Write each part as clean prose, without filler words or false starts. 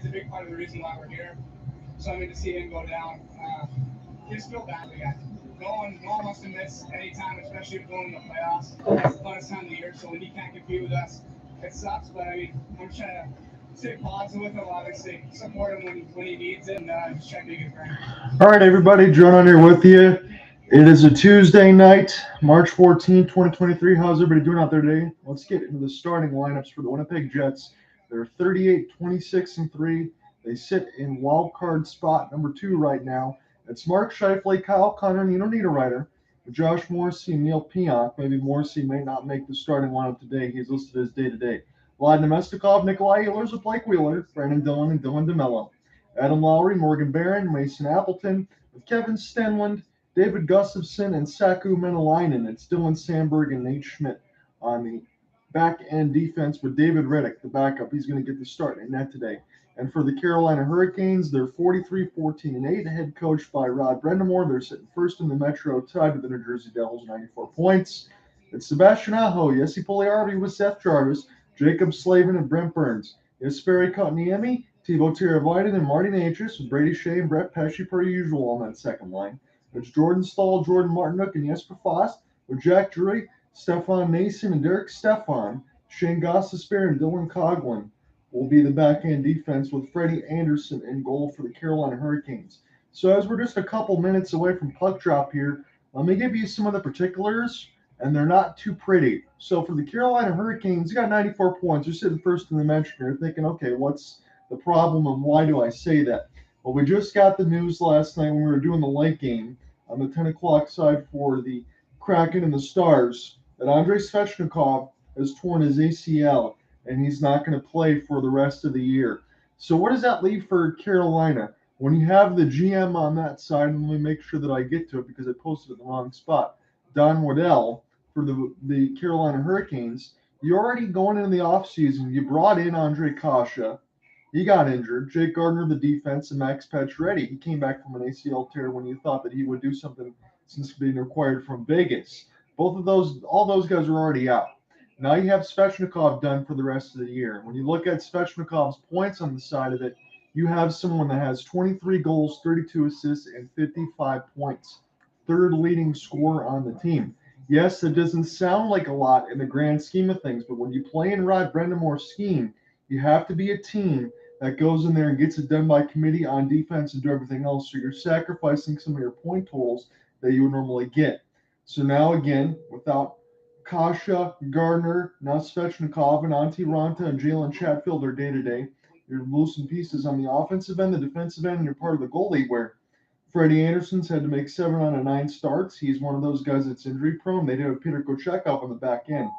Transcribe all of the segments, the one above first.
a big part of the reason why we're here. So I mean, to see him go down, just feel bad for the guy. No one wants to miss any time, especially if going in the playoffs. It's the funnest time of the year, so when he can't compete with us, it sucks. But I mean, I'm trying to stay positive with him, obviously, support him when he needs it, and just try to be a good friend. All right, everybody, John on here with you. It is a Tuesday night, March 14, 2023. How's everybody doing out there today? Let's get into the starting lineups for the Winnipeg Jets. They're 38, 26, and 3. They sit in wild card spot number 2 right now. It's Mark Scheifele, Kyle Connor, Nino Niederreiter, Josh Morrissey, and Neal Pionk. Maybe Morrissey may not make the starting lineup today. He's listed as day-to-day. Vlad Nemestikov, Nikolaj, Ehlers with Blake Wheeler, Brandon Dillon, and Dylan DeMello. Adam Lowry, Morgan Barron, Mason Appleton, with Kevin Stenlund, David Gustafsson, and Saku Menelainen. It's Dylan Sandberg and Nate Schmidt on the back-end defense with David Riddick, the backup. He's going to get the start in net today. And for the Carolina Hurricanes, they're 43, 14, and 8, head coached by Rod Brind'Amour. They're sitting first in the Metro, tied with the New Jersey Devils, 94 points. It's Sebastian Aho, Jesse Puljujärvi with Seth Jarvis, Jacob Slavin, and Brent Burns. Jesperi Kotkaniemi, Teuvo Teravainen, and Martinook with Brady Skjei and Brett Pesce per usual on that second line. It's Jordan Staal, Jordan Martinook, and Jesper Fast with Jack Drury, Stefan Noesen, and Derek Stefan. Shane Gostisbehere and Dylan Coghlan will be the backhand defense with Freddie Anderson in goal for the Carolina Hurricanes. So as we're just a couple minutes away from puck drop here, let me give you some of the particulars, and they're not too pretty. So for the Carolina Hurricanes, you got 94 points. They're sitting first in the Metro. You're thinking, okay, what's the problem and why do I say that? Well, we just got the news last night when we were doing the late game on the 10 o'clock side for the Kraken and the Stars that Andrei Svechnikov has torn his ACL, and he's not going to play for the rest of the year. So what does that leave for Carolina? When you have the GM on that side, and let me make sure that I get to it because I posted it in the wrong spot, Don Waddell for the Carolina Hurricanes, you're already going into the offseason. You brought in Ondrej Kase. He got injured. Jake Gardiner, the defense, and Max Pacioretty. He came back from an ACL tear when you thought that he would do something since being acquired from Vegas. All those guys are already out. Now you have Svechnikov done for the rest of the year. When you look at Svechnikov's points on the side of it, you have someone that has 23 goals, 32 assists, and 55 points. Third leading scorer on the team. Yes, it doesn't sound like a lot in the grand scheme of things, but when you play in Rod Brind'Amour's scheme, you have to be a team that goes in there and gets it done by committee on defense and do everything else. So you're sacrificing some of your point totals that you would normally get. So now again, without Kase, Gardiner, now Svechnikov, and Antti Ranta and Jalen Chatfield are day-to-day. You're losing pieces on the offensive end, the defensive end, and you're part of the goalie where Freddie Anderson's had to make 7 out of 9 starts. He's one of those guys that's injury-prone. They did have Peter Kochetkov on the back end.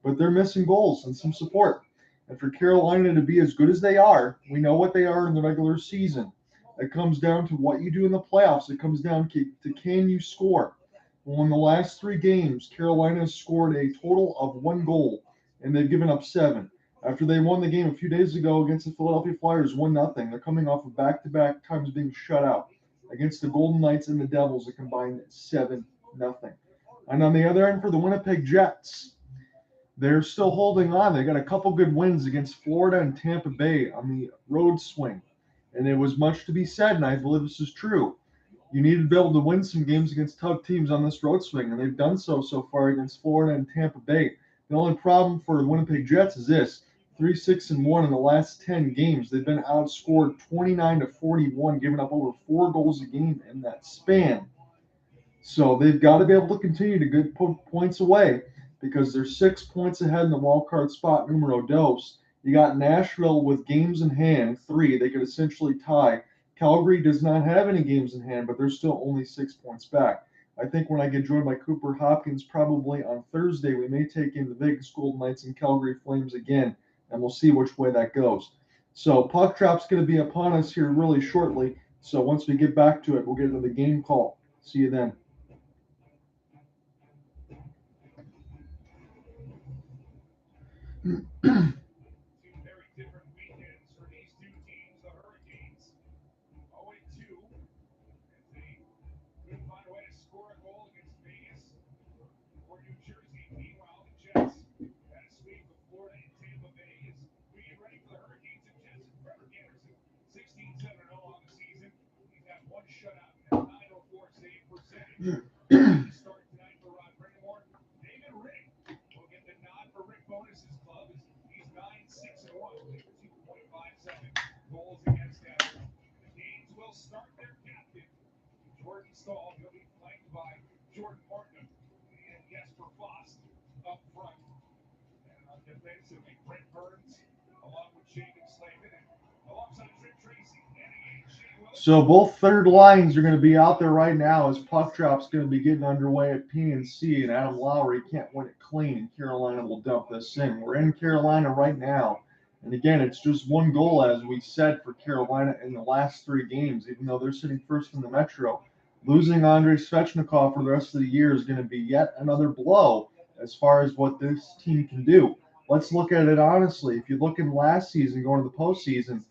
But they're missing goals and some support. And for Carolina to be as good as they are, we know what they are in the regular season. It comes down to what you do in the playoffs. It comes down to can you score. Well, in the last 3 games, Carolina has scored a total of 1 goal, and they've given up 7. After they won the game a few days ago against the Philadelphia Flyers 1-0, they're coming off of back-to-back times being shut out. Against the Golden Knights and the Devils, a combined 7-0. And on the other end for the Winnipeg Jets, they're still holding on. They got a couple good wins against Florida and Tampa Bay on the road swing. And it was much to be said, and I believe this is true. You need to be able to win some games against tough teams on this road swing, and they've done so far against Florida and Tampa Bay. The only problem for the Winnipeg Jets is this. 3-6-1 in the last 10 games. They've been outscored 29-41, giving up over 4 goals a game in that span. So they've got to be able to continue to get points away because they're 6 points ahead in the wild card spot numero dos. You got Nashville with games in hand, 3. They could essentially tie. Calgary does not have any games in hand, but they're still only 6 points back. I think when I get joined by Cooper Hopkins probably on Thursday, we may take in the Vegas Golden Knights and Calgary Flames again, and we'll see which way that goes. So puck drop's going to be upon us here really shortly. So once we get back to it, we'll get into the game call. See you then. Very different weekends for these 2 teams. The Hurricanes 0-2 as they couldn't find a way to score a goal against Vegas or New Jersey. Meanwhile, the Jets had a sweep of Florida and Tampa Bay as we get ready for the Hurricanes and Jets and Frederik Andersen Start tonight for Brind'Amour. David Rick will get the nod for Rick Bowness's club. He's 9-6-1 with 2.57 goals against average. The Canes will start their captain, Jordan Staal. He'll be flanked by Jordan Martinook and Jesperi Kotkaniemi up front. And defensively, Brent Burns along with Scheifele and alongside Trent Tracy. So both third lines are going to be out there right now as puck drop's going to be getting underway at PNC, and Adam Lowry can't win it clean, and Carolina will dump this in. We're in Carolina right now, and again, it's just one goal, as we said, for Carolina in the last 3 games, even though they're sitting first in the Metro. Losing Andrei Svechnikov for the rest of the year is going to be yet another blow as far as what this team can do. Let's look at it honestly. If you look in last season, going to the postseason,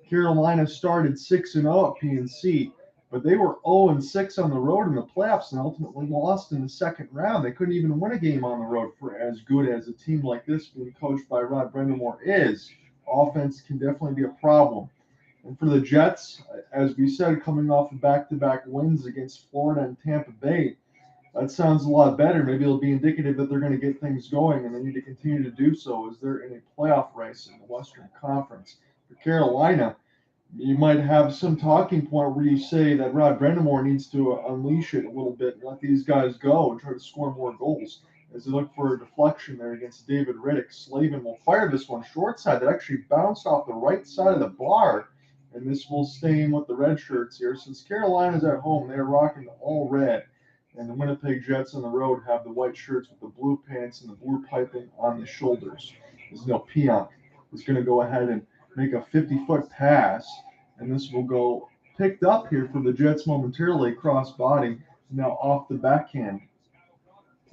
Carolina started 6-0 at PNC, but they were 0-6 on the road in the playoffs and ultimately lost in the second round. They couldn't even win a game on the road for as good as a team like this being coached by Rod Brind'Amour is. Offense can definitely be a problem. And for the Jets, as we said, coming off of back-to-back wins against Florida and Tampa Bay, that sounds a lot better. Maybe it'll be indicative that they're going to get things going, and they need to continue to do so as they're in a playoff race in the Western Conference. For Carolina, you might have some talking point where you say that Rod Brind'Amour needs to unleash it a little bit and let these guys go and try to score more goals. As they look for a deflection there against David Riddick, Slavin will fire this one short side that actually bounced off the right side of the bar, and this will stay in with the red shirts here. Since Carolina's at home, they're rocking all red, and the Winnipeg Jets on the road have the white shirts with the blue pants and the blue piping on the shoulders. As Pionk is going to go ahead and make a 50-foot pass, and this will go picked up here for the Jets momentarily, cross body, now off the backhand.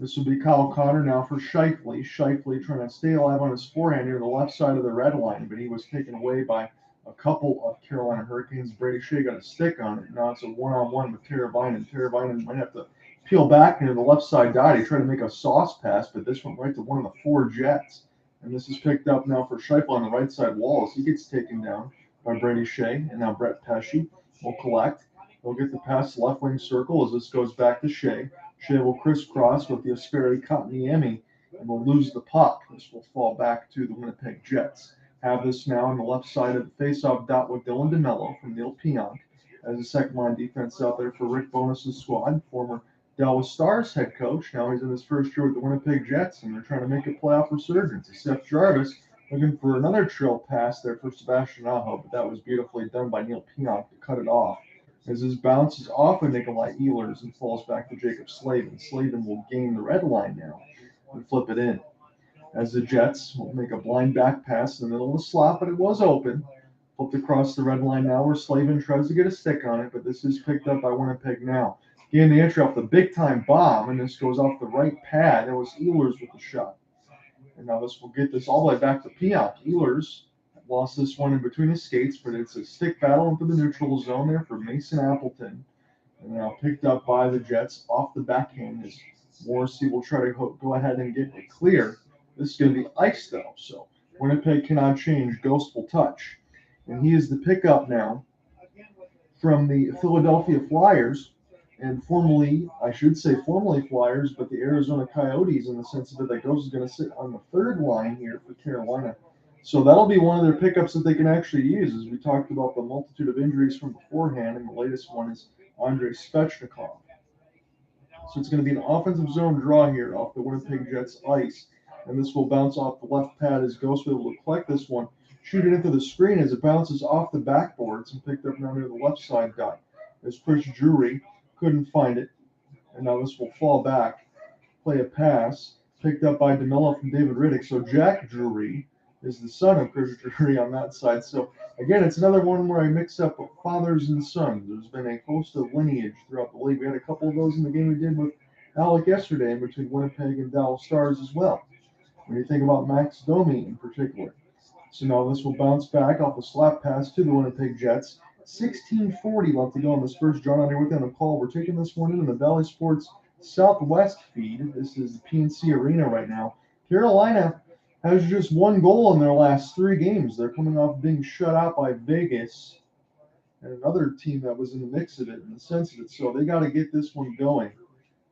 This will be Kyle Connor now for Scheifele. Scheifele trying to stay alive on his forehand near the left side of the red line, but he was taken away by a couple of Carolina Hurricanes. Brady Skjei got a stick on it. Now it's a one-on-one with Teravainen. Teravainen might have to peel back near the left side dot. He tried to make a sauce pass, but this went right to one of the 4 Jets. And this is picked up now for Scheifele on the right side wall as he gets taken down by Brady Skjei. And now Brett Pesce will collect. He'll get the pass left wing circle as this goes back to Skjei. Skjei will crisscross with the Jesperi Kotkaniemi and will lose the puck. This will fall back to the Winnipeg Jets. Have this now on the left side of the faceoff dot with Dylan DeMello from Neal Pionk as a second line defense out there for Rick Bowness's squad, former Dallas Stars head coach. Now he's in his first year with the Winnipeg Jets, and they're trying to make a playoff resurgence. Seth Jarvis looking for another trill pass there for Sebastian Aho, but that was beautifully done by Neal Pionk to cut it off. As his bounce is off of Nikolaj Ehlers and falls back to Jacob Slavin. Slavin will gain the red line now and flip it in. As the Jets will make a blind back pass in the middle of the slot, but it was open. Flipped across the red line now where Slavin tries to get a stick on it, but this is picked up by Winnipeg now. Getting the entry off the big-time bomb, and this goes off the right pad. It was Ehlers with the shot. And now this will get this all the way back to Pionk. Ehlers lost this one in between his skates, but it's a stick battle into the neutral zone there for Mason Appleton. And now picked up by the Jets off the backhand as Morrissey will try to go ahead and get it clear. This is going to be ice, though, so Winnipeg cannot change. Ghost will touch. And he is the pickup now from the Philadelphia Flyers, and formerly Flyers, but the Arizona Coyotes, in the sense that Ghost is going to sit on the third line here for Carolina. So that'll be one of their pickups that they can actually use, as we talked about the multitude of injuries from beforehand, and the latest one is Andrei Svechnikov. So it's going to be an offensive zone draw here off the Winnipeg Jets ice, and this will bounce off the left pad as Ghost will be able to collect this one, shoot it into the screen as it bounces off the backboards and picked up now near the left side dot. As Chris Drury couldn't find it, and now this will fall back, play a pass, picked up by DeMello from David Riddick. So Jack Drury is the son of Chris Drury on that side. So again, it's another one where I mix up fathers and sons. There's been a host of lineage throughout the league. We had a couple of those in the game we did with Alec yesterday in between Winnipeg and Dallas Stars as well, when you think about Max Domi in particular. So now this will bounce back off a slap pass to the Winnipeg Jets. 16:40 left to go on this first draw. Here within a call. We're taking this one in the Bally Sports Southwest feed. This is the PNC Arena right now. Carolina has just one goal in their last 3 games. They're coming off being shut out by Vegas and another team that was in the mix of it, in the sense of it. So they got to get this one going.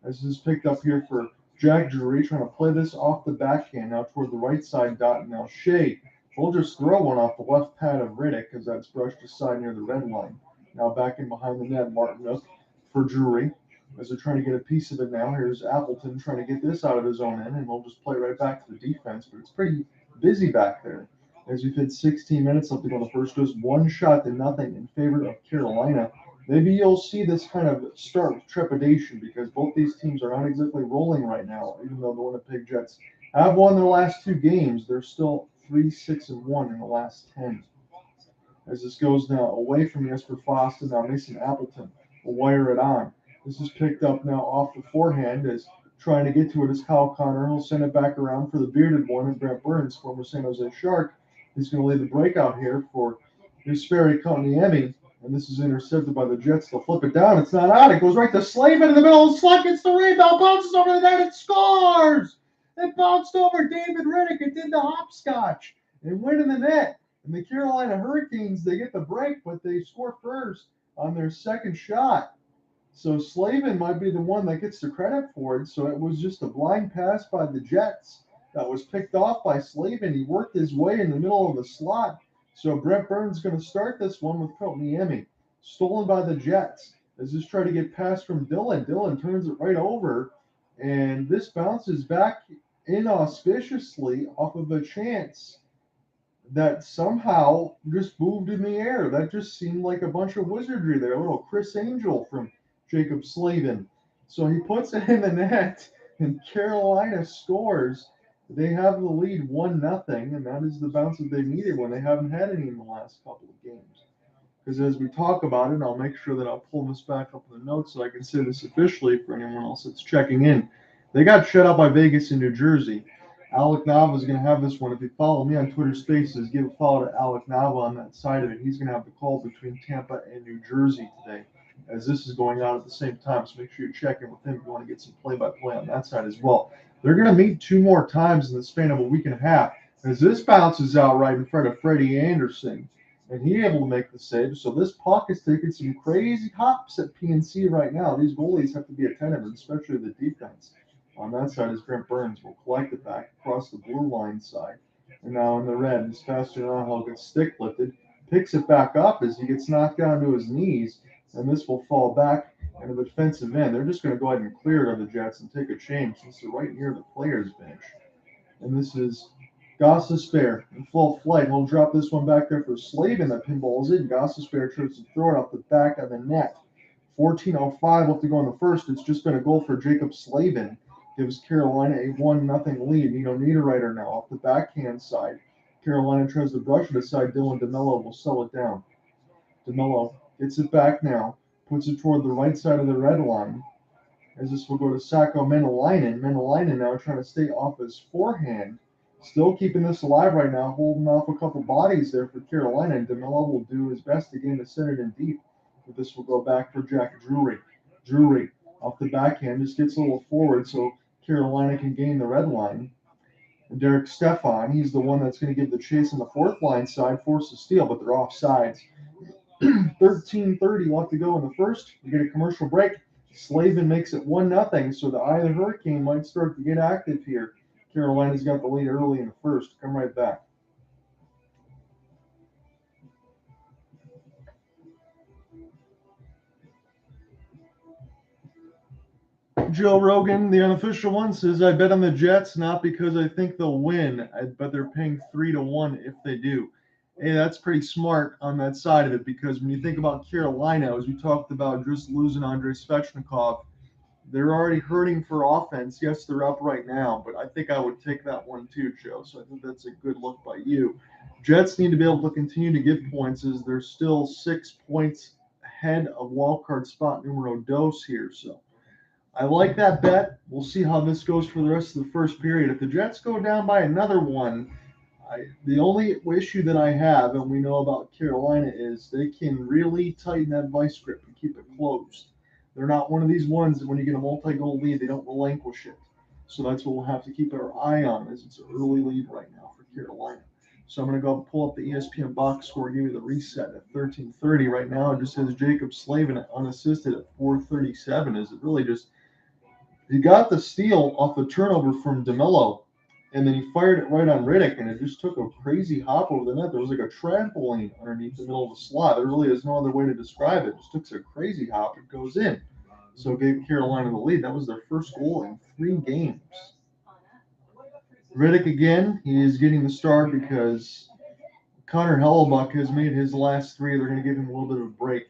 As this is picked up here for Jack Drury, trying to play this off the backhand now toward the right side dot. Now Skjei will just throw one off the left pad of Riddick as that's brushed aside near the red line. Now back in behind the net, Martinook for Drury. As they're trying to get a piece of it now, here's Appleton trying to get this out of his own end, and we'll just play right back to the defense. But it's pretty busy back there. As we've hit 16 minutes left to go in the first, just 1-0 in favor of Carolina. Maybe you'll see this kind of start with trepidation because both these teams are not exactly rolling right now. Even though the Winnipeg Jets have won their last 2 games, they're still 3-6-1 in the last 10. As this goes now away from Jesper Foster, now Mason Appleton will wire it on. This is picked up now off the forehand as trying to get to it is Kyle Connor. He'll send it back around for the bearded one, and Brent Burns, former San Jose Shark, is going to lead the breakout here for Jesperi Kotkaniemi. And this is intercepted by the Jets. They'll flip it down. It's not out. It goes right to Slavin in the middle. And Slug gets the rebound, bounces over the net, and scores! It bounced over David Riddick. It did the hopscotch and went in the net. And the Carolina Hurricanes, they get the break, but they score first on their second shot. So Slavin might be the one that gets the credit for it. So it was just a blind pass by the Jets that was picked off by Slavin. He worked his way in the middle of the slot. So Brent Burns is going to start this one with Kotkaniemi. Stolen by the Jets. As this try to get past from Dillon. Dillon turns it right over. And this bounces back inauspiciously off of a chance that somehow just moved in the air. That just seemed like a bunch of wizardry there. A little Chris Angel from Jacob Slavin. So he puts it in the net, and Carolina scores. They have the lead 1-0, and that is the bounce that they needed when they haven't had any in the last couple of games. Because as we talk about it, I'll make sure that I'll pull this back up in the notes so I can say this officially for anyone else that's checking in. They got shut out by Vegas and New Jersey. Alec Nava is going to have this one. If you follow me on Twitter Spaces, give a follow to Alec Nava on that side of it. He's going to have the call between Tampa and New Jersey today, as this is going on at the same time. So make sure you check in with him if you want to get some play-by-play on that side as well. They're going to meet 2 more times in the span of a week and a half, as this bounces out right in front of Freddie Anderson, and he able to make the save. So this puck is taking some crazy hops at PNC right now. These goalies have to be attentive, especially the defense. On that side is Brent Burns. Will collect it back across the blue line side. And now in the red, Sebastian Aho gets stick lifted, picks it back up as he gets knocked down to his knees, and this will fall back into the defensive end. They're just going to go ahead and clear it of the Jets and take a change since they're right near the players' bench. And this is Gostisbehere in full flight. He'll drop this one back there for Slavin that pinballs it. Gostisbehere tries to throw it off the back of the net. 14:05 left to go in the first. It's just been a goal for Jacob Slavin. Gives Carolina a 1-0 lead. Nino Niederreiter now off the backhand side. Carolina tries to brush it aside. Dylan DeMello will sell it down. DeMello gets it back now. Puts it toward the right side of the red line. As this will go to Sakko Menelainen. Menelainen now trying to stay off his forehand. Still keeping this alive right now. Holding off a couple bodies there for Carolina. And DeMello will do his best again to send it in deep. But this will go back for Jack Drury. Drury off the backhand just gets a little forward so Carolina can gain the red line. And Derek Stefan, he's the one that's going to give the chase on the fourth line side, force a steal, but they're off sides. 13:30 left to go in the first. You get a commercial break. Slavin makes it 1-0, so the eye of the Hurricane might start to get active here. Carolina's got the lead early in the first. Come right back. Joe Rogan, the unofficial one, says, I bet on the Jets, not because I think they'll win. I bet they're paying 3-1 if they do. Hey, that's pretty smart on that side of it, because when you think about Carolina, as we talked about just losing Andrei Svechnikov, they're already hurting for offense. Yes, they're up right now, but I think I would take that one too, Joe. So I think that's a good look by you. Jets need to be able to continue to get points as they're still 6 points ahead of wildcard spot numero dos here. So I like that bet. We'll see how this goes for the rest of the first period. If the Jets go down by another one, the only issue that I have, and we know about Carolina, is they can really tighten that vice grip and keep it closed. They're not one of these ones that when you get a multi-goal lead, they don't relinquish it. So that's what we'll have to keep our eye on, as it's an early lead right now for Carolina. So I'm going to go pull up the ESPN box score, give you the reset at 13:30 right now. It just says Jacob Slavin unassisted at 4:37. Is it really just He got the steal off the turnover from DeMello, and then he fired it right on Riddick, and it just took a crazy hop over the net. There was like a trampoline underneath the middle of the slot. There really is no other way to describe it. It just took a crazy hop. It goes in. So it gave Carolina the lead. That was their first goal in 3 games. Riddick again, he is getting the start because Connor Hellebuck has made his last 3. They're going to give him a little bit of a break.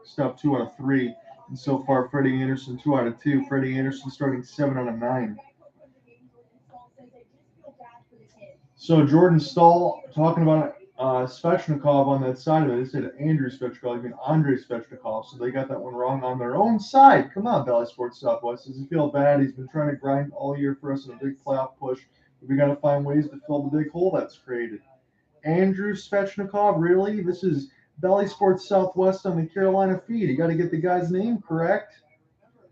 Stopped 2 out of 3. And so far, Freddie Anderson 2 out of 2. Freddie Anderson starting 7 out of 9. So Jordan Staal talking about Svechnikov on that side of it. They said Andrei Svechnikov, I mean Andrei Svechnikov. So they got that one wrong on their own side. Come on, Bally Sports Southwest. Does he feel bad? He's been trying to grind all year for us in a big playoff push. We got to find ways to fill the big hole that's created. Andrew Svechnikov, really? This is Bally Sports Southwest on the Carolina feed. You got to get the guy's name correct.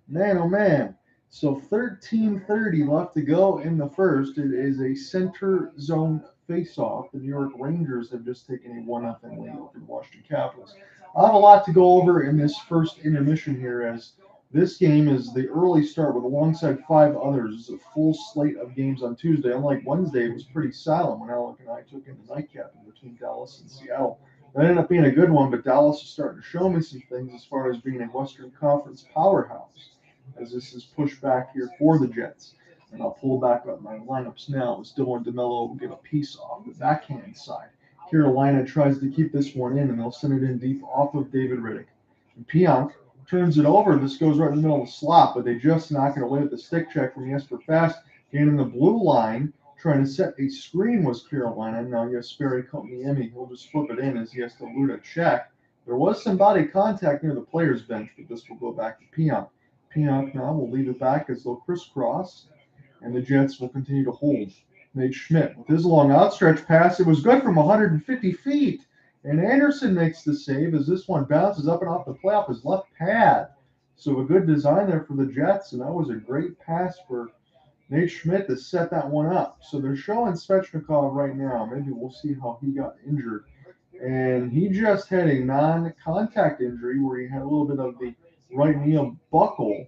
Man, oh man. So 13:30 left to go in the first. It is a center zone face-off. The New York Rangers have just taken a 1-0 lead over the Washington Capitals. I have a lot to go over in this first intermission here, as this game is the early start with alongside 5 others. It's a full slate of games on Tuesday. Unlike Wednesday, it was pretty silent when Alec and I took in the nightcap in between Dallas and Seattle. That ended up being a good one, but Dallas is starting to show me some things as far as being a Western Conference powerhouse, as this is pushed back here for the Jets. And I'll pull back up my lineups now as Dylan DeMello will get a piece off the backhand side. Carolina tries to keep this one in, and they'll send it in deep off of David Riddick. And Pionk turns it over. This goes right in the middle of the slot, but they just knock it away with the stick check from Jesperi Fast. Gaining the blue line, trying to set a screen was Carolina. Now Jesperi Kotkaniemi, he'll just flip it in as he has to elude a check. There was some body contact near the players' bench, but this will go back to Pionk. Pionk now will leave it back as they'll crisscross, and the Jets will continue to hold. Nate Schmidt with his long outstretched pass. It was good from 150 feet. And Anderson makes the save as this one bounces up and off the play off his left pad. So a good design there for the Jets, and that was a great pass for Nate Schmidt to set that one up. So they're showing Svechnikov right now. Maybe we'll see how he got injured. And he just had a non-contact injury where he had a little bit of the right knee buckle.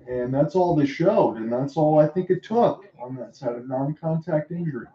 And that's all they showed, and that's all I think it took on that side, of non-contact injury.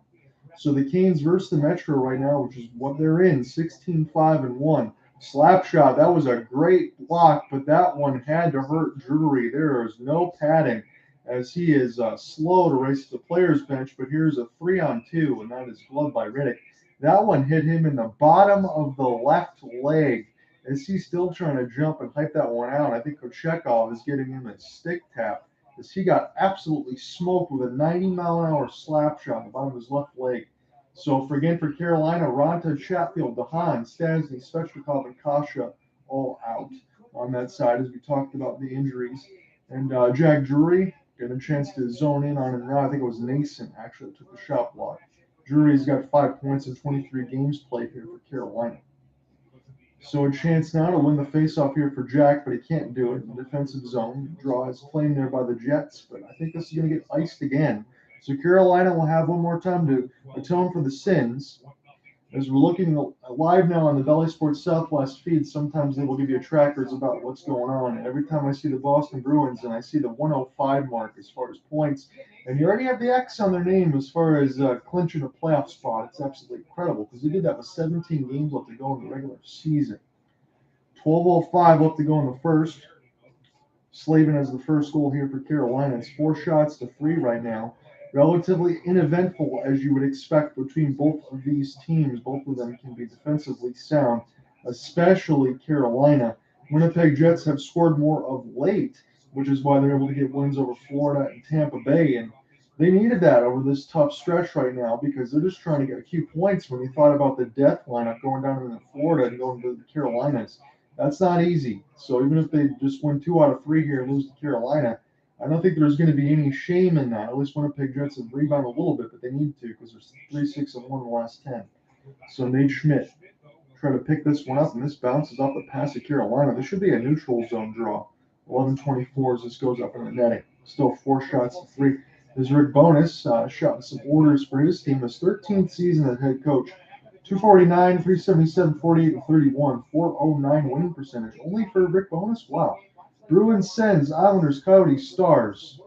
So the Canes versus the Metro right now, which is what they're in, 16-5-1. Slap shot, that was a great block, but that one had to hurt Drury. There is no padding as he is slow to race to the player's bench, but here's a 3-on-2, and that is gloved by Riddick. That one hit him in the bottom of the left leg as he's still trying to jump and hype that one out. I think Kochetkov is getting him a stick tap as he got absolutely smoked with a 90-mile-an-hour slap shot on the bottom of his left leg. So for Carolina, Ronta, Chatfield, DeHaan, Stasny, Svechnikov, and Kasha all out on that side as we talked about the injuries. And Jack Drury getting a chance to zone in on him now. I think it was Nason actually that took the shot block. Drury's got 5 points in 23 games played here for Carolina. So a chance now to win the faceoff here for Jack, but he can't do it in the defensive zone. Draw is claimed there by the Jets, but I think this is going to get iced again. So Carolina will have one more time to atone for the sins. As we're looking live now on the Bally Sports Southwest feed, sometimes they will give you trackers about what's going on. And every time I see the Boston Bruins and I see the 105 mark as far as points, and you already have the X on their name as far as clinching a playoff spot, it's absolutely incredible because they did that with 17 games left to go in the regular season. 12:05 left to go in the first. Slavin has the first goal here for Carolina. It's 4-3 right now. Relatively uneventful, as you would expect, between both of these teams. Both of them can be defensively sound, especially Carolina. Winnipeg Jets have scored more of late, which is why they're able to get wins over Florida and Tampa Bay. And they needed that over this tough stretch right now because they're just trying to get a few points when you thought about the death lineup going down into Florida and going to the Carolinas. That's not easy. So even if they just win 2 out of 3 here and lose to Carolina, I don't think there's going to be any shame in that. At least Winnipeg Jets have rebounded a little bit, but they need to because there's 3-6-1 in the last 10. So Nate Schmidt try to pick this one up, and this bounces off the pass of Carolina. This should be a neutral zone draw. 11:24 as this goes up in the netting. Still 4-3. As Rick Bowness shot some orders for his team. His 13th season as head coach. 249, 377, 48, and 31. 409 winning percentage. Only for Rick Bowness? Wow. Bruins, Sens, Islanders, Coyotes, Stars,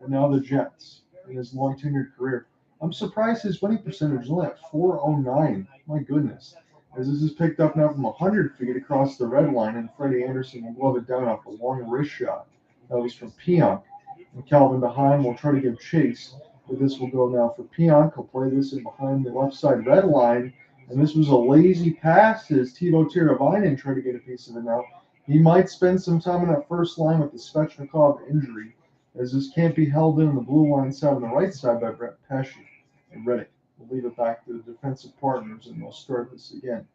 and now the Jets in his long tenured career. I'm surprised his winning percentage is only at .409. My goodness. As this is picked up now from 100 feet across the red line, and Freddie Anderson will glove it down off a long wrist shot. That was from Pionk. And Calvin behind will try to give chase. But this will go now for Pionk. He'll play this in behind the left side red line. And this was a lazy pass as Teuvo Teravainen tried to get a piece of it now. He might spend some time in that first line with the Svechnikov injury, as this can't be held in the blue line side on the right side by Brent Pesce and Riddick. We'll leave it back to the defensive partners, and they'll start this again.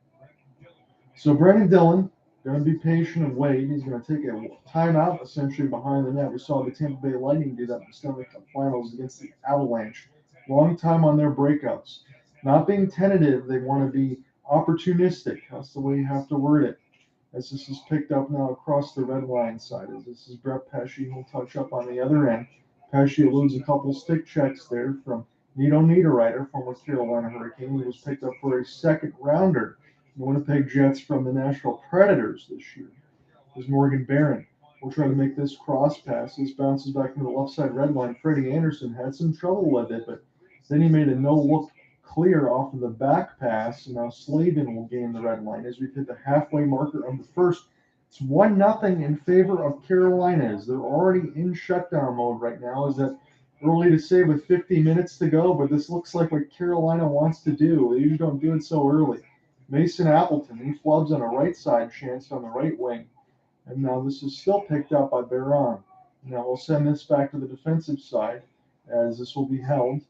So Brandon Dillon, going to be patient and wait. He's going to take a timeout essentially behind the net. We saw the Tampa Bay Lightning do that in the Stanley Cup Finals against the Avalanche. Long time on their breakouts. Not being tentative, they want to be opportunistic. That's the way you have to word it. As this is picked up now across the red line side. As this is Brett Pesce, who'll touch up on the other end. Pesce eludes a couple stick checks there from Nito Niederreiter, former Carolina Hurricane. He was picked up for a second rounder. The Winnipeg Jets from the Nashville Predators this year. As Morgan Barron will try to make this cross pass. This bounces back into the left side red line. Freddie Anderson had some trouble with it, but then he made a no-look clear off of the back pass, and now Slavin will gain the red line as we hit the halfway marker of the first. It's 1-0 in favor of Carolina as they're already in shutdown mode right now. Is that early to say with 50 minutes to go, but this looks like what Carolina wants to do. They usually don't do it so early. Mason Appleton, he flubs on a right side chance on the right wing. And now this is still picked up by Barron. Now we'll send this back to the defensive side as this will be held.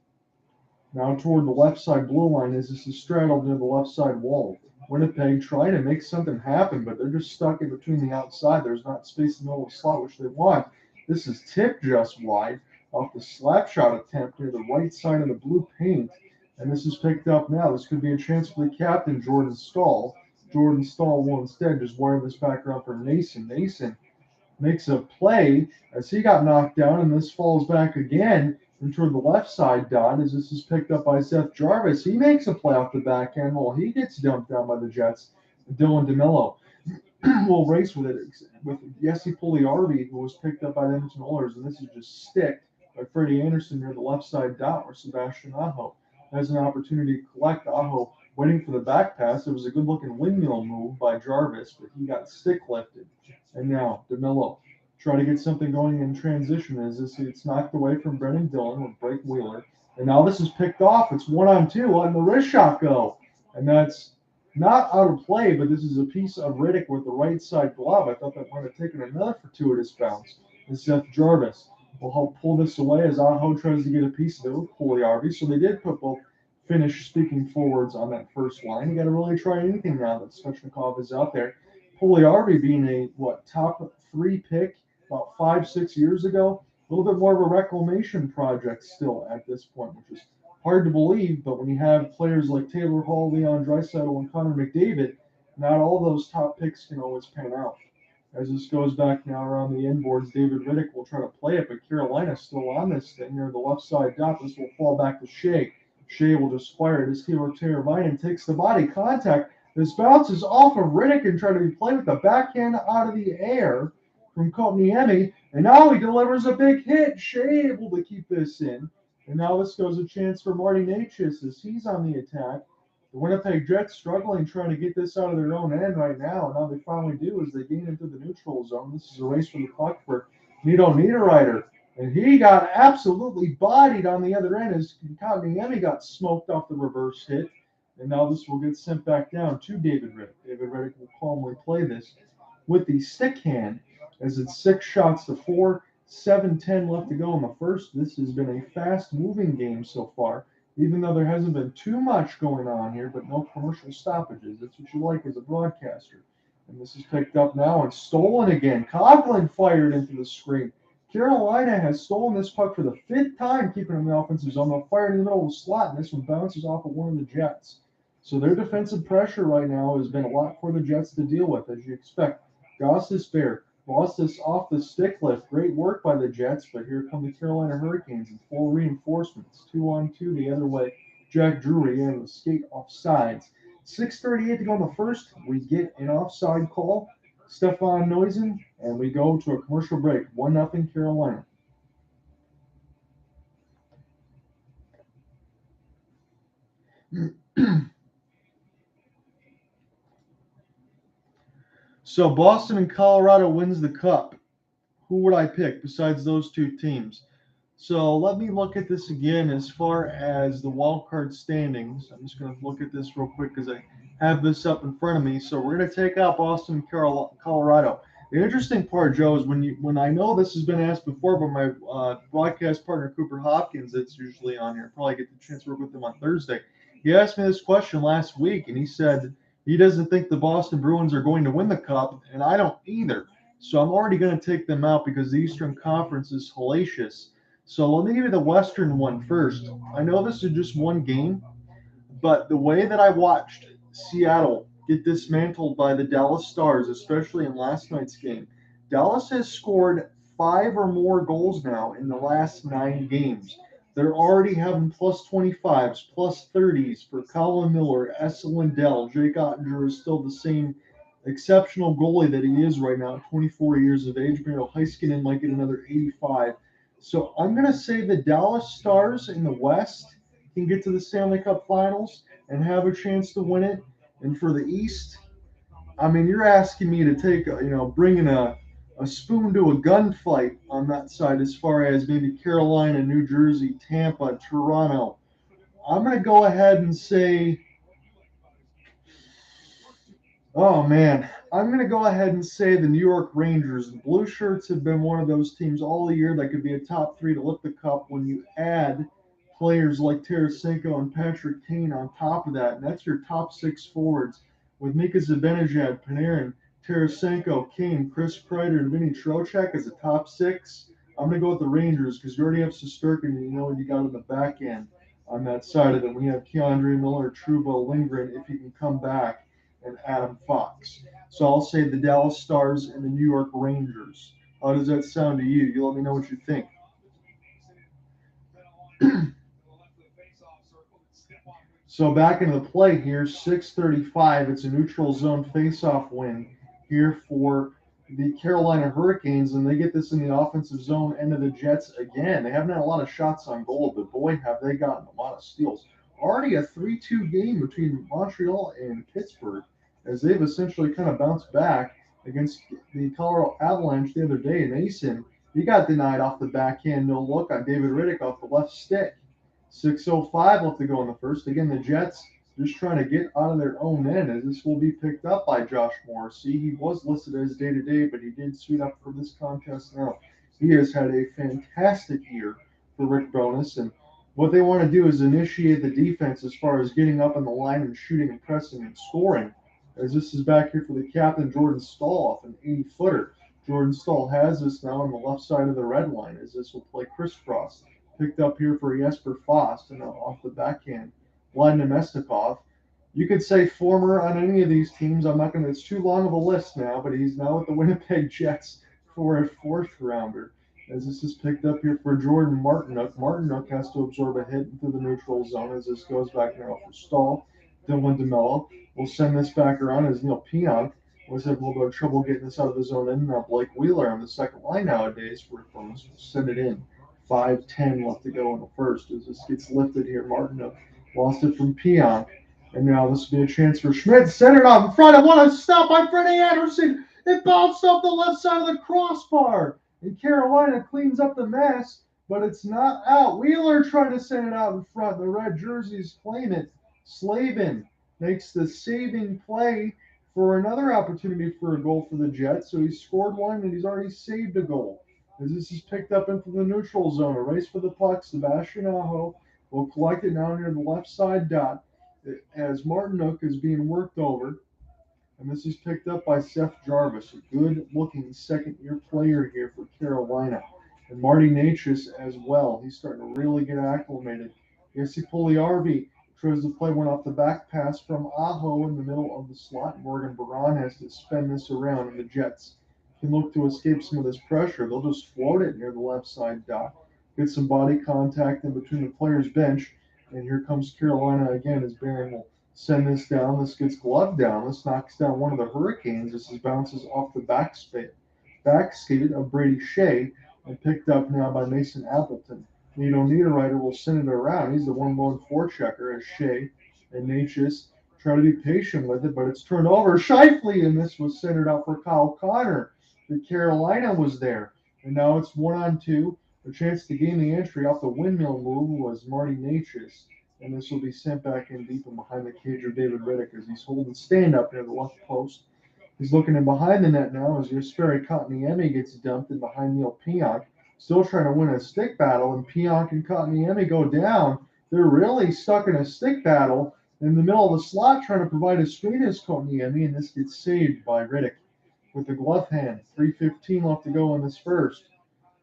Now toward the left side blue line as this is straddled near the left side wall. Winnipeg trying to make something happen, but they're just stuck in between the outside. There's not space in the middle of the slot, which they want. This is tipped just wide off the slap shot attempt near the right side of the blue paint. And this is picked up now. This could be a chance for the captain, Jordan Staal. Jordan Staal will instead just wire this back around for Noesen. Noesen makes a play as he got knocked down, and this falls back again and toward the left side dot as this is picked up by Seth Jarvis. He makes a play off the backhand while he gets dumped down by the Jets. Dylan DeMello will race with it with Jesse Puljujärvi, who was picked up by the Edmonton Oilers, and this is just sticked by Freddie Anderson near the left side dot where Sebastian Aho has an opportunity to collect. Aho waiting for the back pass. It was a good-looking windmill move by Jarvis, but he got stick lifted. And now DeMello try to get something going in transition as this it's knocked away from Brendan Dillon with Blake Wheeler. And now this is picked off. It's 1-on-2, letting the wrist shot go. And that's not out of play, but this is a piece of Riddick with the right side glove. I thought that might have taken another fortuitous bounce. And Seth Jarvis will help pull this away as Aho tries to get a piece of it with Puljujärvi. So they did put both Finnish-speaking forwards on that first line. You got to really try anything now that Svechnikov is out there. Puljujärvi being a, top 3 pick about 5-6 years ago. A little bit more of a reclamation project still at this point, which is hard to believe. But when you have players like Taylor Hall, Leon Draisaitl, and Connor McDavid, not all those top picks can always pan out. As this goes back now around the inboards, David Riddick will try to play it, but Carolina's still on this thing near the left side dot. This will fall back to Skjei. Skjei will just fire it as Teuvo Teravainen takes the body contact. This bounces off of Riddick and try to be played with the backhand out of the air from Kotkaniemi. And now he delivers a big hit. Skjei able to keep this in. And now this goes a chance for Marty Necas as he's on the attack. The Winnipeg Jets struggling trying to get this out of their own end right now. Now they finally do as they gain into the neutral zone. This is a race for the puck for Nito Niederreiter. And he got absolutely bodied on the other end as Kotkaniemi got smoked off the reverse hit. And now this will get sent back down to David Riddick. David Riddick will calmly play this with the stick hand as it's 6-4, 7:10 left to go in the first. This has been a fast-moving game so far, even though there hasn't been too much going on here, but no commercial stoppages. That's what you like as a broadcaster. And this is picked up now and stolen again. Coughlin fired into the screen. Carolina has stolen this puck for the 5th time, keeping it in the offensive zone. They'll fire it in the middle of the slot, and this one bounces off of one of the Jets. So their defensive pressure right now has been a lot for the Jets to deal with, as you expect. Gostisbehere lost this off the stick lift. Great work by the Jets, but here come the Carolina Hurricanes in full reinforcements. 2-on-2 the other way. Jack Drury and the skate off sides. 6:38 to go in the first. We get an offside call. Stefan Noesen, and we go to a commercial break. 1-0 Carolina. So Boston and Colorado wins the Cup. Who would I pick besides those two teams? So let me look at this again as far as the wild card standings. I'm just going to look at this real quick because I have this up in front of me. So we're going to take out Boston and Colorado. The interesting part, Joe, is when I know this has been asked before by my broadcast partner, Cooper Hopkins, that's usually on here. Probably get the chance to work with him on Thursday. He asked me this question last week, and he said he doesn't think the Boston Bruins are going to win the Cup, and I don't either. So I'm already going to take them out because the Eastern Conference is hellacious. So let me give you the Western one first. I know this is just one game, but the way that I watched Seattle get dismantled by the Dallas Stars, especially in last night's game, Dallas has scored 5 or more goals now in the last 9 games. They're already having plus 25s, plus 30s for Colin Miller, Esa Lindell. Jake Ottinger is still the same exceptional goalie that he is right now at 24 years of age. Miro Heiskanen might get another 85. So I'm going to say the Dallas Stars in the West can get to the Stanley Cup Finals and have a chance to win it. And for the East, I mean, you're asking me to take, bringing a spoon to a gunfight on that side as far as maybe Carolina, New Jersey, Tampa, Toronto. I'm going to go ahead and say, I'm going to go ahead and say the New York Rangers. The Blue Shirts have been one of those teams all year that could be a top 3 to lift the cup when you add players like Tarasenko and Patrick Kane on top of that. And that's your top 6 forwards with Mika Zibanejad, Panarin, Tarasenko, Kane, Chris Kreider, and Vinny Trocheck as a top 6. I'm going to go with the Rangers because you already have Shesterkin and you know what you got on the back end on that side of it. We have Keandre Miller, Trouba, Lindgren if he can come back, and Adam Fox. So I'll say the Dallas Stars and the New York Rangers. How does that sound to you? You let me know what you think. So back into the play here, 6:35. It's a neutral zone face-off win here for the Carolina Hurricanes, and they get this in the offensive zone end of the Jets again. They haven't had a lot of shots on goal, but boy, have they gotten a lot of steals. Already a 3-2 game between Montreal and Pittsburgh as they've essentially kind of bounced back against the Colorado Avalanche the other day. Mason, he got denied off the backhand, no look on David Riddick off the left stick. 6:05 left to go in the first. Again, the Jets just trying to get out of their own end as this will be picked up by Josh Morrissey. He was listed as day-to-day, but he did suit up for this contest now. He has had a fantastic year for Rick Bowness, and what they want to do is initiate the defense as far as getting up on the line and shooting and pressing and scoring. As this is back here for the captain, Jordan Staal, off an 80-footer. Jordan Staal has this now on the left side of the red line as this will play crisscross. Picked up here for Jesper Fast and off the backhand, Vladimir Mestikov. You could say former on any of these teams. I'm not going to, it's too long of a list now, but he's now with the Winnipeg Jets for a 4th rounder. As this is picked up here for Jordan Martinook. Martinook has to absorb a hit into the neutral zone as this goes back now for Staal. Dylan DeMello will send this back around as Neal Pionk was having a little bit of trouble getting this out of the zone. And now Blake Wheeler on the second line nowadays for Bowness will send it in. 5:10 left to go in the first as this gets lifted here. Martinook lost it from Pionk. And now this will be a chance for Schmidt. Centered out in front. And what a stop by Freddie Anderson. It bounced off the left side of the crossbar. And Carolina cleans up the mess, but it's not out. Wheeler trying to send it out in front. The red jerseys claim it. Slavin makes the saving play for another opportunity for a goal for the Jets. So he's scored one and he's already saved a goal. As this is picked up into the neutral zone, a race for the puck. Sebastian Aho will collect it now near the left side dot as Martinook is being worked over. And this is picked up by Seth Jarvis, a good-looking second-year player here for Carolina. And Marty Necas as well. He's starting to really get acclimated. Jesse Puljujärvi tries to play one off the back pass from Aho in the middle of the slot. Morgan Baran has to spin this around, and the Jets can look to escape some of this pressure. They'll just float it near the left side dot. Get some body contact in between the players' bench. And here comes Carolina again as Barron will send this down. This gets gloved down. This knocks down one of the Hurricanes. This bounces off the back skate of Brady Skjei and picked up now by Mason Appleton. Nito Niederreiter will send it around. He's the one lone forechecker as Skjei and Necas try to be patient with it, but it's turned over. Scheifele, and this was centered out for Kyle Connor. The Carolina was there. And now it's 1-on-2. A chance to gain the entry off the windmill move was Marty Necas. And this will be sent back in deep and behind the cage of David Riddick as he's holding stand up near the left post. He's looking in behind the net now as Jesperi Kotkaniemi gets dumped in behind Neal Pionk. Still trying to win a stick battle, and Pionk and Kotkaniemi go down. They're really stuck in a stick battle in the middle of the slot trying to provide a screen as Kotkaniemi, and this gets saved by Riddick with the glove hand. 3:15 left to go in this first.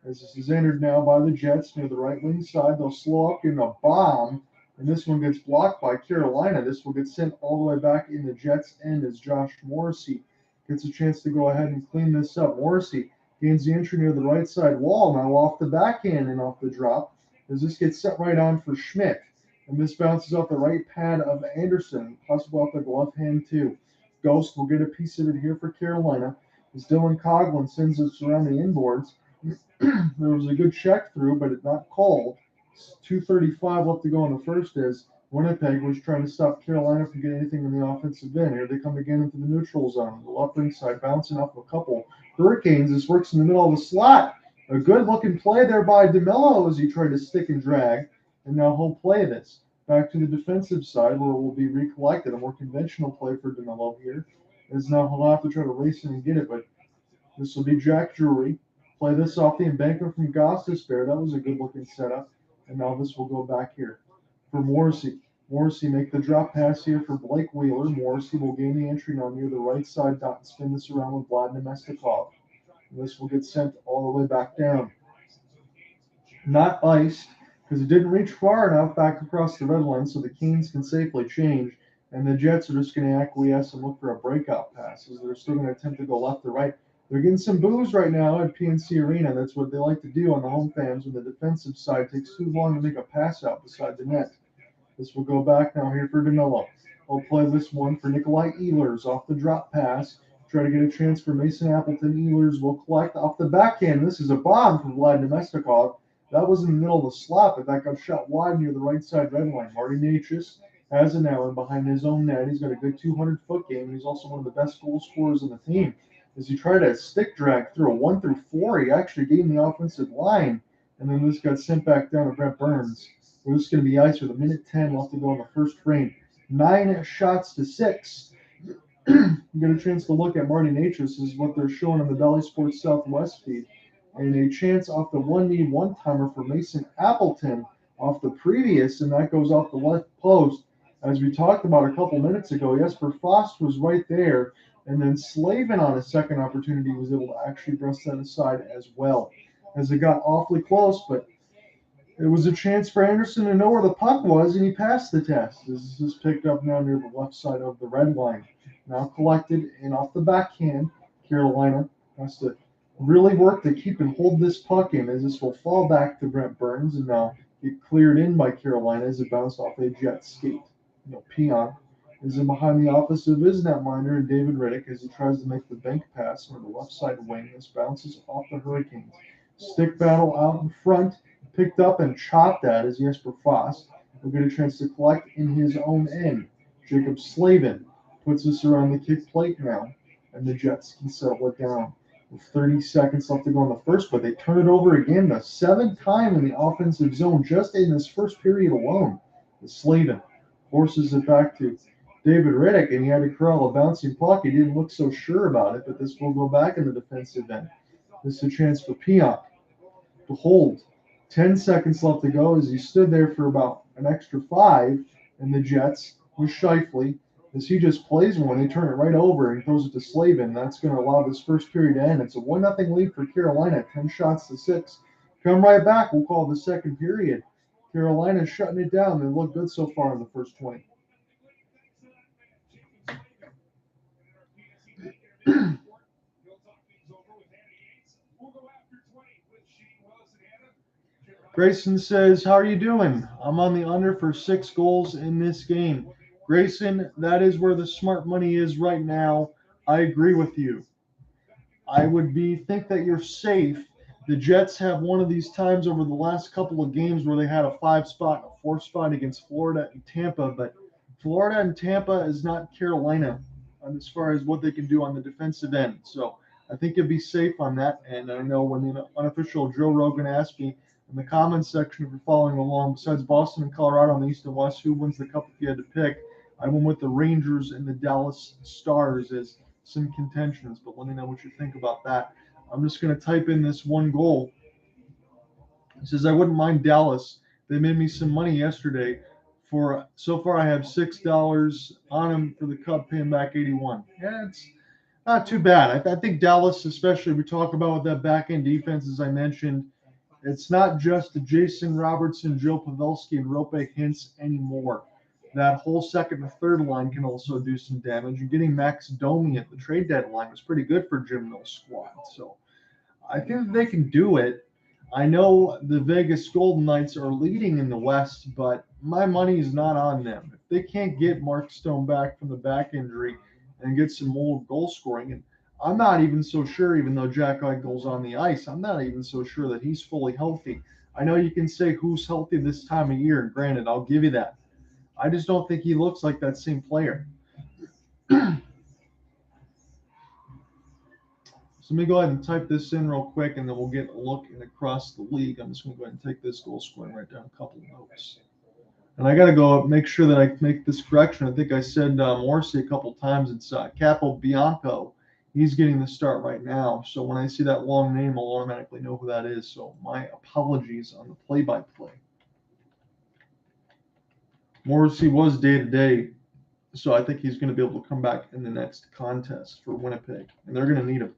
As this is entered now by the Jets near the right wing side, they'll slow up in a bomb, and this one gets blocked by Carolina. This will get sent all the way back in the Jets' end as Josh Morrissey gets a chance to go ahead and clean this up. Morrissey gains the entry near the right side wall, now off the backhand and off the drop, as this gets set right on for Schmidt. And this bounces off the right pad of Anderson, possibly off the glove hand too. Ghost will get a piece of it here for Carolina as Dylan Coughlin sends it around the inboards. There was a good check through, but it's not called. 2:35 left to go in the first as Winnipeg was trying to stop Carolina from getting anything in the offensive end. Here they come again into the neutral zone. The left wing side bouncing off a couple Hurricanes. This works in the middle of the slot. A good looking play there by DeMello as he tried to stick and drag. And now he'll play this back to the defensive side where it will be recollected. A more conventional play for DeMello here. As now he'll have to try to race in and get it, but this will be Jack Drury. Play this off the embankment from Gostisbehere. That was a good looking setup. And now this will go back here for Morrissey. Morrissey make the drop pass here for Blake Wheeler. Morrissey will gain the entry now near the right side dot and spin this around with Vlad Nemestikov. And this will get sent all the way back down. Not iced because it didn't reach far enough back across the red line so the Canes can safely change. And the Jets are just going to acquiesce and look for a breakout pass as they're still going to attempt to go left or right. They're getting some boos right now at PNC Arena. That's what they like to do on the home fans when the defensive side takes too long to make a pass out beside the net. This will go back now here for DeMello. He'll play this one for Nikolaj Ehlers off the drop pass. Try to get a chance for Mason Appleton. Ehlers will collect off the backhand. This is a bomb from Vlad Nemestikov. That was in the middle of the slot, but that got shot wide near the right side red line. Marty Necas has it now and behind his own net. He's got a good 200-foot game. He's also one of the best goal scorers on the team. As he tried to stick drag through a 1-through-4, he actually gained the offensive line, and then this got sent back down to Brent Burns. We're just going to be ice with 1:10 left to go in the first frame. 9 shots to 6. You get a chance to look at Marty Necas. This is what they're showing on the Bally Sports Southwest feed. And a chance off the one-knee one-timer for Mason Appleton off the previous, and that goes off the left post. As we talked about a couple minutes ago, Jesper Fast was right there. And then Slavin on a second opportunity was able to actually breast that aside as well. As it got awfully close, but it was a chance for Anderson to know where the puck was, and he passed the test. This is picked up now near the left side of the red line. Now collected and off the backhand. Carolina has to really work to keep and hold this puck in as this will fall back to Brent Burns and now get cleared in by Carolina as it bounced off a jet skate. Pionk is in behind the office of his netminder and David Riddick as he tries to make the bank pass on the left side wing. This bounces off the Hurricanes. Stick battle out in front, picked up and chopped at as Jesper Fast will get a chance to collect in his own end. Jacob Slavin puts this around the kick plate now, and the Jets can settle it down. With 30 seconds left to go in the first, but they turn it over again, the 7th time in the offensive zone just in this first period alone. The Slavin forces it back to David Riddick, and he had to corral a bouncing puck. He didn't look so sure about it, but this will go back in the defensive end. This is a chance for Pionk to hold. 10 seconds left to go as he stood there for about an extra 5, and the Jets with Scheifele, as he just plays one, they turn it right over and throws it to Slavin. That's going to allow this first period to end. It's a 1-0 lead for Carolina, 10 shots to 6. Come right back. We'll call the second period. Carolina shutting it down. They look good so far in the first 20. Grayson says, how are you doing? I'm on the under for 6 goals in this game. Grayson, that is where the smart money is right now. I agree with you. I would think that you're safe. The Jets have one of these times over the last couple of games where they had a 5-spot and a 4-spot against Florida and Tampa, but Florida and Tampa is not Carolina as far as what they can do on the defensive end. So I think you'll be safe on that. And I know when the unofficial Joe Rogan asked me in the comments section, if you're following along, besides Boston and Colorado on the East and West, who wins the Cup if you had to pick, I went with the Rangers and the Dallas Stars as some contentions, but let me know what you think about that. I'm just going to type in this one goal. It says, I wouldn't mind Dallas. They made me some money yesterday. So far, I have $6 on them for the Cup, paying back 81. Yeah, it's not too bad. I think Dallas, especially, we talk about with that back-end defense, as I mentioned, it's not just Jason Robertson, Joe Pavelski, and Rope Hintz anymore. That whole second and third line can also do some damage. And getting Max Domi at the trade deadline was pretty good for Jim Mill's squad. So I think they can do it. I know the Vegas Golden Knights are leading in the West, but my money is not on them. If they can't get Mark Stone back from the back injury and get some more goal scoring, and I'm not even so sure, even though Jack Eichel's on the ice, I'm not even so sure that he's fully healthy. I know you can say who's healthy this time of year, and granted, I'll give you that. I just don't think he looks like that same player. So let me go ahead and type this in real quick, and then we'll get a look across the league. I'm just going to go ahead and take this goal scoring right down a couple of notes. And I got to go make sure that I make this correction. I think I said Morrissey a couple times. It's Capo Bianco. He's getting the start right now. So when I see that long name, I'll automatically know who that is. So my apologies on the play-by-play. Morrissey was day-to-day. So I think he's going to be able to come back in the next contest for Winnipeg. And they're going to need him.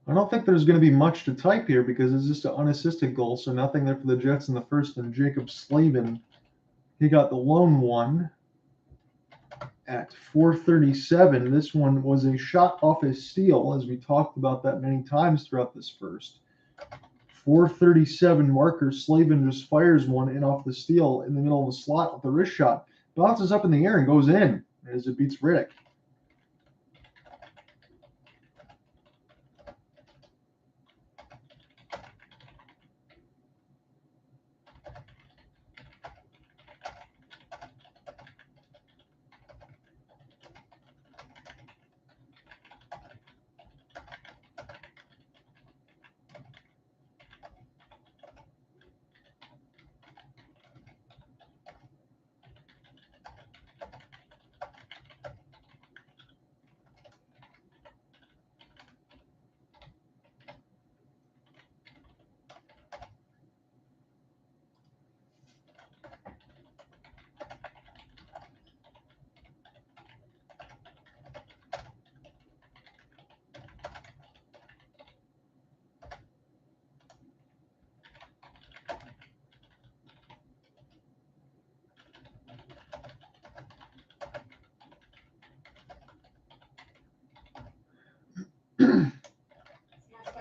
I don't think there's going to be much to type here because it's just an unassisted goal, so nothing there for the Jets in the first. And Jacob Slavin, he got the lone one at 4:37. This one was a shot off his steal, as we talked about that many times throughout this first. 4:37 marker. Slavin just fires one in off the steal in the middle of the slot with the wrist shot. Bounces up in the air and goes in as it beats Riddick.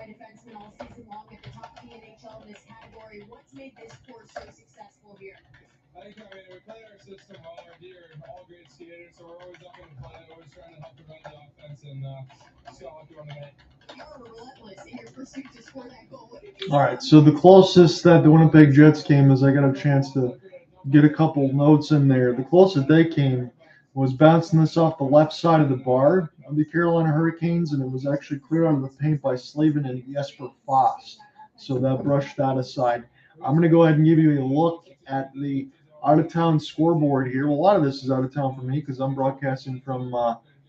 Defenseman all season long at the top of the NHL in this category. What's made this core so successful here? I think, we play our system well. Our D are all great skaters, so we're always up in the play, always trying to help prevent the offense, and just got lucky on the night. You're relentless in your pursuit to score that goal. All right, so the closest that the Winnipeg Jets came is I got a chance to get a couple notes in there. The closest they came was bouncing this off the left side of the bar of the Carolina Hurricanes, and it was actually cleared out of the paint by Slavin and Jesper Foss. So that brushed that aside. I'm going to go ahead and give you a look at the out-of-town scoreboard here. Well, a lot of this is out of town for me because I'm broadcasting from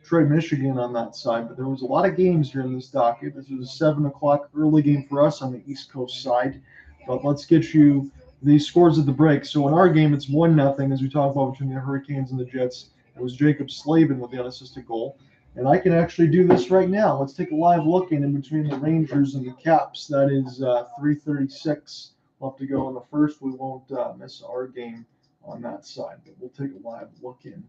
Detroit, Michigan on that side. But there was a lot of games here in this docket. This was a 7 o'clock early game for us on the East Coast side. But let's get you the scores at the break. So in our game, it's 1-0 as we talk about between the Hurricanes and the Jets. It was Jacob Slavin with the unassisted goal. And I can actually do this right now. Let's take a live look in between the Rangers and the Caps. That is 3:36 left to go in the first. We won't miss our game on that side, but we'll take a live look in.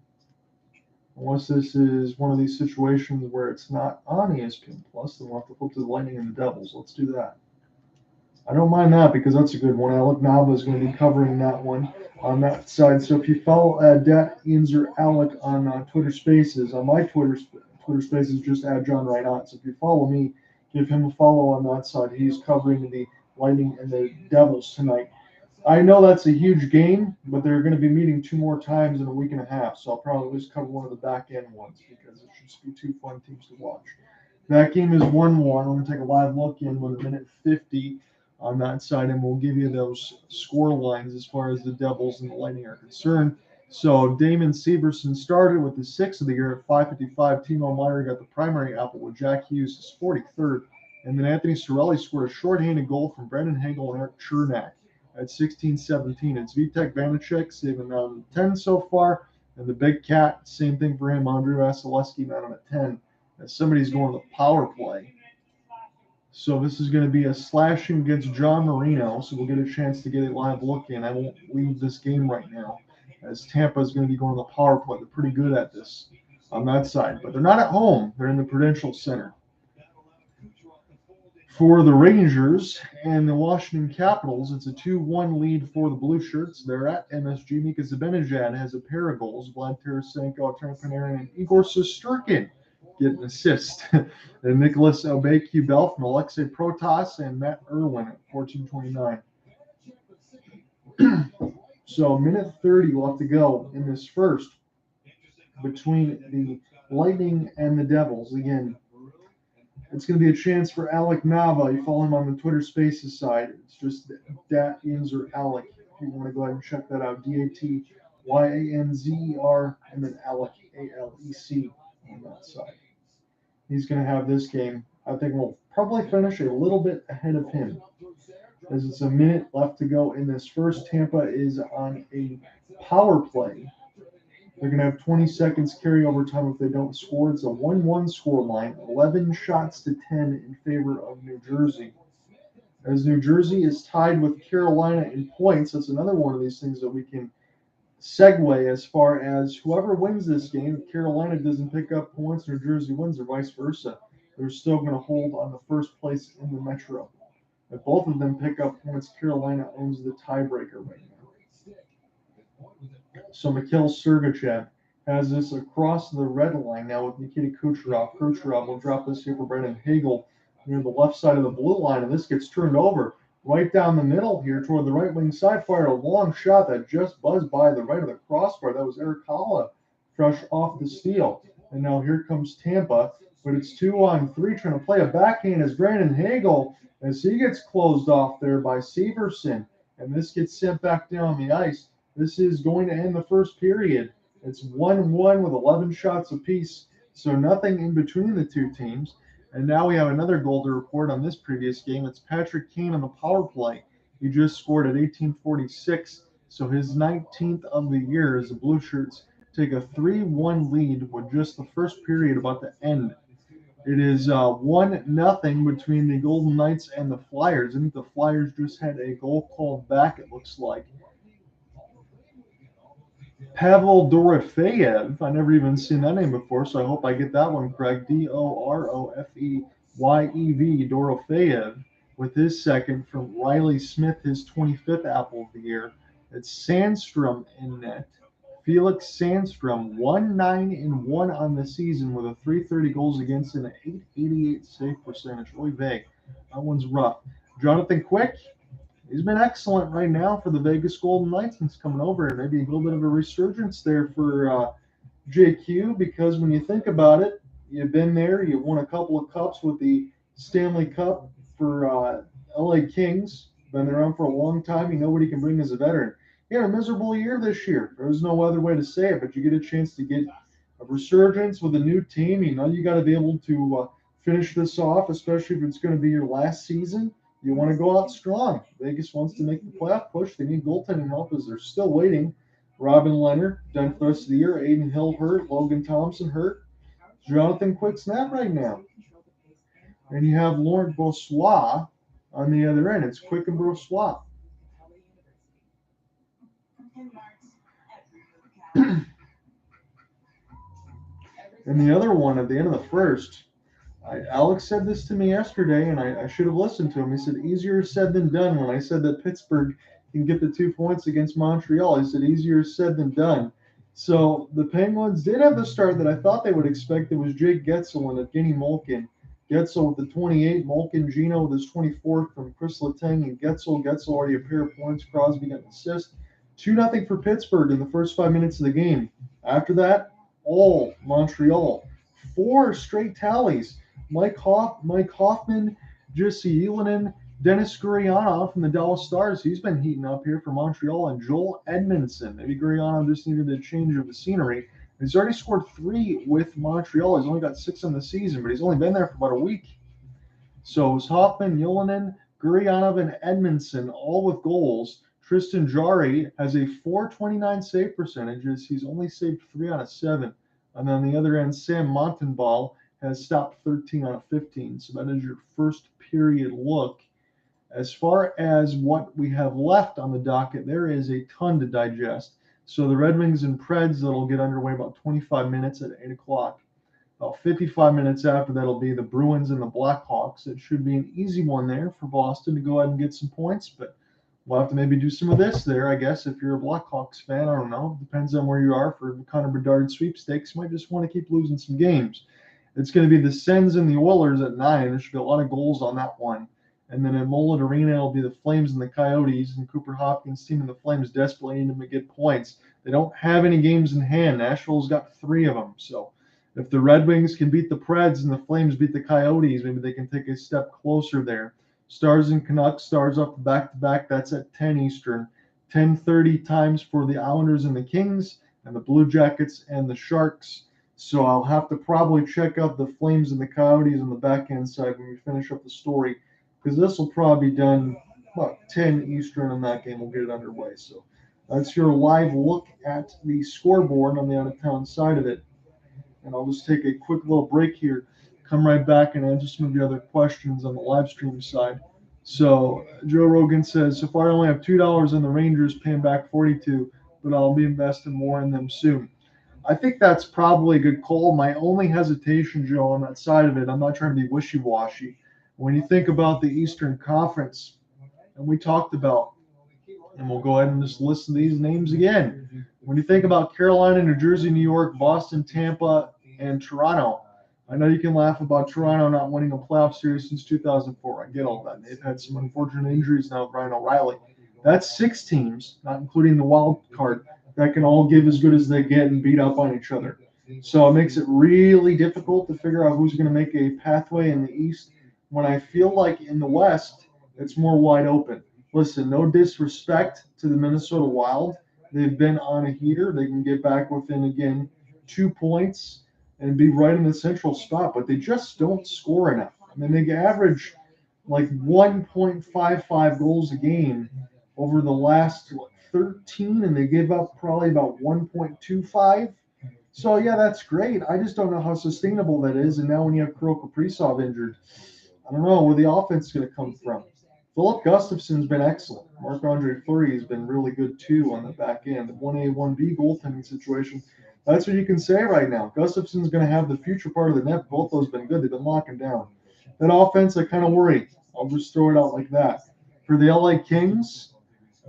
Unless this is one of these situations where it's not on ESPN Plus, then we'll have to flip to the Lightning and the Devils. Let's do that. I don't mind that because that's a good one. Alec Nava is going to be covering that one on that side. So if you follow Dat Inzer Alec on Twitter Spaces, on my Twitter Spaces, just add John right on. So if you follow me, give him a follow on that side. He's covering the Lightning and the Devils tonight. I know that's a huge game, but they're going to be meeting 2 more times in a week and a half. So I'll probably just cover one of the back end ones because it should just be 2 fun teams to watch. That game is 1-1. We're going to take a live look in with a minute 50 on that side, and we'll give you those score lines as far as the Devils and the Lightning are concerned. So Damon Severson started with the 6th of the year at 5:55. Timo Meier got the primary apple with Jack Hughes, his 43rd. And then Anthony Cirelli scored a shorthanded goal from Brendan Hagel and Eric Chernak at 16:17. It's Vitek Vanacek saving down 10 so far. And the Big Cat, same thing for him. Andrei Vasilevsky got him at 10. As somebody's going to the power play. So this is going to be a slashing against John Marino. So we'll get a chance to get a live look in. I won't leave this game right now, as Tampa is going to be going to the power play. They're pretty good at this on that side. But they're not at home. They're in the Prudential Center. For the Rangers and the Washington Capitals, it's a 2-1 lead for the Blue Shirts. They're at MSG. Mika Zibanejad has a pair of goals. Vlad Tarasenko, Artem Panarin, and Igor Shesterkin get an assist. And Nicholas Aubé-Kubel from Alexei Protas and Matt Irwin at 14:29. So a minute 30 left to go in this first between the Lightning and the Devils. Again, it's going to be a chance for Alec Nava. You follow him on the Twitter Spaces side. It's just Dat Inzer Alec. If you want to go ahead and check that out, DATYANZER and then Alec, ALEC on that side. He's going to have this game. I think we'll probably finish a little bit ahead of him, as it's a minute left to go in this first. Tampa is on a power play. They're going to have 20 seconds carryover time if they don't score. It's a 1-1 score line, 11 shots to 10 in favor of New Jersey. As New Jersey is tied with Carolina in points, that's another one of these things that we can segue as far as whoever wins this game. If Carolina doesn't pick up points, New Jersey wins, or vice versa. They're still going to hold on the first place in the Metro. If both of them pick up points, Carolina owns the tiebreaker right now. So Mikhail Sergachev has this across the red line now with Nikita Kucherov. Kucherov will drop this here for Brendan Hagel near the left side of the blue line, and this gets turned over right down the middle here toward the right wing side. Fired a long shot that just buzzed by the right of the crossbar. That was Eric Kalla fresh off the steal. And now here comes Tampa, but it's 2-on-3 trying to play a backhand as Brandon Hagel, as he gets closed off there by Severson, and this gets sent back down the ice. This is going to end the first period. It's 1-1 with 11 shots apiece, so nothing in between the two teams. And now we have another goal to report on this previous game. It's Patrick Kane on the power play. He just scored at 18:46, so his 19th of the year as the Blue Shirts take a 3-1 lead with just the first period about to end. It is 1-0 between the Golden Knights and the Flyers. I think the Flyers just had a goal called back, it looks like. Pavel Dorofeyev. I never even seen that name before, so I hope I get that one correct. Dorofeyev, Dorofeyev, with his second from Riley Smith, his 25th apple of the year. It's Sandstrom in net. Felix Sandstrom, 1-9-1 on the season with a 330 goals against and an 888 save percentage. Oy vey, that one's rough. Jonathan Quick, he's been excellent right now for the Vegas Golden Knights since coming over. Maybe a little bit of a resurgence there for JQ, because when you think about it, you've been there, you've won a couple of cups with the Stanley Cup for LA Kings, been around for a long time. You know what he can bring as a veteran. He had a miserable year this year. There's no other way to say it, but you get a chance to get a resurgence with a new team. You know you got to be able to finish this off, especially if it's going to be your last season. You want to go out strong. Vegas wants to make the playoff push. They need goaltending help as they're still waiting. Robin Leonard done for the rest of the year. Aiden Hill hurt. Logan Thompson hurt. Jonathan Quick's not right now. And you have Laurent Brossoit on the other end. It's Quick and Brossoit. And the other one at the end of the first, Alex said this to me yesterday, and I should have listened to him. He said, easier said than done. When I said that Pittsburgh can get the 2 points against Montreal, he said, easier said than done. So the Penguins did have the start that I thought they would expect. It was Jake Getzel and Evgeny Malkin. Getzel with the 28, Malkin Gino with his 24th from Chris Letang and Getzel. Getzel already a pair of points. Crosby got an assist. 2-0 for Pittsburgh in the first 5 minutes of the game. After that, all Montreal. 4 straight tallies. Mike Hoffman, Jesse Ylönen, Dennis Gurianov from the Dallas Stars. He's been heating up here for Montreal. And Joel Edmondson. Maybe Gurianov just needed a change of the scenery. He's already scored 3 with Montreal. He's only got 6 on the season, but he's only been there for about a week. So it was Hoffman, Ylönen, Gurianov, and Edmondson, all with goals. Tristan Jarry has a .429 save percentage. He's only saved 3 out of 7. And on the other end, Sam Montenball has stopped 13 out of 15. So that is your first period look. As far as what we have left on the docket, there is a ton to digest. So the Red Wings and Preds, that'll get underway about 25 minutes at 8 o'clock. About 55 minutes after that'll be the Bruins and the Blackhawks. It should be an easy one there for Boston to go ahead and get some points, but we'll have to maybe do some of this there, I guess, if you're a Blackhawks fan. I don't know. Depends on where you are for the Connor Bedard sweepstakes. You might just want to keep losing some games. It's going to be the Sens and the Oilers at 9. There should be a lot of goals on that one. And then at Mullet Arena, it'll be the Flames and the Coyotes. And Cooper Hopkins' team and the Flames desperately need to get points. They don't have any games in hand. Nashville's got 3 of them. So if the Red Wings can beat the Preds and the Flames beat the Coyotes, maybe they can take a step closer there. Stars and Canucks, Stars up back-to-back. That's at 10 Eastern. 10:30 times for the Islanders and the Kings, and the Blue Jackets and the Sharks. So I'll have to probably check out the Flames and the Coyotes on the back-end side when we finish up the story, because this will probably be done about 10 Eastern on that game. We'll get it underway. So that's your live look at the scoreboard on the out-of-town side of it. And I'll just take a quick little break here, come right back and answer some of the other questions on the live stream side. So Joe Rogan says, so far I only have $2 in the Rangers, paying back 42, but I'll be investing more in them soon. I think that's probably a good call. My only hesitation, Joe, on that side of it, I'm not trying to be wishy-washy. When you think about the Eastern Conference, and we talked about, and we'll go ahead and just list these names again. When you think about Carolina, New Jersey, New York, Boston, Tampa, and Toronto, I know you can laugh about Toronto not winning a playoff series since 2004. I get all that. They've had some unfortunate injuries now, Brian O'Reilly. That's 6 teams, not including the wild card, that can all give as good as they get and beat up on each other. So it makes it really difficult to figure out who's going to make a pathway in the East, when I feel like in the West, it's more wide open. Listen, no disrespect to the Minnesota Wild. They've been on a heater. They can get back within, again, 2 points and be right in the central spot, but they just don't score enough. I mean, they average like 1.55 goals a game over the last 13, and they give up probably about 1.25. So, yeah, that's great. I just don't know how sustainable that is. And now when you have Kirill Kaprizov injured, I don't know where the offense is going to come from. Philip Gustafson's been excellent. Marc-Andre Fleury has been really good, too, on the back end. The 1A, 1B goaltending situation, that's what you can say right now. Gustafson's going to have the future part of the net. Both those have been good. They've been locking down. That offense, I kind of worry. I'll just throw it out like that. For the LA Kings,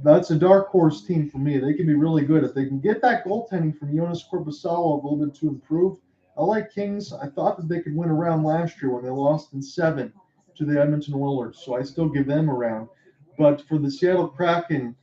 that's a dark horse team for me. They can be really good. If they can get that goaltending from Jonas Korpisalo a little bit to improve, LA Kings, I thought that they could win a round last year when they lost in 7 to the Edmonton Oilers. So I still give them a round. But for the Seattle Kraken,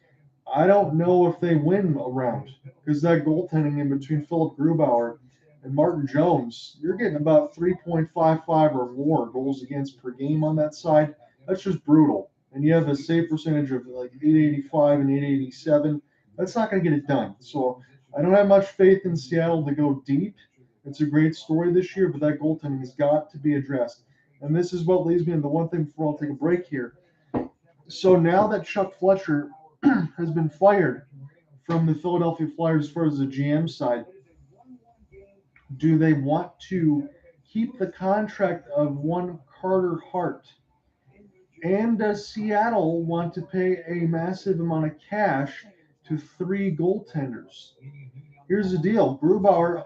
I don't know if they win a round, because that goaltending in between Philip Grubauer and Martin Jones, you're getting about 3.55 or more goals against per game on that side. That's just brutal. And you have a save percentage of like 885 and 887. That's not going to get it done. So I don't have much faith in Seattle to go deep. It's a great story this year, but that goaltending has got to be addressed. And this is what leads me into one thing before I'll take a break here. So now that Chuck Fletcher has been fired from the Philadelphia Flyers as far as the GM side, do they want to keep the contract of one Carter Hart? And does Seattle want to pay a massive amount of cash to 3 goaltenders? Here's the deal. Grubauer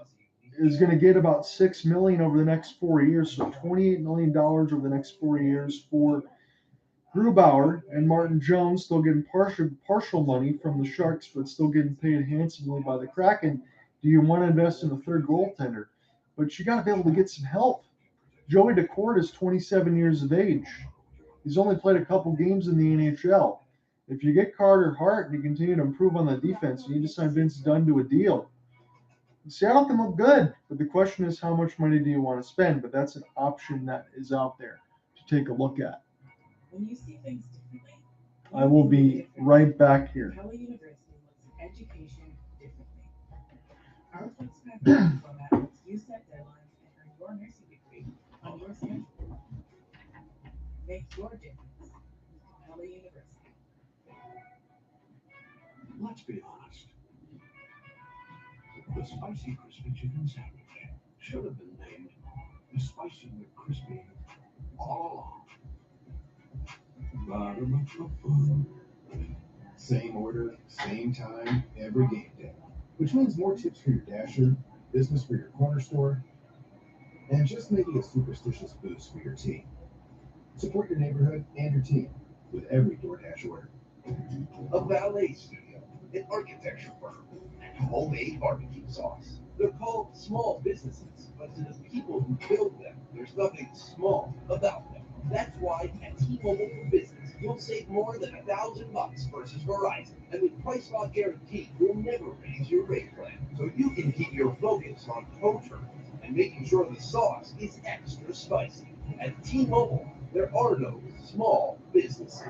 is going to get about $6 million over the next 4 years, so $28 million over the next 4 years for Grubauer, and Martin Jones still getting partial money from the Sharks, but still getting paid handsomely by the Kraken. Do you want to invest in a third goaltender? But you got to be able to get some help. Joey Daccord is 27 years of age. He's only played a couple games in the NHL. If you get Carter Hart and you continue to improve on the defense, you need to sign Vince Dunn to a deal. Seattle can look good, but the question is how much money do you want to spend? But that's an option that is out there to take a look at. When you see things differently, I will be right back here. Pella University looks at education differently. Our flex format lets you set deadlines and earn your nursing degree on your schedule. Make your difference. Pella University. Let's be honest. The spicy crispy chicken sandwich should have been named the Spicy McCrispy all along. Same order, same time, every game day. Which means more tips for your dasher, business for your corner store, and just maybe a superstitious boost for your team. Support your neighborhood and your team with every DoorDash order. A ballet studio, an architecture firm, and homemade barbecue sauce. They're called small businesses, but to the people who build them, there's nothing small about them. That's why at T-Mobile for Business, you'll save more than $1,000 versus Verizon. And with Price Lock Guarantee, we'll never raise your rate plan. So you can keep your focus on home turf and making sure the sauce is extra spicy. At T-Mobile, there are no small businesses.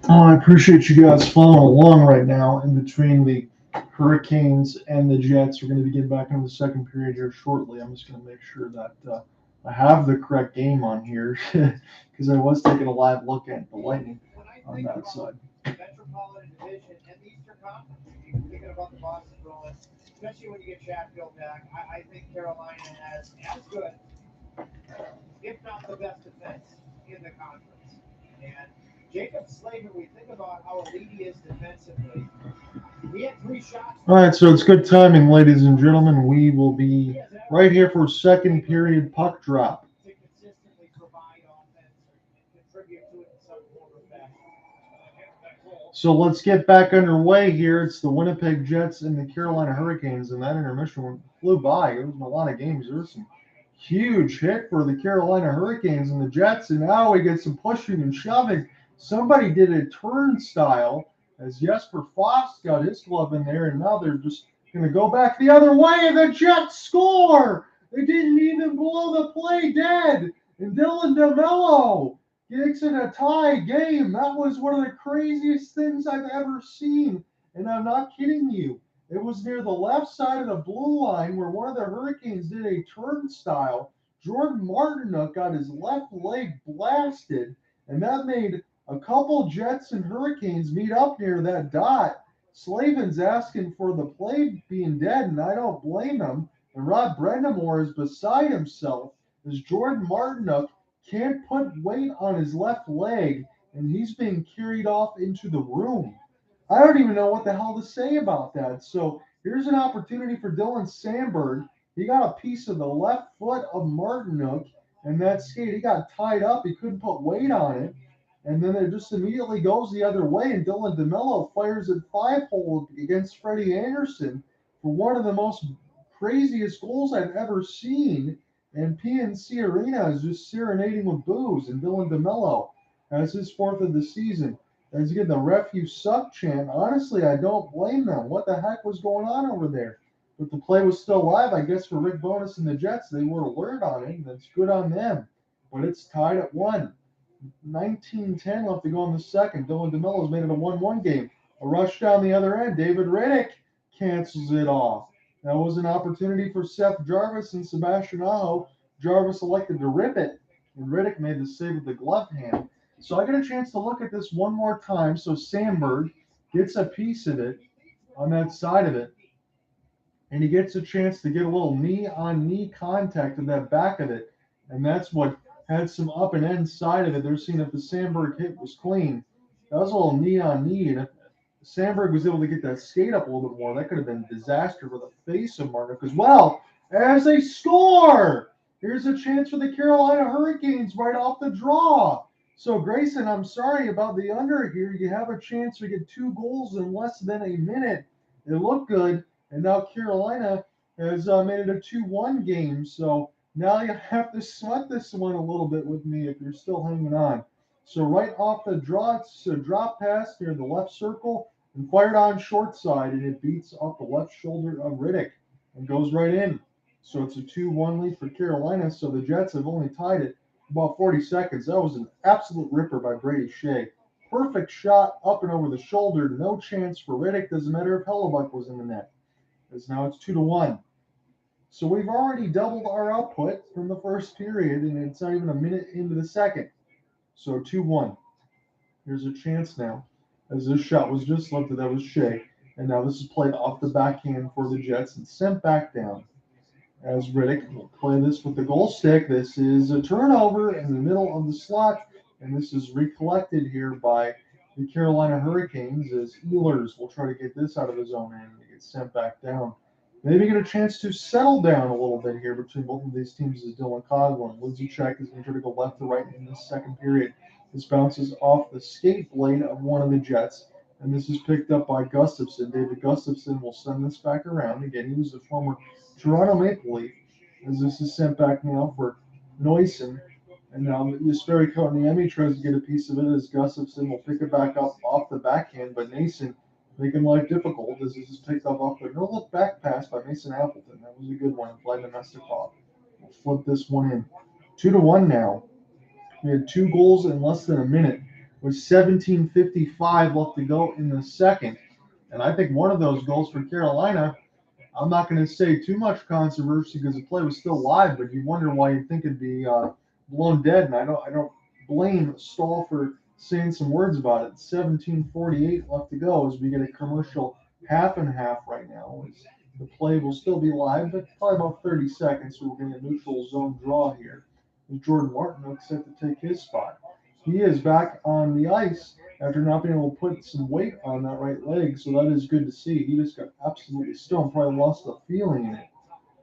Oh, I appreciate you guys following along right now in between the Hurricanes and the Jets. We're going to be getting back into the second period here shortly. I'm just going to make sure that I have the correct game on here because I was taking a live look at the Lightning on that side. Metropolitan Division and the Eastern Conference. You're thinking about the Boston Bruins, especially when you get Chatfield back. I think Carolina has as good, if not the best defense in the conference. And Jacob Slavin, we think about how elite he is defensively. He had 3 shots. All right, so it's good timing, ladies and gentlemen. We will be right here for second period puck drop. To consistently provide offense and contribute to it in some form or fashion. So let's get back underway here. It's the Winnipeg Jets and the Carolina Hurricanes, and that intermission flew by. It was a lot of games. There was some huge hit for the Carolina Hurricanes and the Jets, and now we get some pushing and shoving. Somebody did a turnstile as Jesper Fast got his glove in there, and now they're just going to go back the other way, and the Jets score! They didn't even blow the play dead, and Dylan DeMello gets in a tie game. That was one of the craziest things I've ever seen, and I'm not kidding you. It was near the left side of the blue line where one of the Hurricanes did a turnstile. Jordan Martinook got his left leg blasted, and that made a couple Jets and Hurricanes meet up near that dot. Slavin's asking for the play being dead, and I don't blame him. And Rod Brind'Amour is beside himself as Jordan Martinook can't put weight on his left leg, and he's being carried off into the room. I don't even know what the hell to say about that. So here's an opportunity for Dylan Sandberg. He got a piece of the left foot of Martinook, and that skate, he got tied up. He couldn't put weight on it. And then it just immediately goes the other way, and Dylan DeMello fires at 5-hole against Freddie Anderson for one of the most craziest goals I've ever seen. And PNC Arena is just serenading with boos, and Dylan DeMello has his 4th of the season. As you get the ref you suck chant, honestly, I don't blame them. What the heck was going on over there? But the play was still live, I guess, for Rick Bowness and the Jets. They were alert on it, and that's good on them. But it's tied at 1. 19-10 left to go in the second. Dylan DeMello's made it a 1-1 game. A rush down the other end. David Riddick cancels it off. That was an opportunity for Seth Jarvis and Sebastian Aho. Jarvis elected to rip it, and Riddick made the save with the glove hand. So I get a chance to look at this one more time. So Sandberg gets a piece of it on that side of it, and he gets a chance to get a little knee-on-knee contact in that back of it, and that's what had some up and end side of it. They're seeing if the Sandberg hit was clean. That was a little knee-on-knee, and if Sandberg was able to get that skate up a little bit more, that could have been a disaster for the face of Martinook as well. As they score, here's a chance for the Carolina Hurricanes right off the draw. So, Grayson, I'm sorry about the under here. You have a chance to get 2 goals in less than a minute. It looked good, and now Carolina has made it a 2-1 game. So now you have to sweat this one a little bit with me if you're still hanging on. So right off the draw, it's a drop pass near the left circle and fired on short side, and it beats off the left shoulder of Riddick and goes right in. So it's a 2-1 lead for Carolina. So the Jets have only tied it about 40 seconds. That was an absolute ripper by Brady Skjei. Perfect shot up and over the shoulder. No chance for Riddick. Doesn't matter if Hellebuck was in the net. As now it's 2-1. So we've already doubled our output from the first period, and it's not even a minute into the second. So 2-1. Here's a chance now. As this shot was just lifted, that was Skjei. And now this is played off the backhand for the Jets and sent back down. As Riddick will play this with the goal stick. This is a turnover in the middle of the slot, and this is recollected here by the Carolina Hurricanes as Ehlers will try to get this out of his own end and it gets sent back down. Maybe get a chance to settle down a little bit here between both of these teams as Dylan Coghlan. Lucic is going to try to go left to right in this second period. This bounces off the skate blade of one of the Jets, and this is picked up by Gustafson. David Gustafson will send this back around. Again, he was a former Toronto Maple Leaf, as this is sent back now for Noesen. And now Jesperi Kotkaniemi tries to get a piece of it as Gustafson will pick it back up off the backhand, but Noesen making life difficult as this is picked up off the no-look back pass by Mason Appleton. That was a good one. Vladimir Mestikov will flip this one in. 2-1 now. We had 2 goals in less than a minute with 17:55 left to go in the second. And I think one of those goals for Carolina, I'm not going to say too much controversy because the play was still live, but you wonder why you'd think it'd be blown dead. And I don't blame Staal for saying some words about it. 17:48 left to go as we get a commercial half and half right now. The play will still be live, but probably about 30 seconds. So we're getting a neutral zone draw here. Jordan Martinook set to take his spot. He is back on the ice after not being able to put some weight on that right leg, so that is good to see. He just got absolutely stoned, probably lost the feeling in it.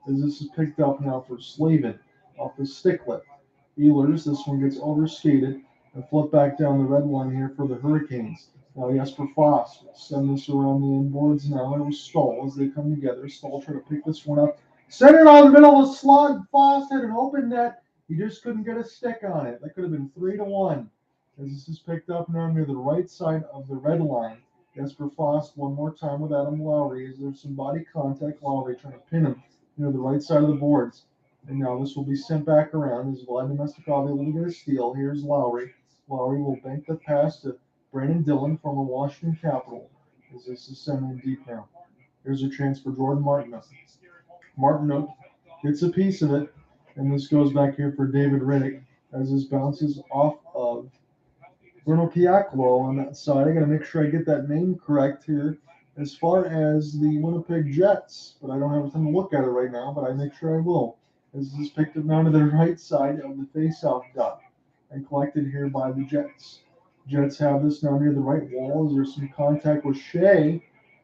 As this is picked up now for Slavin off the stick lift. Ehlers, this one gets overskated and flipped back down the red line here for the Hurricanes. Now Jesper Foss will send this around the inboards now. It was Staal as they come together. Staal trying to pick this one up. Send it on the middle of the slot. Foss had an open net. He just couldn't get a stick on it. That could have been 3-1. As this is picked up now near the right side of the red line. Jesper Foss one more time with Adam Lowry. As there's some body contact, Lowry trying to pin him near the right side of the boards. And now this will be sent back around as Vladimir Mestikov able to get a steal. Here's Lowry. Lowry will bank the pass to Brandon Dillon from the Washington Capitol. As this is sent in deep now. Here's a chance for Jordan Martinook. Martinook gets a piece of it. And this goes back here for David Riddick as this bounces off of Bruno Kiaklo on that side. I got to make sure I get that name correct here as far as the Winnipeg Jets. But I don't have time to look at it right now, but I make sure I will. As this is picked up down to the right side of the face-off dot and collected here by the Jets. Jets have this now near the right wall as there's some contact with Skjei.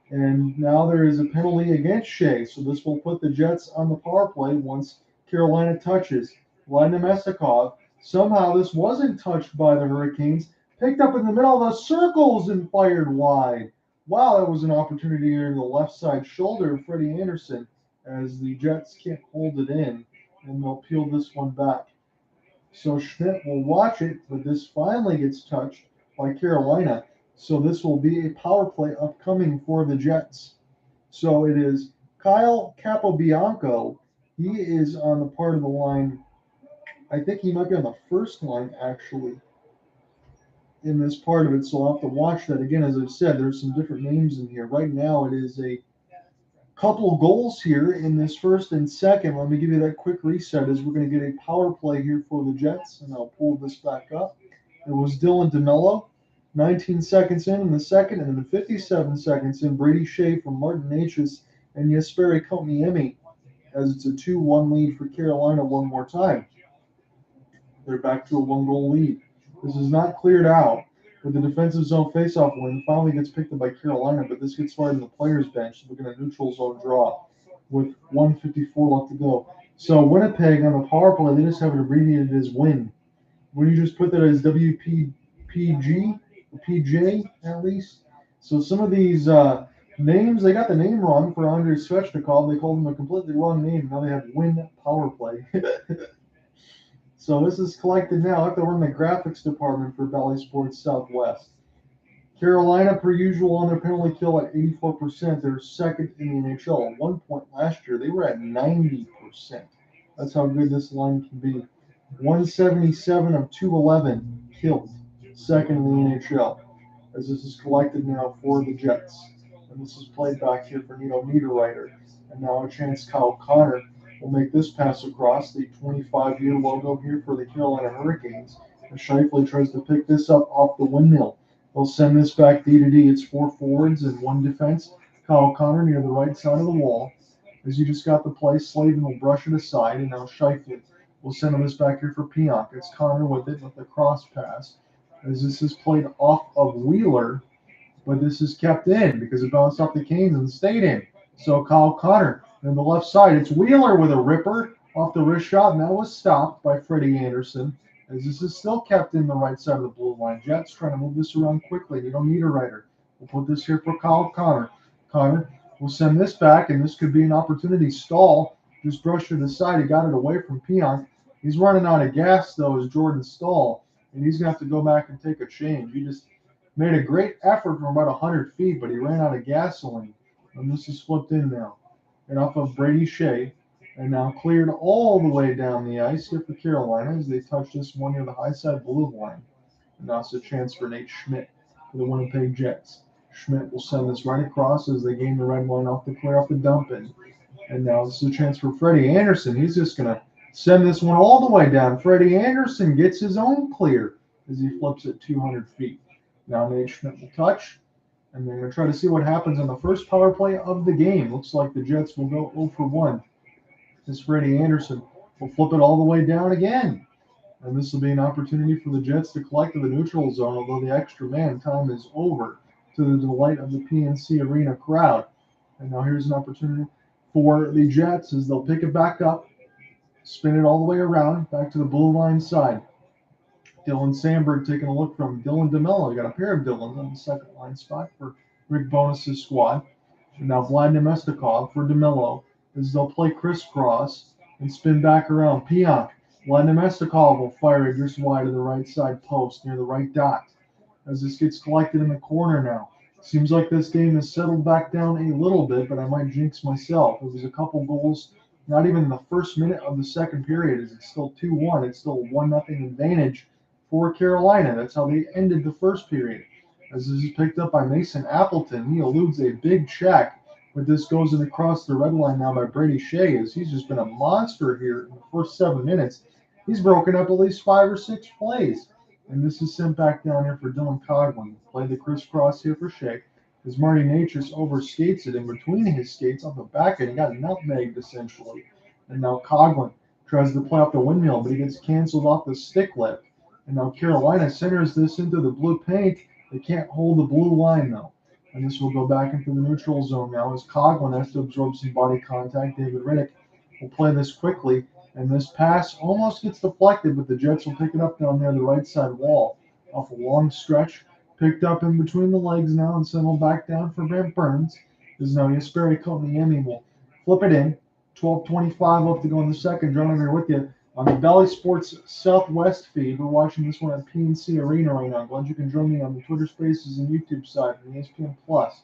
And now there is a penalty against Skjei. So this will put the Jets on the power play once Carolina touches. Vladimir Mestikov. Somehow this wasn't touched by the Hurricanes. Picked up in the middle of the circles and fired wide. Wow, that was an opportunity here in the left side shoulder of Freddie Anderson as the Jets can't hold it in. And they'll peel this one back. So Schmidt will watch it, but this finally gets touched by Carolina. So this will be a power play upcoming for the Jets. So it is Kyle Capobianco. He is on the part of the line. I think he might be on the first line, actually, in this part of it. So I'll have to watch that. Again, as I said, there's some different names in here. Right now, it is a couple goals here in this first and second. Let me give you that quick reset as we're going to get a power play here for the Jets, and I'll pull this back up. It was Dylan DeMello, 19 seconds in the second, and then 57 seconds in, Brady Skjei from Martinook and Jesperi Kotkaniemi, as it's a 2-1 lead for Carolina one more time. They're back to a one-goal lead. This is not cleared out, but the defensive zone faceoff win finally gets picked up by Carolina, but this gets started in the players' bench. So we're going to neutral zone draw with 1:54 left to go. So Winnipeg on the power play, they just have it abbreviated as WIN. Would you just put that as WPG, PJ at least? So some of these names, they got the name wrong for Andrei Svechnikov. They called him a completely wrong name. Now they have WIN power play. So this is collected now. I have to run the graphics department for Bally Sports Southwest. Carolina, per usual, on their penalty kill at 84%. They're second in the NHL. At one point last year, they were at 90%. That's how good this line can be. 177 of 211 killed. Second in the NHL. As this is collected now for the Jets. And this is played back here for Nino Niederreiter. And now a chance Kyle Connor will make this pass across the 25-year logo here for the Carolina Hurricanes. And Scheifele tries to pick this up off the windmill. They'll send this back D to D. It's 4 forwards and 1 defense. Kyle Connor near the right side of the wall. As you just got the play, Slavin will brush it aside, and now Scheifele will send this back here for Pionk. It's Connor with it with the cross pass. As this is played off of Wheeler, but this is kept in because it bounced off the Canes and stayed in. So Kyle Connor on the left side. It's Wheeler with a ripper off the wrist shot, and that was stopped by Freddie Anderson. As this is still kept in the right side of the blue line. Jets trying to move this around quickly. You don't need a writer. We'll put this here for Kyle Connor. Connor will send this back, and this could be an opportunity. Staal just brushed it aside. He got it away from Pionk. He's running out of gas, though, as Jordan Staal, and he's going to have to go back and take a change. He just made a great effort from about 100 feet, but he ran out of gasoline. And this is flipped in now. And off of Brady Skjei. And now cleared all the way down the ice here for Carolina as they touch this one near the high side blue line. And now it's a chance for Nate Schmidt for the Winnipeg Jets. Schmidt will send this right across as they gain the red line off the clear off the dump in. And now this is a chance for Freddie Anderson. He's just going to send this one all the way down. Freddie Anderson gets his own clear as he flips it 200 feet. Now Nate Schmidt will touch. And they're going to try to see what happens on the first power play of the game. Looks like the Jets will go 0 for 1. This Freddie Anderson will flip it all the way down again. And this will be an opportunity for the Jets to collect to the neutral zone, although the extra man time is over, to the delight of the PNC Arena crowd. And now here's an opportunity for the Jets as they'll pick it back up, spin it all the way around, back to the blue line side. Dylan Sandberg taking a look from Dylan DeMello. You got a pair of Dylans on the second line spot for Rick Bowness' squad. And now Vlad Nemestikov for DeMello as they'll play crisscross and spin back around. Pionk. Vlad Nemestikov will fire it just wide of the right side post near the right dot. As this gets collected in the corner now. Seems like this game has settled back down a little bit, but I might jinx myself. It was a couple goals, not even in the first minute of the second period. As it's still 2-1. It's still a 1-0 advantage for Carolina. That's how they ended the first period. As this is picked up by Mason Appleton, he eludes a big check, but this goes in across the red line now by Brady Skjei, as he's just been a monster here in the first 7 minutes. He's broken up at least 5 or 6 plays. And this is sent back down here for Dylan Coghlan. Play the crisscross here for Skjei, as Marty Necas overskates it in between his skates off the back end. He got nutmegged essentially. And now Coghlan tries to play off the windmill, but he gets canceled off the stick lift. And now Carolina centers this into the blue paint. They can't hold the blue line, though. And this will go back into the neutral zone now as Coghlan has to absorb some body contact. David Riddick will play this quickly. And this pass almost gets deflected, but the Jets will pick it up down there the right side wall. Off a long stretch. Picked up in between the legs now and sent back down for Brent Burns. As now Jesperi Kotkaniemi will flip it in. 12:25 left to go in the second. John, I'm here with you. on the Bally Sports Southwest feed. We're watching this one at PNC Arena right now. Glad you can join me on the Twitter Spaces and YouTube side from ESPN Plus.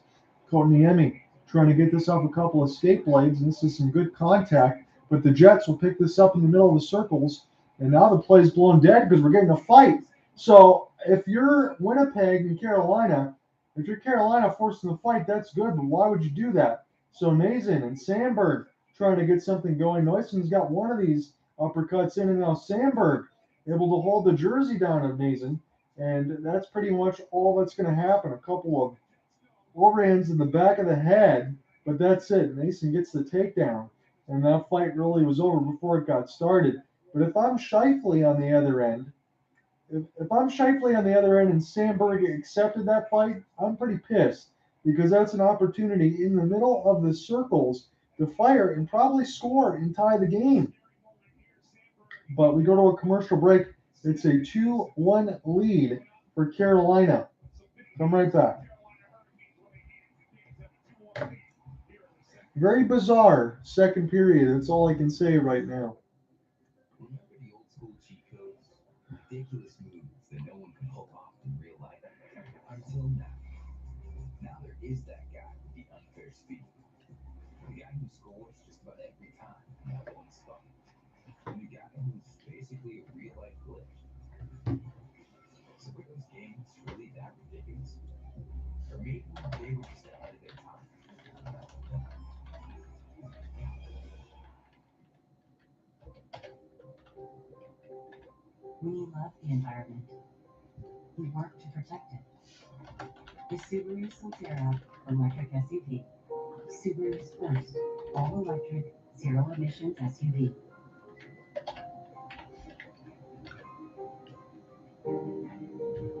Kotkaniemi trying to get this off a couple of skate blades, and this is some good contact, but the Jets will pick this up in the middle of the circles, and now the play's blown dead because we're getting a fight. So if you're Winnipeg and Carolina, if you're Carolina forcing the fight, that's good, but why would you do that? So Noesen and Sandberg trying to get something going. Noesen's got one of these uppercuts in, and now Sandberg able to hold the jersey down of Noesen, and that's pretty much all that's going to happen. A couple of overhands in the back of the head, but that's it. Noesen gets the takedown, and that fight really was over before it got started. But if I'm Scheifele on the other end, and Sandberg accepted that fight, I'm pretty pissed because that's an opportunity in the middle of the circles to fire and probably score and tie the game. But we go to a commercial break. It's a 2-1 lead for Carolina. Come right back. Very bizarre second period. That's all I can say right now. Remember the old school cheat codes? Ridiculous moves that no one could pull off in real life. Until now. Now there is that guy with the unfair speed. The guy who scores just about every time in that one spot. And the guy who's basically a real life glitch. So were those games really that ridiculous? Or maybe they were just ahead of their time. We love the environment. We work to protect it. The Subaru Solterra electric SUV. Subaru's first all-electric, zero-emissions SUV.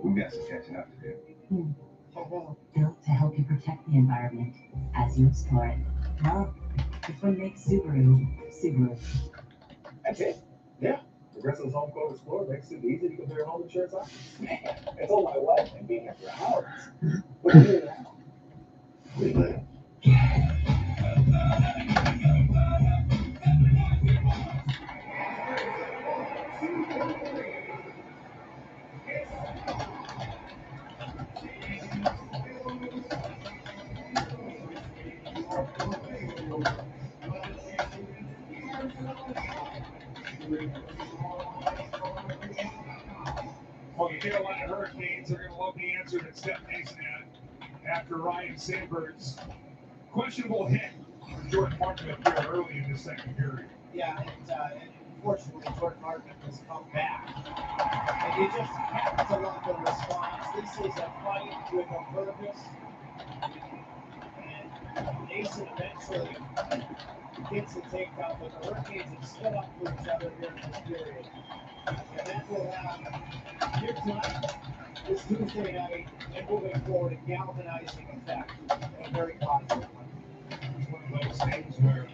We've got some catching up to do. Built to help you protect the environment as you explore it. Love is what makes Subaru, Subaru. That's it. Yeah. Progressive's Home Quote Explorer makes it easy to compare home insurance options. I told my wife I'd be here for hours. But I'm here now. We live. Well, the Carolina Hurricanes are going to love the answer that Steph Noesen had after Ryan Sandberg's questionable hit on Jordan Martinook here early in the second period. Yeah, and unfortunately, Jordan Martinook has come back. And you just have to love the response. This is a fight with a purpose. And Noesen eventually gets a takedown, but the Hurricanes have stood up for each other here in this period. And that will have here tonight, this Tuesday night, and moving forward, a galvanizing effect. A very positive one. It's one of those things where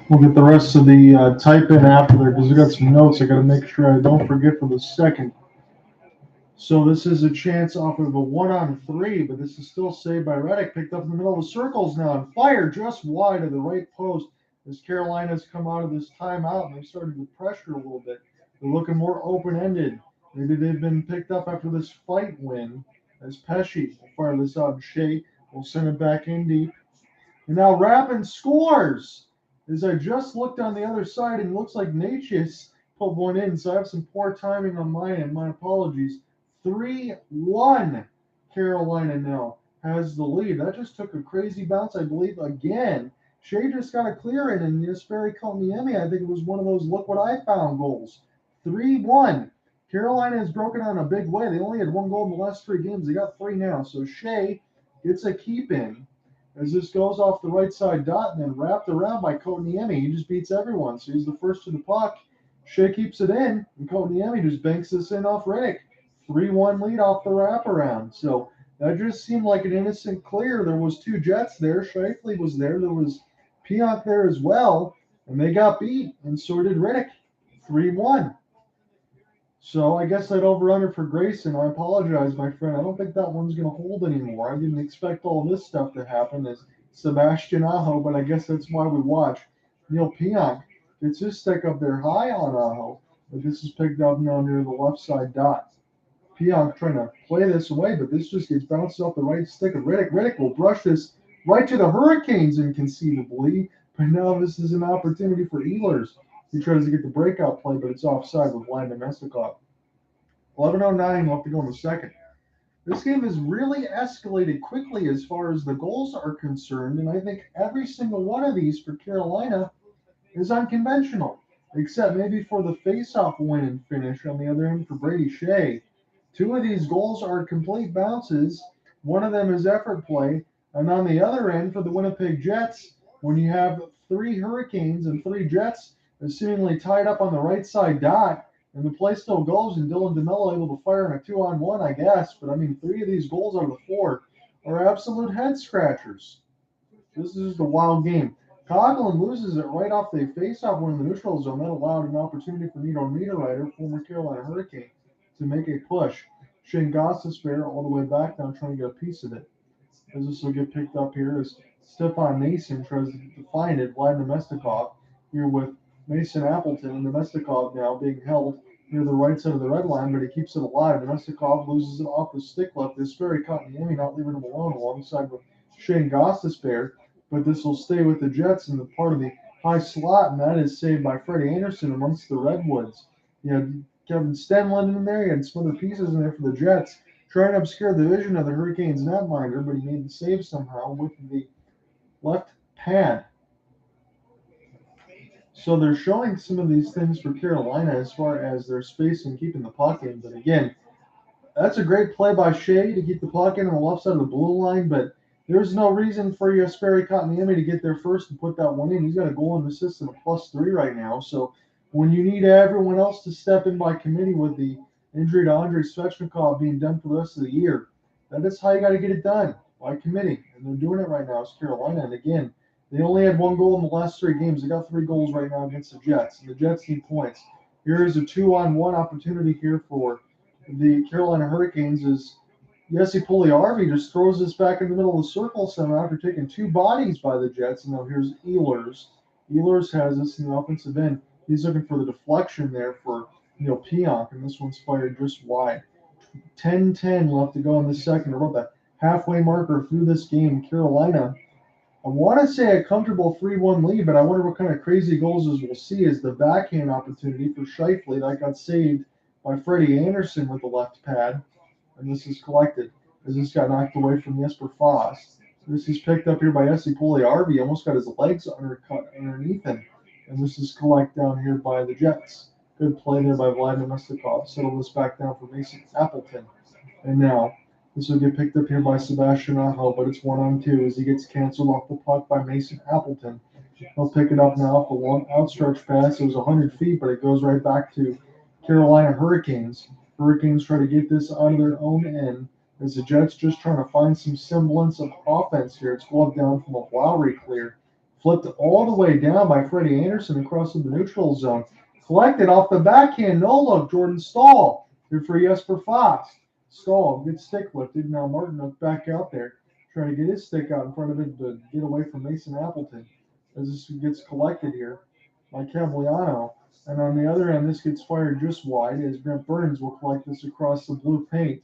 We'll get the rest of the type in after there because we got some notes I got to make sure I don't forget for the second. So this is a chance off of a 1-on-3, but this is still saved by Reddick. Picked up in the middle of the circles now and fired just wide of the right post as Carolina's come out of this timeout and they started to pressure a little bit. They're looking more open-ended. Maybe they've been picked up after this fight win as Pesce will fire this out. Skjei will send it back in deep. And now Rappin scores. As I just looked on the other side and it looks like Necas put one in, so I have some poor timing on my end. My apologies. 3-1. Carolina now has the lead. That just took a crazy bounce, I believe, again. Skjei just got a clear in, and Jesperi Kotkaniemi, I think it was one of those look what I found goals. 3-1. Carolina has broken on a big way. They only had one goal in the last 3 games. They got 3 now. So Skjei gets a keep in as this goes off the right side dot and then wrapped around by Kotkaniemi. He just beats everyone. So he's the first to the puck. Skjei keeps it in, and Kotkaniemi just banks this in off Reddick. 3-1 lead off the wraparound. So that just seemed like an innocent clear. There was 2 Jets there. Scheifele was there. There was Pionk there as well. And they got beat, and so did Reddick. 3-1. So I guess that over-under for Grayson. I apologize, my friend. I don't think that one's going to hold anymore. I didn't expect all this stuff to happen as Sebastian Aho, but I guess that's why we watch. Neal Pionk gets his stick up there high on Aho. But this is picked up now near the left side dot. Pionk trying to play this away, but this just gets bounced off the right stick of Riddick. Riddick will brush this right to the Hurricanes inconceivably, but now this is an opportunity for Ehlers. He tries to get the breakout play, but it's offside with Vladimir Mestikov. 11:09 left to go in the second. This game has really escalated quickly as far as the goals are concerned, and I think every single one of these for Carolina is unconventional, except maybe for the face-off win and finish on the other end for Brady Skjei. Two of these goals are complete bounces. One of them is effort play, and on the other end for the Winnipeg Jets, when you have 3 Hurricanes and 3 Jets seemingly tied up on the right side dot, and the play still goes, and Dylan DeMello able to fire in a 2-on-1, I guess. But I mean, 3 of these goals out of the 4 are absolute head scratchers. This is just a wild game. Coughlin loses it right off the face-off win in the neutral zone. That allowed an opportunity for Nito Niederreiter, former Carolina Hurricane, to make a push. Shane Gostisbehere all the way back now trying to get a piece of it. As this will get picked up here as Stefan Noesen tries to find it. Vladimir Mestikov here with Mason Appleton, and Mestikov now being held near the right side of the red line, but he keeps it alive. Mestikov loses it off the stick left. Jesperi Kotkaniemi not leaving him alone alongside with Shane Gostisbehere, but this will stay with the Jets in the part of the high slot, and that is saved by Freddie Anderson amongst the Redwoods. You had Kevin Stenlund in there, you had some other pieces in there for the Jets, trying to obscure the vision of the Hurricanes netminder, but he made the save somehow with the left pad. So they're showing some of these things for Carolina as far as their space and keeping the puck in. But again, that's a great play by Skjei to keep the puck in on the left side of the blue line. But there's no reason for Jesperi Kotkaniemi to get there first and put that one in. He's got a goal and assist and a +3 right now. So when you need everyone else to step in by committee with the injury to Andrei Svechnikov being done for the rest of the year, that is how you got to get it done, by committee. And they're doing it right now as Carolina. And again, they only had 1 goal in the last 3 games. They got 3 goals right now against the Jets, and the Jets need points. Here is a 2-on-1 opportunity here for the Carolina Hurricanes as Jesse Puljujärvi just throws this back in the middle of the circle somehow after taking 2 bodies by the Jets. And now here's Ehlers. Ehlers has this in the offensive end. He's looking for the deflection there for Pionk, and this one's fired just wide. 10-10 left to go in the second. About the halfway marker through this game. Carolina, I want to say a comfortable 3-1 lead, but I wonder what kind of crazy goals we'll see as the backhand opportunity for Scheifele that got saved by Freddie Anderson with the left pad. And this is collected as this got knocked away from Jesper Fast. This is picked up here by Jesse Puljujärvi. Almost got his legs undercut underneath him. And this is collected down here by the Jets. Good play there by Vladimir Mestikov. Settle this back down for Mason Appleton. And now this will get picked up here by Sebastian Aho, but it's 1-on-2 as he gets canceled off the puck by Mason Appleton. He'll pick it up now off the long outstretched pass. It was 100 feet, but it goes right back to Carolina Hurricanes. Hurricanes try to get this out of their own end as the Jets just trying to find some semblance of offense here. It's gloved down from a Lowry clear. Flipped all the way down by Freddie Anderson across the neutral zone. Collected off the backhand, no look, Jordan Staal here for Jesper Fast. Staal gets stick lifted. Now Martinook back out there, trying to get his stick out in front of it to get away from Mason Appleton. As this gets collected here by Cavaliano. And on the other end, this gets fired just wide as Brent Burns will collect this across the blue paint.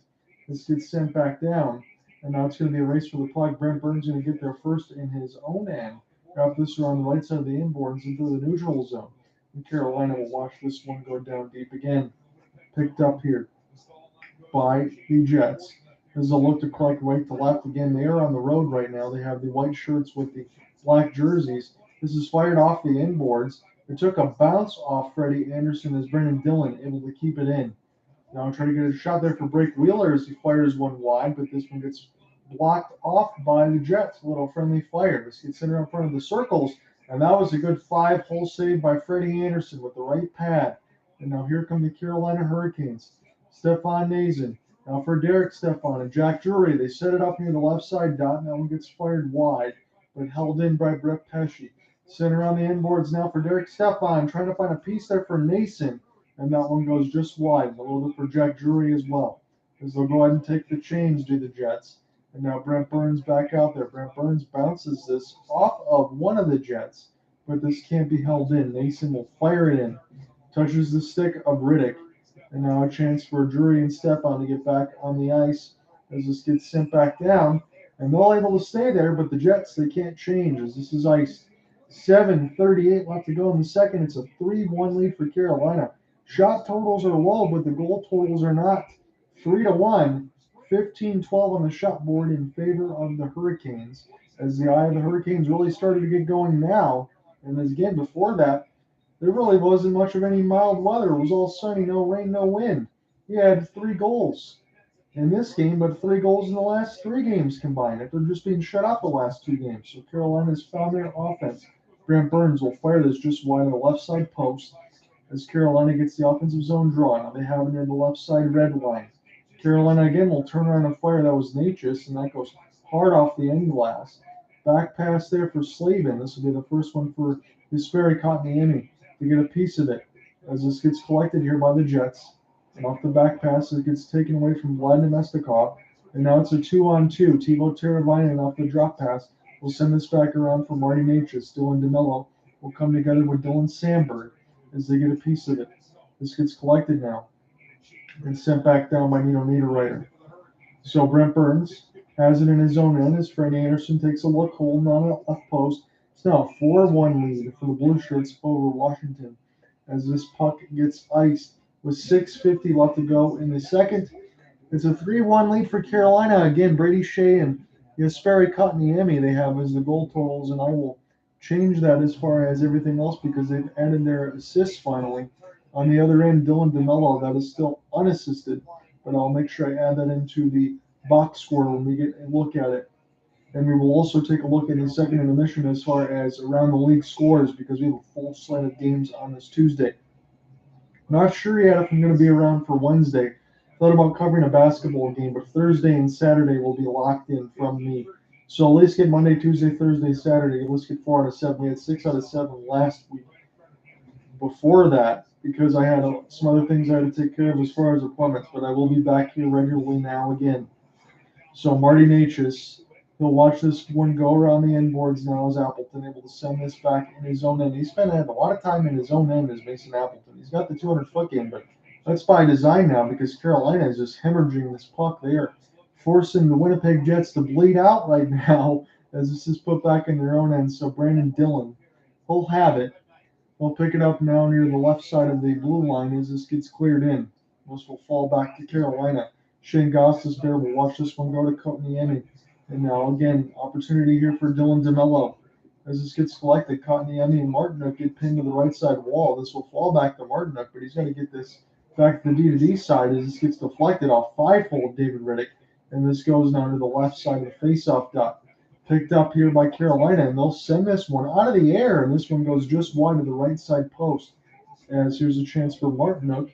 This gets sent back down. And now it's going to be a race for the puck. Brent Burns going to get there first in his own end. Wrap this around the right side of the inboards into the neutral zone. And Carolina will watch this one go down deep again. Picked up here by the Jets as they'll look to collect right to left. Again, they are on the road right now. They have the white shirts with the black jerseys. This is fired off the inboards. It took a bounce off Freddie Anderson as Brendan Dillon able to keep it in. Now trying to get a shot there for Blake Wheeler as he fires one wide, but this one gets blocked off by the Jets. A little friendly fire. This gets centered in front of the circles, and that was a good 5-hole save by Freddie Anderson with the right pad. And now here come the Carolina Hurricanes. Stefan Noesen. Now for Derek Stefan and Jack Drury. They set it up near the left side dot. That one gets fired wide, but held in by Brett Pesce. Center on the inboards now for Derek Stefan. Trying to find a piece there for Noesen. And that one goes just wide. A little bit for Jack Drury as well. As they'll go ahead and take the change, do the Jets. And now Brent Burns back out there. Brent Burns bounces this off of one of the Jets, but this can't be held in. Noesen will fire it in. touches the stick of Riddick. And now a chance for Drury and Stepan to get back on the ice as this gets sent back down. And they're able to stay there, but the Jets, they can't change as this is iced. 7:38 left to go in the second. It's a 3-1 lead for Carolina. Shot totals are low, but the goal totals are not. 3-1, 15-12 on the shot board in favor of the Hurricanes, as the eye of the Hurricanes really started to get going now. And as again, before that, there really wasn't much of any mild weather. It was all sunny, no rain, no wind. He had 3 goals in this game, but 3 goals in the last 3 games combined. After just being shut out the last 2 games. So Carolina's found their offense. Brent Burns will fire this just wide of the left side post as Carolina gets the offensive zone draw. Now they have it near the left side red line. Carolina again will turn around and fire. That was Necas, and that goes hard off the end glass. Back pass there for Slavin. This will be the first one for Jesperi Kotkaniemi to get a piece of it as this gets collected here by the Jets. And off the back pass, it gets taken away from Vladimir Mestikov. And now it's a 2-on-2. Teuvo Teravainen off the drop pass will send this back around for Marty Necas. Dylan DeMello will come together with Dylan Sandberg as they get a piece of it. This gets collected now and sent back down by Nino Niederreiter. So Brent Burns has it in his own end as Frank Anderson takes a look, holding on at left post. It's now a 4-1 lead for the Blue Shirts over Washington as this puck gets iced with 6:50 left to go in the second. It's a 3-1 lead for Carolina. Again, Brady Skjei and Jesperi Kotkaniemi they have as the goal totals, and I will change that as far as everything else because they've added their assists finally. On the other end, Dylan DeMello, that is still unassisted, but I'll make sure I add that into the box score when we get a look at it. And we will also take a look at the second intermission as far as around the league scores because we have a full slate of games on this Tuesday. Not sure yet if I'm going to be around for Wednesday. Thought about covering a basketball game, but Thursday and Saturday will be locked in from me. So let's get Monday, Tuesday, Thursday, Saturday. Let's get 4 out of 7. We had 6 out of 7 last week. Before that, because I had some other things I had to take care of as far as appointments, but I will be back here regularly now again. So Marty Necas, he'll watch this one go around the end boards now as Appleton, able to send this back in his own end. He spent a lot of time in his own end as Mason Appleton. He's got the 200-foot game, but that's by design now because Carolina is just hemorrhaging this puck. They are forcing the Winnipeg Jets to bleed out right now as this is put back in their own end. So Brandon Dillon will have it. He'll pick it up now near the left side of the blue line as this gets cleared in. This will fall back to Carolina. Shane Gostisbehere there will watch this one go to Kotkaniemi. And now again, opportunity here for Dylan DeMello. As this gets collected, Kotkaniemi and Martinook get pinned to the right side wall. This will fall back to Martinook, but he's going to get this back to the D-to-D side as this gets deflected off 5-hole David Riddick. And this goes now to the left side of the faceoff dot. Picked up here by Carolina, and they'll send this one out of the air, and this one goes just wide to the right side post. As here's a chance for Martinook,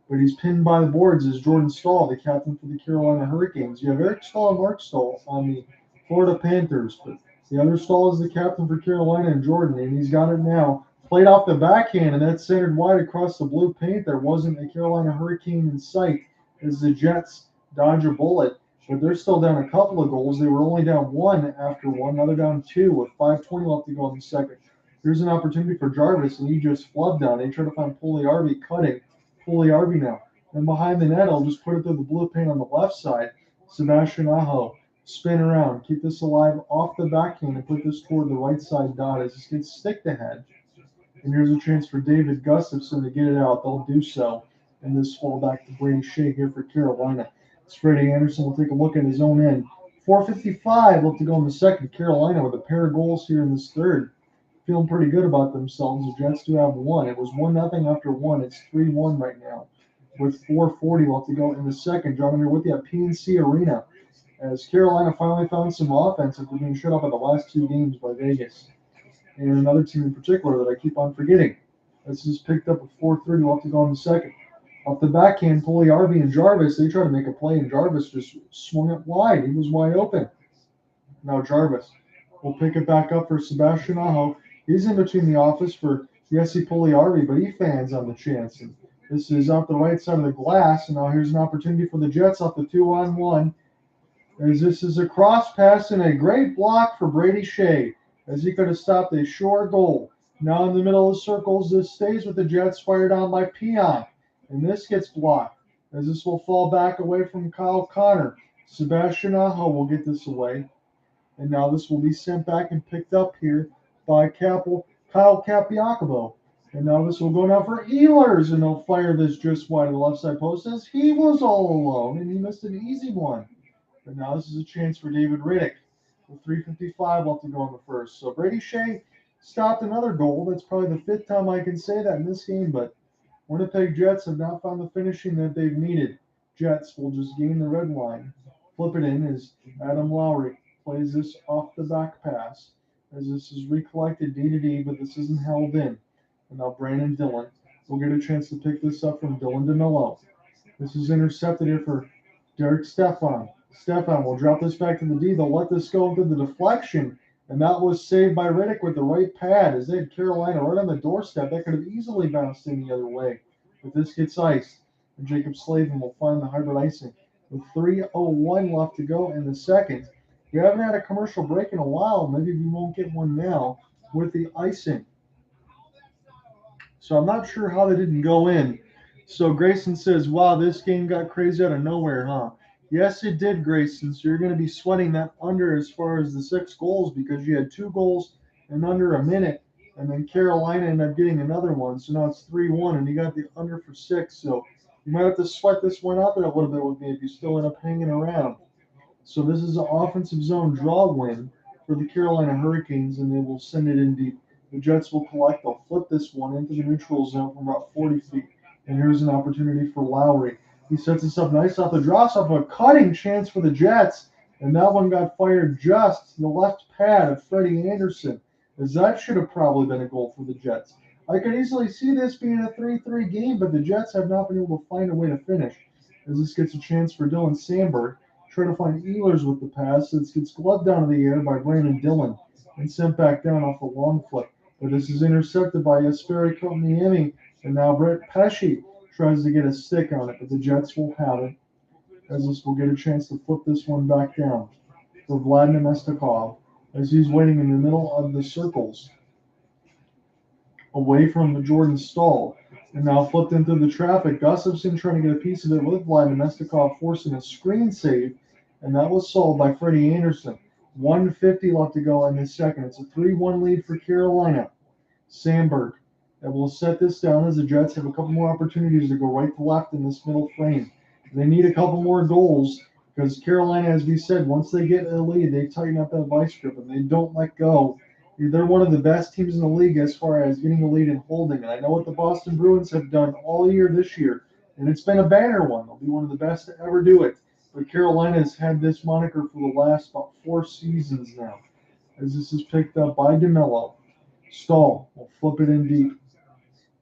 but he's pinned by the boards as Jordan Staal, the captain for the Carolina Hurricanes. You have Eric Staal and Mark Staal on the Florida Panthers, but the other Staal is the captain for Carolina and Jordan, and he's got it now. Played off the backhand, and that's centered wide across the blue paint. There wasn't a Carolina Hurricane in sight as the Jets dodge a bullet. But they're still down a couple of goals. They were only down 1 after 1. Now they're down 2 with 5:20 left to go in the second. Here's an opportunity for Jarvis, and he just flubbed down. They try to find Pugliarvi cutting. Pugliarvi now. And behind the net, I'll just put it through the blue paint on the left side. Sebastian Aho. Spin around. Keep this alive off the backhand and put this toward the right side dot as this gets sticked ahead. And here's a chance for David Gustafson to get it out. They'll do so. And this fall back to Brady Skjei here for Carolina. Freddie Anderson will take a look at his own end. 4:55 left to go in the second. Carolina with a pair of goals here in this third. Feeling pretty good about themselves. The Jets do have 1. It was 1-0 after 1. It's 3-1 right now with 4:40 left to go in the second. John, I'm here with you at PNC Arena as Carolina finally found some offense after being shut up in the last 2 games by Vegas. And another team in particular that I keep on forgetting. This is picked up with 4:30 left to go in the second. Off the backhand, Pugliarvi and Jarvis, they try to make a play, and Jarvis just swung it wide. He was wide open. Now Jarvis will pick it back up for Sebastian Aho. He's in between the office for Jesse Pugliarvi, but he fans on the chance. And this is off the right side of the glass, and now here's an opportunity for the Jets off the 2-on-1. As this is a cross pass and a great block for Brady Skjei, as he could have stopped a short goal. Now in the middle of the circles, this stays with the Jets, fired on by Pionk. And this gets blocked, as this will fall back away from Kyle Connor. Sebastian Aho will get this away. And now this will be sent back and picked up here by Kyle Capiacobo. And now this will go now for Ehlers, and they'll fire this just wide of the left side post as he was all alone, and he missed an easy one. But now this is a chance for David Riddick with 3:55 left to go in the first. So Brady Skjei stopped another goal. That's probably the 5th time I can say that in this game, but Winnipeg Jets have not found the finishing that they've needed. Jets will just gain the red line. Flip it in as Adam Lowry plays this off the back pass, as this is recollected D-to-D, but this isn't held in. And now Brandon Dillon will get a chance to pick this up from Dylan DeMello. This is intercepted here for Derek Stefan. Stefan will drop this back to the D. They'll let this go into the deflection, and that was saved by Riddick with the right pad as they had Carolina right on the doorstep. That could have easily bounced in the other way. But this gets iced, and Jacob Slavin will find the hybrid icing. With 3:01 left to go in the second. We haven't had a commercial break in a while. Maybe we won't get one now with the icing. So I'm not sure how they didn't go in. So Grayson says, wow, this game got crazy out of nowhere, huh? Yes, it did, Grayson. So you're going to be sweating that under as far as the 6 goals because you had 2 goals in under a minute. And then Carolina ended up getting another one. So now it's 3-1, and you got the under for 6. So you might have to sweat this one out there a little bit with me if you still end up hanging around. So this is an offensive zone draw win for the Carolina Hurricanes, and they will send it in deep. The Jets will collect. They'll flip this one into the neutral zone from about 40 feet. And here's an opportunity for Lowry. He sets this up nice off the draw, off a cutting chance for the Jets. And that one got fired just to the left pad of Freddie Anderson, as that should have probably been a goal for the Jets. I could easily see this being a 3-3 game, but the Jets have not been able to find a way to finish. As this gets a chance for Dylan Sandberg, trying to find Ehlers with the pass. This gets gloved down to the air by Brandon Dillon and sent back down off the long flip. But this is intercepted by Jesperi Kotkaniemi, and now Brent Pesce tries to get a stick on it, but the Jets will have it, as this will get a chance to flip this one back down for Vladimir Mestikov, as he's waiting in the middle of the circles, away from the Jordan Staal. And now flipped into the traffic. Gustafsson trying to get a piece of it with Vladimir Mestikov, forcing a screen save, and that was solved by Freddie Anderson. 1:50 left to go in this second. It's a 3-1 lead for Carolina. Sandberg that will set this down as the Jets have a couple more opportunities to go right to left in this middle frame. They need a couple more goals because Carolina, as we said, once they get a lead, they tighten up that vice grip and they don't let go. They're one of the best teams in the league as far as getting a lead and holding. And I know what the Boston Bruins have done all year this year, and it's been a banner one. They'll be one of the best to ever do it. But Carolina's had this moniker for the last about 4 seasons now, as this is picked up by DeMello. Staal will flip it in deep,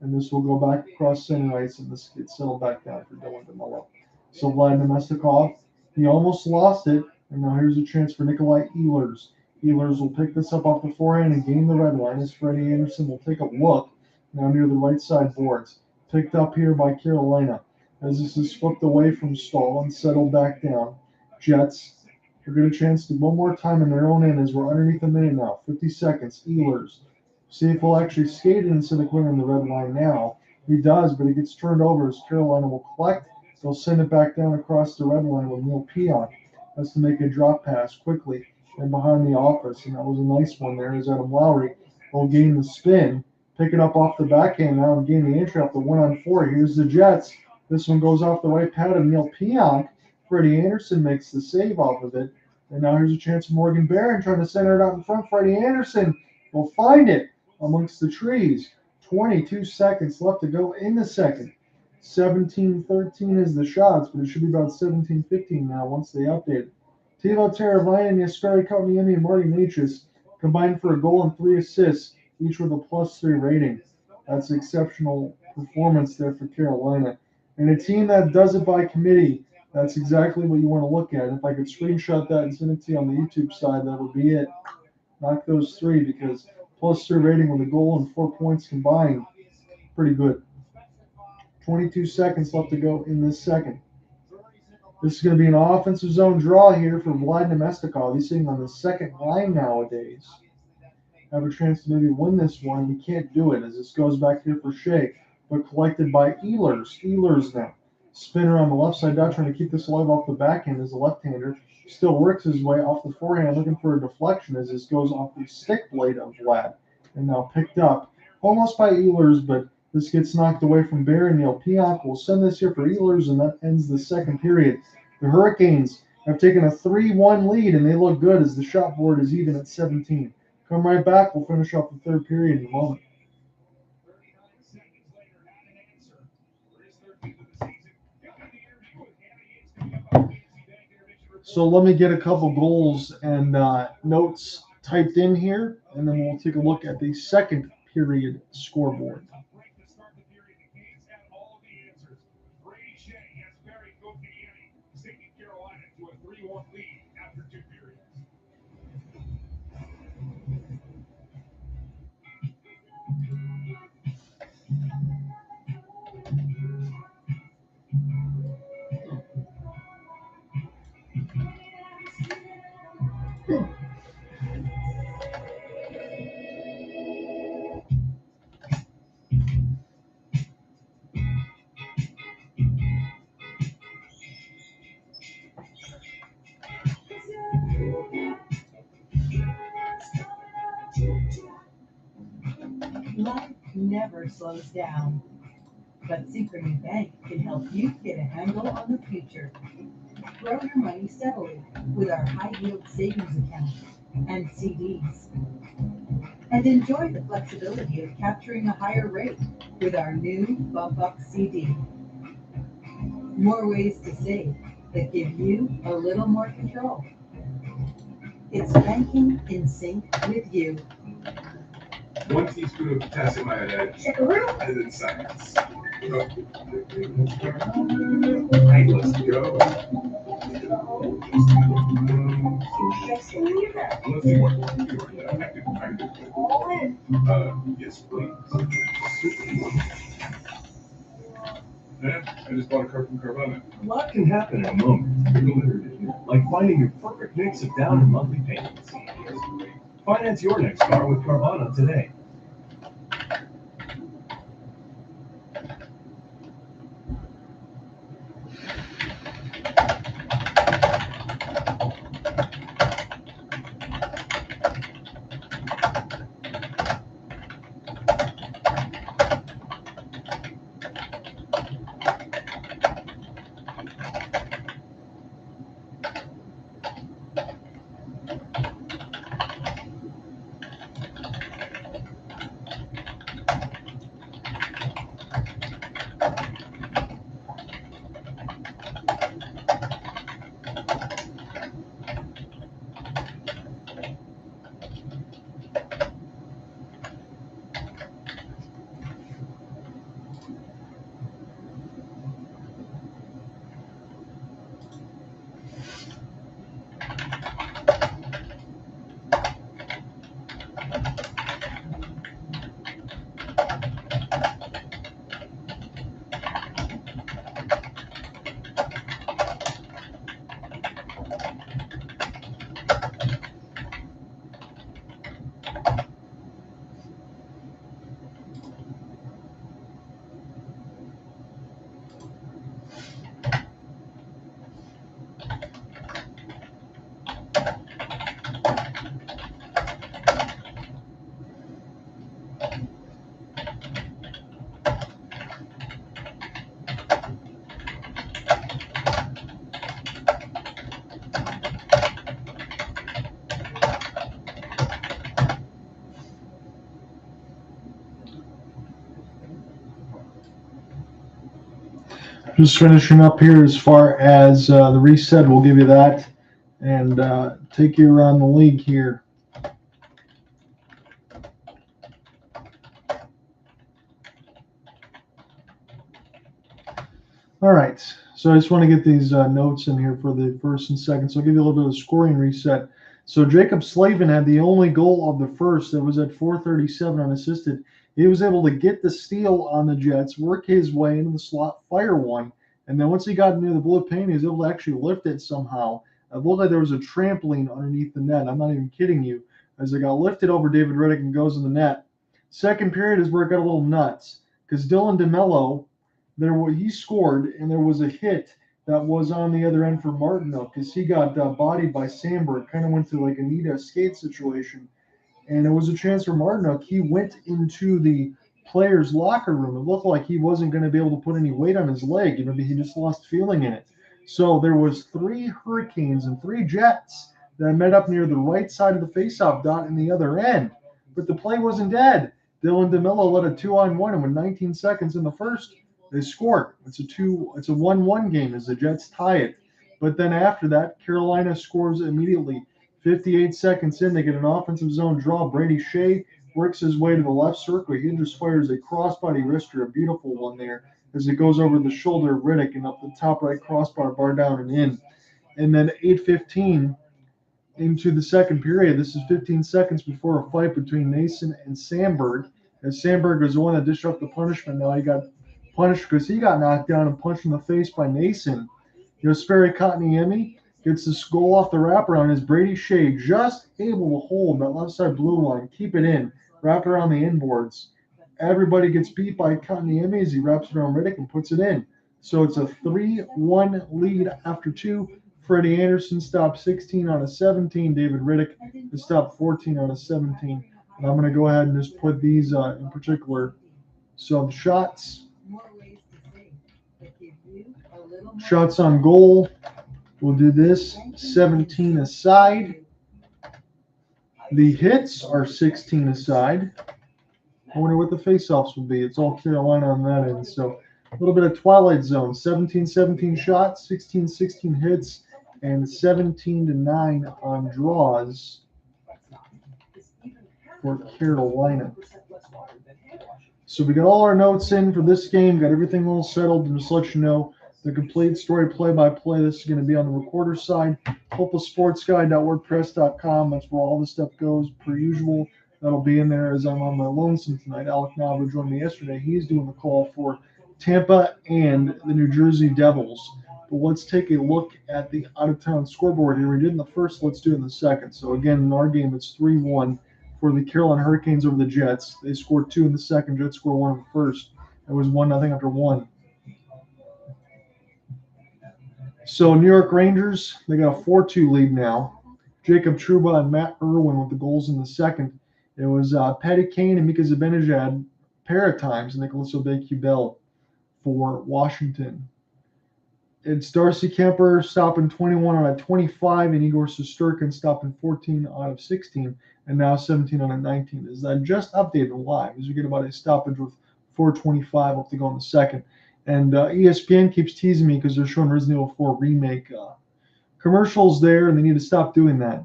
and this will go back across center ice, and this gets settled back down for Dylan DeMello. So Vladimir Mestikov, he almost lost it, and now here's a chance for Nikolaj Ehlers. Ehlers will pick this up off the forehand and gain the red line as Freddie Anderson will take a look now near the right side boards. Picked up here by Carolina as this is flipped away from Staal and settled back down. Jets will get a chance to one more time in their own end as we're underneath a minute now. 50 seconds. Ehlers. See if he'll actually skate it instead of clearing the red line now. He does, but it gets turned over as Carolina will collect. They'll send it back down across the red line with Neal Pionk. Has to make a drop pass quickly and behind the office, and that was a nice one there as Adam Lowry will gain the spin, pick it up off the backhand now and gain the entry off the 1-on-4. Here's the Jets. This one goes off the right pad of Neal Pionk. Freddie Anderson makes the save off of it, and now here's a chance for Morgan Barron trying to center it out in front. Freddie Anderson will find it amongst the trees. 22 seconds left to go in the second. 17-13 is the shots, but it should be about 17-15 now once they update it. Teuvo Teravainen, Jesperi Kotkaniemi, and Marty Necas combined for a goal and 3 assists, each with a +3 rating. That's exceptional performance there for Carolina. And a team that does it by committee, that's exactly what you want to look at. If I could screenshot that and send it to you on the YouTube side, that would be it. Knock those 3 because +3 rating with a goal and 4 points combined. Pretty good. 22 seconds left to go in this second. This is going to be an offensive zone draw here for Vladimir Mestikov. He's sitting on the second line nowadays. have a chance to maybe win this one. We can't do it as this goes back here for Skjei, but collected by Ehlers. Ehlers now. Spinner on the left side, not trying to keep this alive off the backhand as a left-hander. Still works his way off the forehand, looking for a deflection as this goes off the stick blade of Vlad. And now picked up almost by Ehlers, but this gets knocked away from Barry. Neal Pionk will send this here for Ehlers, and that ends the second period. The Hurricanes have taken a 3-1 lead, and they look good as the shot board is even at 17. Come right back. We'll finish up the third period in a moment. 39 seconds later, had an answer for his 13th of the season. Got an interview with Annie. It's coming up on PNC Bank Intervention Report. So let me get a couple goals and notes typed in here, and then we'll take a look at the second period scoreboard. A break to start the period. The Canes had all the answers. Brady Skjei has Jesperi Kotkaniemi, taking Carolina to a 3-1 lead after 2 periods. Life never slows down, but Synchrony Bank can help you get a handle on the future. Grow your money steadily with our high-yield savings account and CDs. And enjoy the flexibility of capturing a higher rate with our new Bump Up CD. More ways to save that give you a little more control. It's banking in sync with you. 1 teaspoon of potassium iodide as in science. Right, let's go. Let's see what. Yes, please. Yeah, I just bought a card from Carvana. A lot can happen in a moment, like finding your perfect mix of down and monthly payments. Finance your next car with Carvana today. Just finishing up here as far as the reset. We'll give you that and take you around the league here. All right, so I just want to get these notes in here for the first and second. So I'll give you a little bit of scoring reset. So Jacob Slavin had the only goal of the first. That was at 4:37 unassisted. He was able to get the steal on the Jets, work his way into the slot, fire one, and then once he got near the blue paint, he was able to actually lift it somehow. It looked like there was a trampoline underneath the net. I'm not even kidding you. as it got lifted over David Riddick and goes in the net. Second period is where it got a little nuts because Dylan DeMello, he scored, and there was a hit that was on the other end for Martinook because he got bodied by Sandberg, kind of went to like a Anita skate situation. And it was a chance for Martinook. He went into the players' locker room. It looked like he wasn't going to be able to put any weight on his leg. Maybe he just lost feeling in it. So there was 3 Hurricanes and 3 Jets that met up near the right side of the faceoff dot in the other end. But the play wasn't dead. Dylan DeMello led a 2-on-1, and with 19 seconds in the first, they scored. It's a 1-1 game as the Jets tie it. But then after that, Carolina scores immediately. 58 seconds in, they get an offensive zone draw. Brady Skjei works his way to the left circle. He just fires a crossbody wrister, a beautiful one there, as it goes over the shoulder of Riddick and up the top right crossbar, bar down and in. And then 8:15 into the second period. This is 15 seconds before a fight between Noesen and Sandberg. As Sandberg was the one that dished up the punishment. Now he got punished because he got knocked down and punched in the face by Noesen. Jesperi Kotkaniemi gets this goal off the wraparound as Brady Skjei just able to hold that left side blue line, keep it in, wrap it around the inboards. Everybody gets beat by Kotkaniemi as he wraps it around Riddick and puts it in. So it's a 3-1 lead after 2. Freddie Anderson stopped 16 out of 17. David Riddick has stopped 14 out of 17. And I'm going to go ahead and just put these in particular. So the shots. Shots on goal. We'll do this 17 aside. The hits are 16 aside. I wonder what the faceoffs will be. It's all Carolina on that end. So a little bit of Twilight Zone. 17-17 shots, 16-16 hits, and 17-9 on draws for Carolina. So we got all our notes in for this game, got everything all settled, and just let you know the complete story play-by-play. This is going to be on the recorder side. hopelesssportsguy.wordpress.com. That's where all this stuff goes, per usual. That'll be in there as I'm on my lonesome tonight. Alec Nava joined me yesterday. He's doing the call for Tampa and the New Jersey Devils. But let's take a look at the out-of-town scoreboard here. We did in the first. Let's do it in the second. So, again, in our game, it's 3-1 for the Carolina Hurricanes over the Jets. They scored 2 in the second. Jets scored 1 in the first. It was 1-0 after 1. So, New York Rangers, they got a 4-2 lead now. Jacob Trouba and Matt Irwin with the goals in the second. It was Patty Kane and Mika Zibanejad pair of times, and Nicholas Obey-Kubel for Washington. It's Darcy Kemper stopping 21 out of 25, and Igor Shesterkin stopping 14 out of 16, and now 17 out of 19. Is that just updated live? As we get about a stoppage with 4:25 left to go in the second. And ESPN keeps teasing me because they're showing Resident Evil 4 remake commercials there, and they need to stop doing that.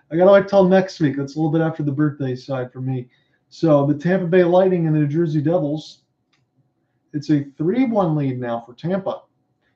I got to wait till next week. That's a little bit after the birthday side for me. So the Tampa Bay Lightning and the New Jersey Devils, it's a 3-1 lead now for Tampa.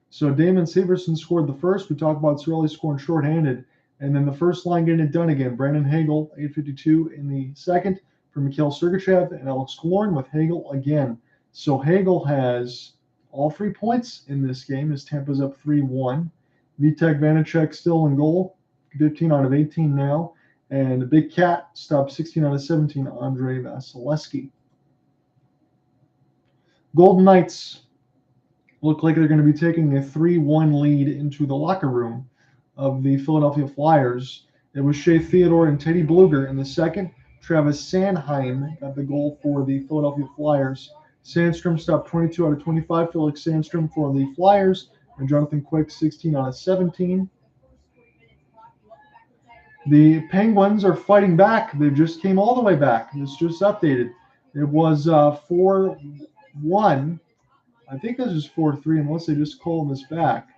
So Damon Severson scored the first. We talked about Cirelli scoring shorthanded. And then the first line getting it done again. Brandon Hagel, 8:52 in the second for Mikhail Sergachev and Alex Killorn with Hagel again. So Hagel has all 3 points in this game as Tampa's up 3-1. Vitek Vanacek still in goal, 15 out of 18 now. And the Big Cat stopped 16 out of 17, Andrei Vasilevsky. Golden Knights look like they're going to be taking a 3-1 lead into the locker room of the Philadelphia Flyers. It was Shea Theodore and Teddy Bluger in the second. Travis Sanheim got the goal for the Philadelphia Flyers. Sandstrom stopped 22 out of 25. Felix Sandstrom for the Flyers. And Jonathan Quick, 16 out of 17. The Penguins are fighting back. They just came all the way back. It's just updated. It was 4-1. I think this is 4-3 unless they just called this back.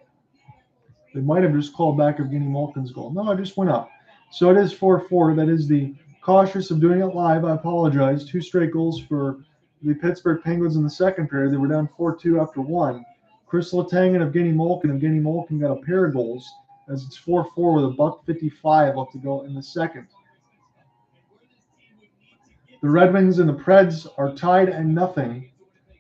They might have just called back Evgeny Malkin's goal. No, it just went up. So it is 4-4. That is the cautious of doing it live. I apologize. 2 straight goals for the Pittsburgh Penguins in the second period. They were down 4-2 after 1. Chris Letang and Evgeny Malkin. Evgeny Malkin got a pair of goals as it's 4-4 with $1:55 left to go in the second. The Red Wings and the Preds are tied at nothing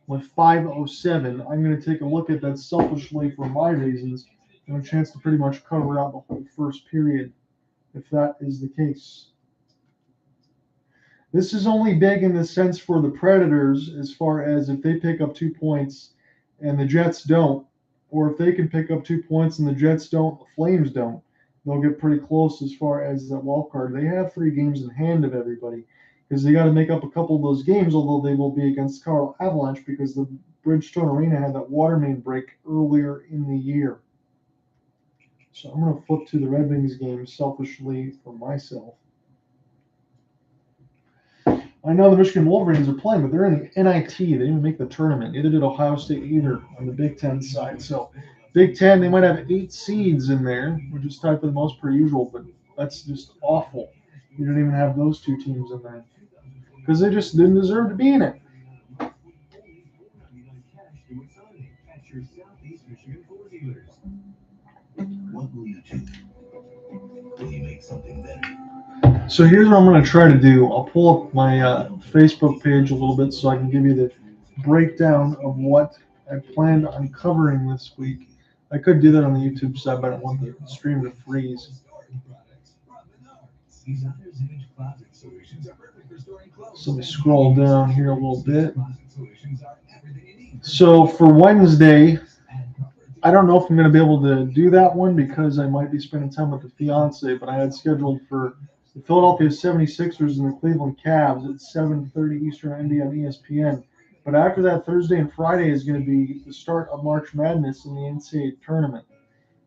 with 5:07. I'm going to take a look at that selfishly for my reasons and a chance to pretty much cover out the whole first period if that is the case. This is only big in the sense for the Predators as far as if they pick up 2 points and the Jets don't, or if they can pick up 2 points and the Jets don't, the Flames don't, they'll get pretty close as far as the wild card. They have 3 games in hand of everybody because they got to make up a couple of those games, although they will be against Colorado Avalanche because the Bridgestone Arena had that water main break earlier in the year. So I'm going to flip to the Red Wings game selfishly for myself. I know the Michigan Wolverines are playing, but they're in the NIT. They didn't even make the tournament. Neither did Ohio State either on the Big Ten side. So Big Ten, they might have 8 seeds in there, which is tied for the most per usual, but that's just awful. You don't even have those 2 teams in there because they just didn't deserve to be in it. What will you do? Will you make something better? So here's what I'm going to try to do. I'll pull up my Facebook page a little bit so I can give you the breakdown of what I planned on covering this week. I could do that on the YouTube side, but I don't want the stream to freeze. So let me scroll down here a little bit. So for Wednesday, I don't know if I'm going to be able to do that one because I might be spending time with the fiance, but I had scheduled for the Philadelphia 76ers and the Cleveland Cavs at 7:30 Eastern ND on ESPN. But after that, Thursday and Friday is going to be the start of March Madness in the NCAA tournament.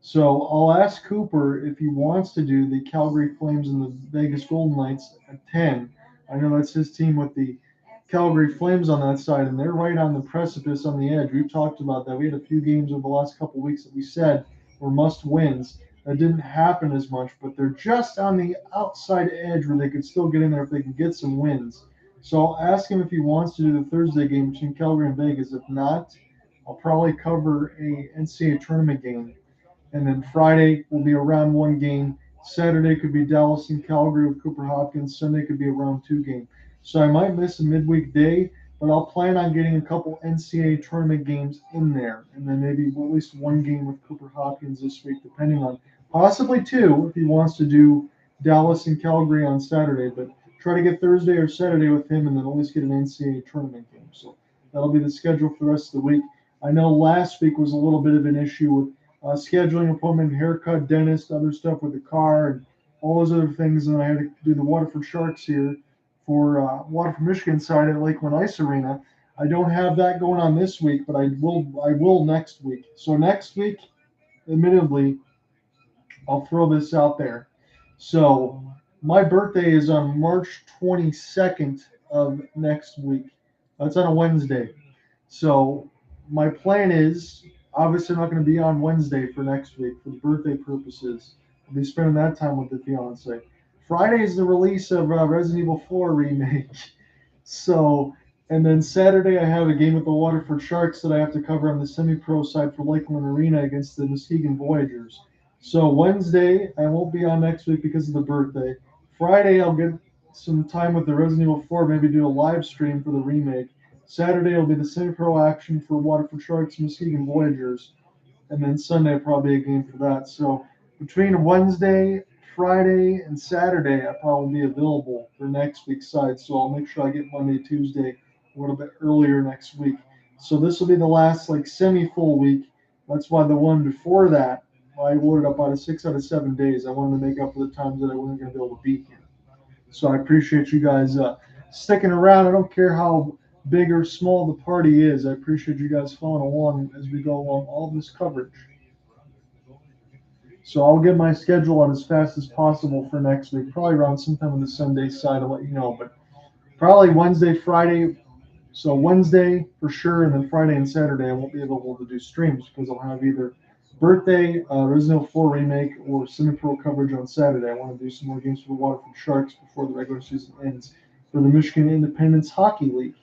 So I'll ask Cooper if he wants to do the Calgary Flames and the Vegas Golden Knights at 10. I know that's his team with the Calgary Flames on that side, and they're right on the precipice on the edge. We've talked about that. We had a few games over the last couple of weeks that we said were must-wins. That didn't happen as much, but they're just on the outside edge where they could still get in there if they can get some wins. So I'll ask him if he wants to do the Thursday game between Calgary and Vegas. If not, I'll probably cover a NCAA tournament game. And then Friday will be a round 1 game. Saturday could be Dallas and Calgary with Cooper Hopkins. Sunday could be a round 2 game. So I might miss a midweek day, but I'll plan on getting a couple NCAA tournament games in there. And then maybe at least 1 game with Cooper Hopkins this week, depending on possibly 2 if he wants to do Dallas and Calgary on Saturday. But try to get Thursday or Saturday with him and then at least get an NCAA tournament game. So that'll be the schedule for the rest of the week. I know last week was a little bit of an issue with scheduling appointment, haircut, dentist, other stuff with the car, and all those other things. And I had to do the Waterford Sharks here for Waterford, Michigan side at Lakeland Ice Arena. I don't have that going on this week, but I will next week. So next week, admittedly, I'll throw this out there. So my birthday is on March 22nd of next week. That's on a Wednesday. So my plan is, obviously I'm not going to be on Wednesday for next week for the birthday purposes. I'll be spending that time with the fiance. Friday is the release of Resident Evil 4 remake. So, and then Saturday I have a game with the Waterford Sharks that I have to cover on the semi-pro side for Lakeland Arena against the Muskegon Voyagers. So Wednesday I won't be on next week because of the birthday. Friday I'll get some time with the Resident Evil 4, maybe do a live stream for the remake. Saturday will be the semi-pro action for Waterford Sharks and Muskegon Voyagers. And then Sunday probably a game for that. So between Wednesday, Friday, and Saturday, I probably won't be available for next week's side. So I'll make sure I get Monday, Tuesday a little bit earlier next week. So this will be the last semi-full week. That's why the one before that, I loaded up out of 6 out of 7 days. I wanted to make up for the times that I wasn't going to be able to be here. So I appreciate you guys sticking around. I don't care how big or small the party is. I appreciate you guys following along as we go along all this coverage. So I'll get my schedule on as fast as possible for next week, probably around sometime on the Sunday side. I'll let you know, but probably Wednesday, Friday. So Wednesday for sure, and then Friday and Saturday I won't be able to do streams because I'll have either birthday, Resident Evil 4 remake, or semi-pro coverage on Saturday. I want to do some more games for the Waterford Sharks before the regular season ends for the Michigan Independence Hockey League.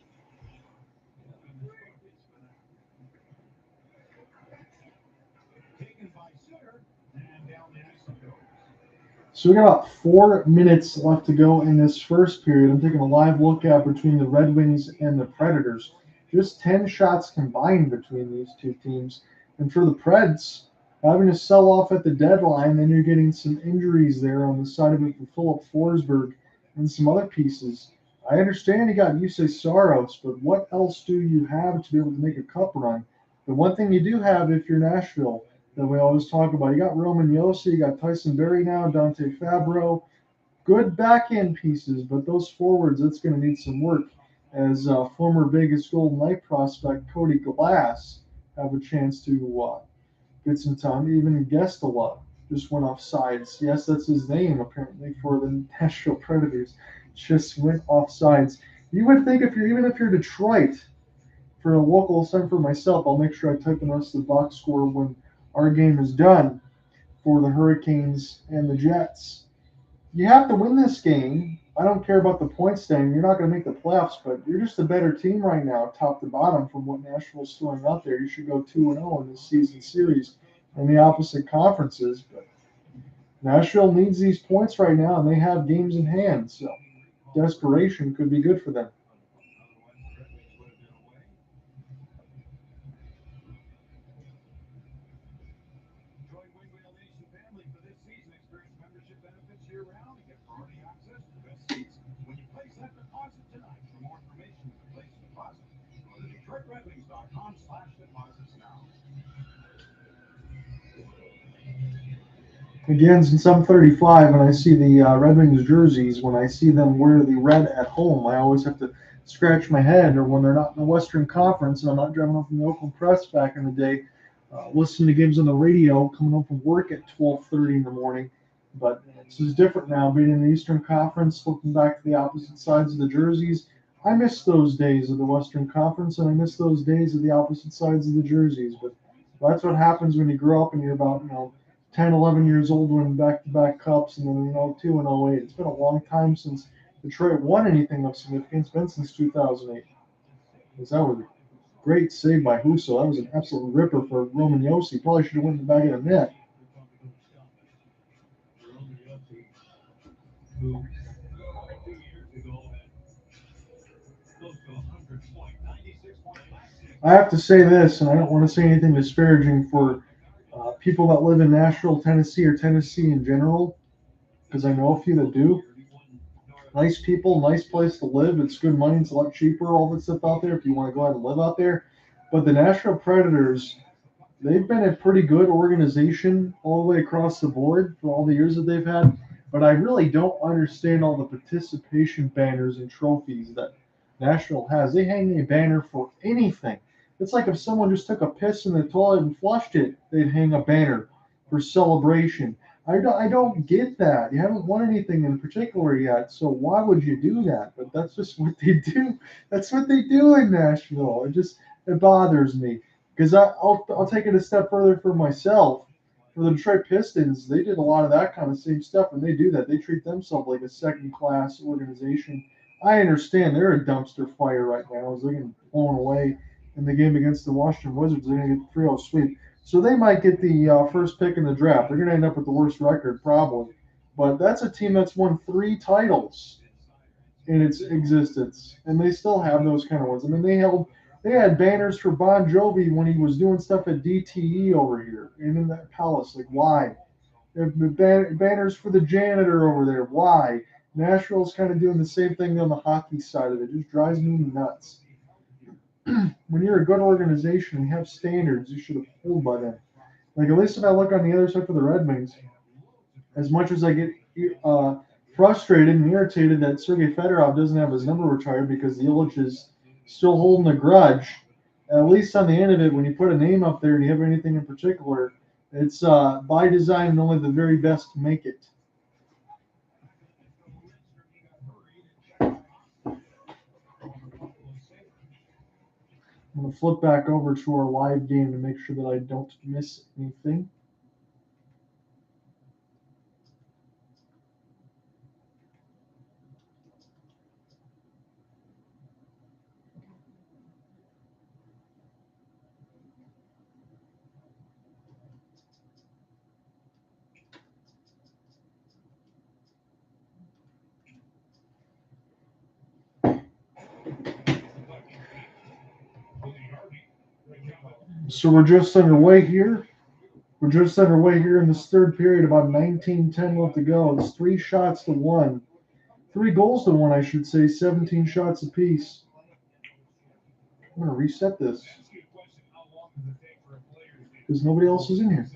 So we got about 4 minutes left to go in this first period. I'm taking a live look at between the Red Wings and the Predators. Just 10 shots combined between these two teams. And for the Preds, having to sell off at the deadline, then you're getting some injuries there on the side of it for Philip Forsberg and some other pieces. I understand you got Yusei Saros, but what else do you have to be able to make a cup run? The one thing you do have if you're Nashville that we always talk about, you got Roman Yossi, you got Tyson Berry now, Dante Fabro, good back-end pieces, but those forwards, it's going to need some work. As former Vegas Golden Knight prospect Cody Glass have a chance to get some time. Even Gestala just went off sides. Yes, that's his name apparently for the Nashville Predators. Just went off sides. You would think if you're Detroit, for a local send for myself, I'll make sure I type in the rest of the box score when our game is done for the Hurricanes and the Jets. You have to win this game. I don't care about the point standing. You're not going to make the playoffs, but you're just a better team right now, top to bottom, from what Nashville's throwing out there. You should go 2-0 in this season series in the opposite conferences. But Nashville needs these points right now, and they have games in hand. So desperation could be good for them. Again, since I'm 35 and I see the Red Wings jerseys, when I see them wear the red at home, I always have to scratch my head. Or when they're not in the Western Conference and I'm not driving home from the Oakland Press back in the day, listening to games on the radio, coming home from work at 12:30 in the morning. But this is different now, being in the Eastern Conference, looking back to the opposite sides of the jerseys. I miss those days of the Western Conference, and I miss those days of the opposite sides of the jerseys. But that's what happens when you grow up and you're about 10, 11 years old, winning back-to-back cups, and then 02 and 08. It's been a long time since Detroit won anything of significance. It's been since 2008. That was a great save by Husso. That was an absolute ripper for Roman Yossi. Probably should have went in the back of the net. I have to say this, and I don't want to say anything disparaging for people that live in Nashville, Tennessee, or Tennessee in general, because I know a few that do. Nice people, nice place to live. It's good money. It's a lot cheaper, all that stuff out there if you want to go ahead and live out there. But the Nashville Predators, they've been a pretty good organization all the way across the board for all the years that they've had. But I really don't understand all the participation banners and trophies that Nashville has. They hang a banner for anything. It's like if someone just took a piss in the toilet and flushed it, they'd hang a banner for celebration. I don't get that. You haven't won anything in particular yet, so why would you do that? But that's just what they do. That's what they do in Nashville. It bothers me because I'll take it a step further for myself. For the Detroit Pistons, they did a lot of that kind of same stuff, and they do that. They treat themselves like a second-class organization. I understand they're a dumpster fire right now as they're getting blown away in the game against the Washington Wizards. They're going to get the 3-0 sweep. So they might get the first pick in the draft. They're going to end up with the worst record, probably. But that's a team that's won 3 titles in its existence, and they still have those kind of ones. I mean, they had banners for Bon Jovi when he was doing stuff at DTE over here and in that palace. Like, why? They have banners for the janitor over there. Why? Nashville's kind of doing the same thing on the hockey side of it. It just drives me nuts. When you're a good organization and you have standards, you should uphold by them. Like, at least if I look on the other side for the Red Wings, as much as I get frustrated and irritated that Sergei Fedorov doesn't have his number retired because the Illich is still holding a grudge, at least on the end of it, when you put a name up there and you have anything in particular, it's by design and only the very best make it. I'm going to flip back over to our live game to make sure that I don't miss anything. So we're just underway here. We're just underway here in this third period, about 19:10 left to go. It's 3-1 3 goals to 1, I should say, 17 shots apiece. I'm going to reset this because nobody else is in here.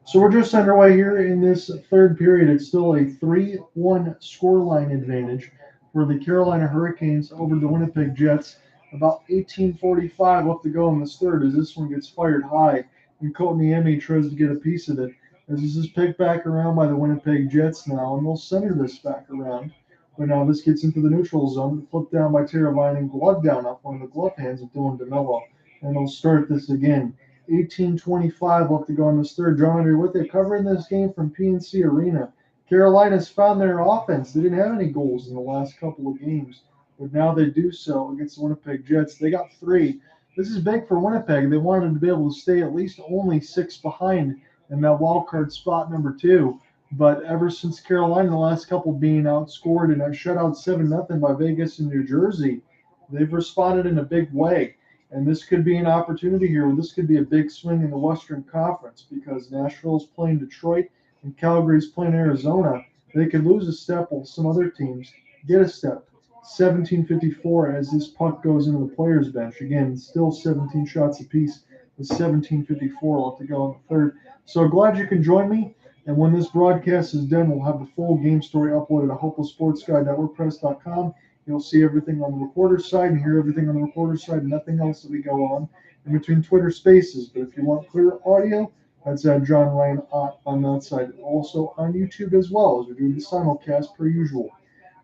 So we're just underway here in this third period. It's still a 3-1 scoreline advantage for the Carolina Hurricanes over the Winnipeg Jets. About 18:45 left to go in this third as this one gets fired high, and Kotkaniemi tries to get a piece of it. As this is picked back around by the Winnipeg Jets now, and they'll center this back around. But now this gets into the neutral zone, flipped down by Teravainen, glove down off one of the glove hands of Dylan DeMello, and they'll start this again. 18:25 left to go in this third. John Andrei with it, covering this game from PNC Arena. Carolina's found their offense. They didn't have any goals in the last couple of games, but now they do so against the Winnipeg Jets. They got 3. This is big for Winnipeg. They wanted to be able to stay at least only 6 behind in that wild card spot number 2. But ever since Carolina, the last couple being outscored and shut out 7-0 by Vegas and New Jersey, they've responded in a big way. And this could be an opportunity here. This could be a big swing in the Western Conference because Nashville's playing Detroit and Calgary's playing Arizona. They could lose a step while some other teams get a step. 17:54 as this puck goes into the players' bench. Again, still 17 shots apiece with 17:54 left to go in the third. So glad you can join me. And when this broadcast is done, we'll have the full game story uploaded at hopelessportsguide.wordpress.com. You'll see everything on the reporter's side and hear everything on the reporter's side, nothing else that we go on in between Twitter Spaces. But if you want clear audio, that's John Ryan on that side. Also on YouTube as well, as we're doing the simulcast per usual.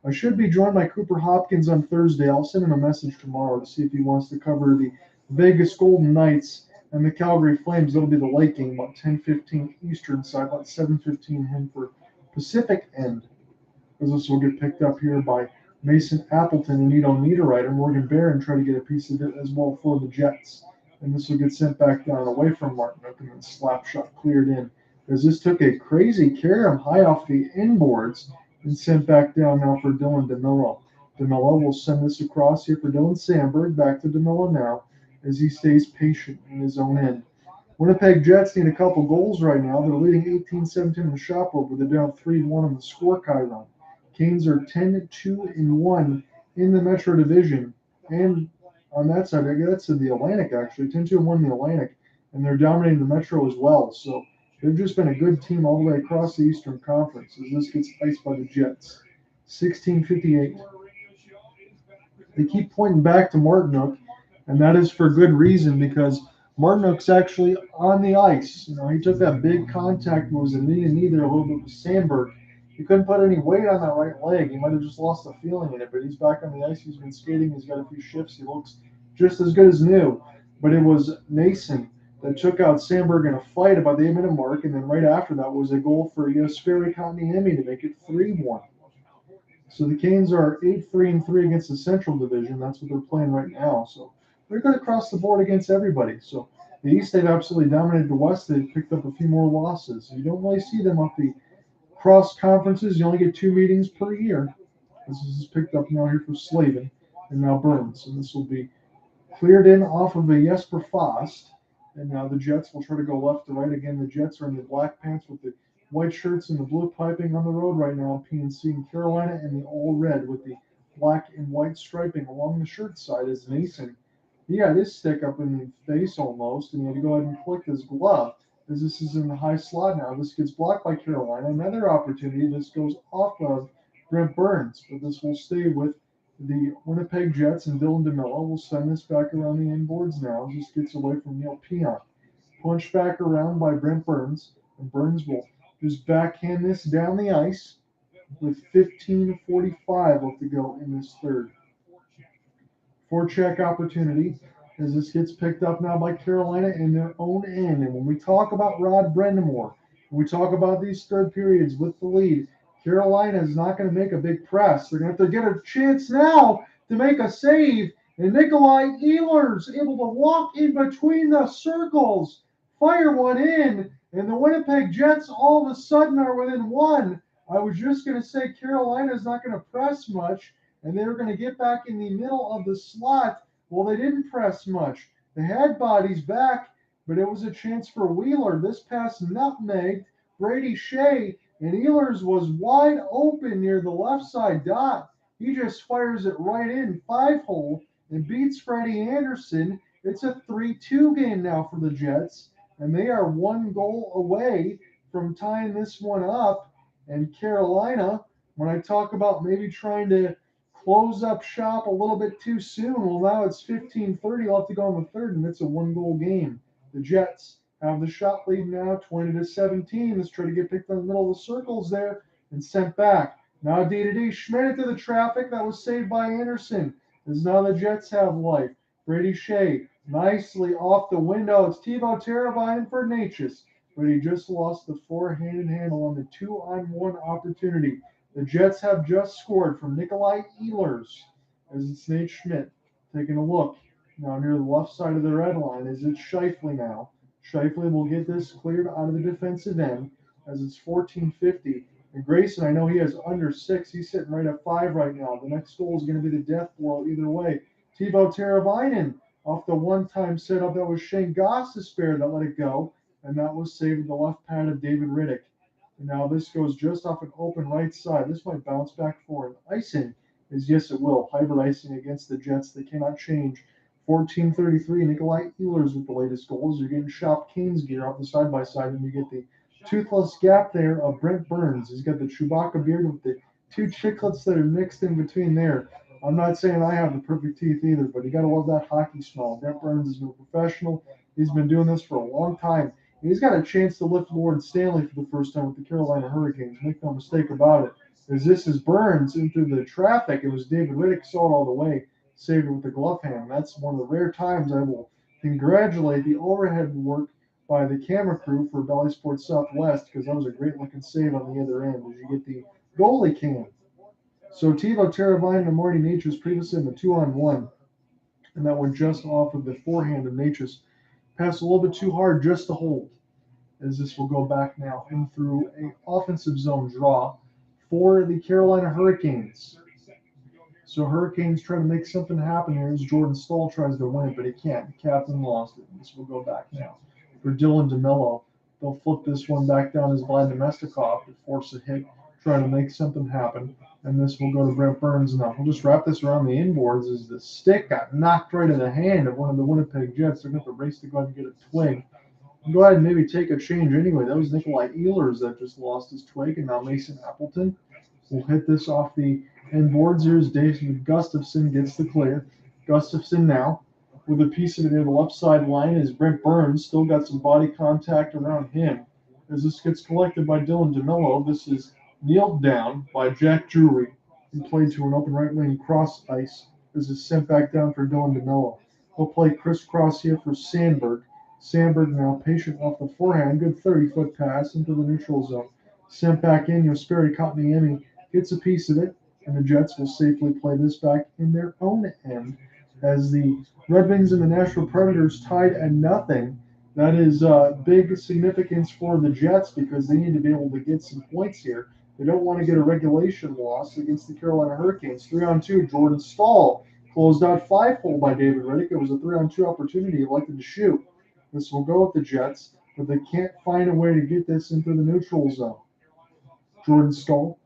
I should be joined by Cooper Hopkins on Thursday. I'll send him a message tomorrow to see if he wants to cover the Vegas Golden Knights and the Calgary Flames. That'll be the late game, about 10:15 Eastern side, about 7:15 him for Pacific end. Because this will get picked up here by Mason Appleton and Nito Niederreiter. Morgan Barron try to get a piece of it as well for the Jets. And this will get sent back down away from Martinook and then slap shot cleared in. As this took a crazy carom high off the inboards and sent back down now for Dylan DeMello. DeMello will send this across here for Dylan Sandberg. Back to DeMello now as he stays patient in his own end. Winnipeg Jets need a couple goals right now. They're leading 18-17 in the shot board, but they're down 3-1 on the score Chiron. Canes are 10-2-1 in the Metro Division. And on that side, that's in the Atlantic actually, 10-2-1 in the Atlantic. And they're dominating the Metro as well. So they've just been a good team all the way across the Eastern Conference as this gets iced by the Jets. 16:58. They keep pointing back to Martinook, and that is for good reason because Martinook's actually on the ice. You know, he took that big contact moves and knee there a little bit with Sandberg. He couldn't put any weight on that right leg. He might have just lost the feeling in it, but he's back on the ice. He's been skating. He's got a few shifts. He looks just as good as new. But it was Noesen that took out Sandberg in a fight about the 8-minute mark, and then right after that was a goal for Jesperi Kotkaniemi to make it 3-1. So the Canes are 8-3-3 against the Central Division. That's what they're playing right now. So they're good across the board against everybody. So the East, they've absolutely dominated the West. They've picked up a few more losses. You don't really see them up the cross conferences. You only get 2 meetings per year. This is picked up now here for Slavin and now Burns. And this will be cleared in off of a Jesper Fast. And now the Jets will try to go left to right. Again, the Jets are in the black pants with the white shirts and the blue piping on the road right now. PNC in Carolina, and the all red with the black and white striping along the shirt side is Noesen. He had his stick up in the face almost, and he had to go ahead and flick his glove as this is in the high slot now. This gets blocked by Carolina. Another opportunity. This goes off of Brent Burns, but this will stay with the Winnipeg Jets, and Dylan DeMello will send this back around the inboards now. Just gets away from Neal Pionk. Punched back around by Brent Burns, and Burns will just backhand this down the ice with 15:45 left to go in this third. Forecheck opportunity as this gets picked up now by Carolina in their own end. And when we talk about Brind'Amour, when we talk about these third periods with the lead, Carolina is not going to make a big press. They're going to have to get a chance now to make a save. And Nikolaj Ehlers able to walk in between the circles, fire one in, and the Winnipeg Jets all of a sudden are within 1. I was just going to say Carolina is not going to press much, and they're going to get back in the middle of the slot. Well, they didn't press much. They had bodies back, but it was a chance for Wheeler. This pass nutmegged Brady Skjei, and Ehlers was wide open near the left side dot. He just fires it right in, 5-hole, and beats Freddie Anderson. It's a 3-2 game now for the Jets, and they are 1 goal away from tying this one up. And Carolina, when I talk about maybe trying to close up shop a little bit too soon, well, now it's 15:30 left to go in the third, and it's a 1-goal game. The Jets have the shot lead now, 20-17. Let's try to get picked in the middle of the circles there and sent back. Now D-to-D. Schmidt into the traffic. That was saved by Anderson. As now the Jets have life. Brady Skjei nicely off the window. It's Teuvo Teravainen for Necas, but he just lost the four-handed handle on the 2-on-1 opportunity. The Jets have just scored from Nikolaj Ehlers, as it's Nate Schmidt taking a look. Now near the left side of the red line is it's Scheifele now. Scheifele will get this cleared out of the defensive end as it's 14:50. And Grayson, I know he has under 6. He's sitting right at 5 right now. The next goal is going to be the death blow either way. Teuvo Teravainen off the one-time setup. That was Shane Gostisbehere that let it go, and that was saved with the left pad of David Riddick. And now this goes just off an open right side. This might bounce back for an icing. Yes, it will. Hybrid icing against the Jets. They cannot change. 14:33. Nikolaj Ehlers with the latest goals. You're getting Shop King's gear off the side-by-side, and you get the toothless gap there of Brent Burns. He's got the Chewbacca beard with the 2 chiclets that are mixed in between there. I'm not saying I have the perfect teeth either, but you got to love that hockey smell. Brent Burns has been a professional. He's been doing this for a long time. And he's got a chance to lift Lord Stanley for the first time with the Carolina Hurricanes. Make no mistake about it. As this is Burns into the traffic, it was David Riddick saw it all the way, saved it with the glove hand. That's one of the rare times I will congratulate the overhead work by the camera crew for Bally Sports Southwest, because that was a great looking save on the other end as you get the goalie cam. So Teuvo Teravainen and Marty Necas previously in the 2-on-1, and that went just off of the forehand of Necas. Passed a little bit too hard just to hold, as this will go back now in through an offensive zone draw for the Carolina Hurricanes. So Hurricanes try to make something happen here as Jordan Staal tries to win it, but he can't. The captain lost it. This will go back now for Dylan DeMello. They'll flip this one back down as Vlad Nemestikov to force a hit, trying to make something happen. And this will go to Brent Burns. Now we'll just wrap this around the inboards as the stick got knocked right in the hand of one of the Winnipeg Jets. They're going to have to race to go ahead and get a twig. Go ahead and maybe take a change anyway. That was Nikolaj Ehlers that just lost his twig, and now Mason Appleton will hit this off the inboards. Here's David Gustafson gets the clear. Gustafson now with a piece of it near the left side line is Brent Burns. Still got some body contact around him. As this gets collected by Dylan DeMello, this is kneeled down by Jack Drury, who played to an open right wing cross ice. This is sent back down for Dylan DeMello. He'll play crisscross here for Sandberg. Sandberg now patient off the forehand. Good 30-foot pass into the neutral zone. Sent back in. Jesperi Kotkaniemi gets a piece of it, and the Jets will safely play this back in their own end as the Red Wings and the Nashville Predators tied at 0. That is big significance for the Jets because they need to be able to get some points here. They don't want to get a regulation loss against the Carolina Hurricanes. 3-on-2, Jordan Staal closed out 5-hole by David Riddick. It was a 3-on-2 opportunity he elected to shoot. This will go with the Jets, but they can't find a way to get this into the neutral zone. Jordan Staal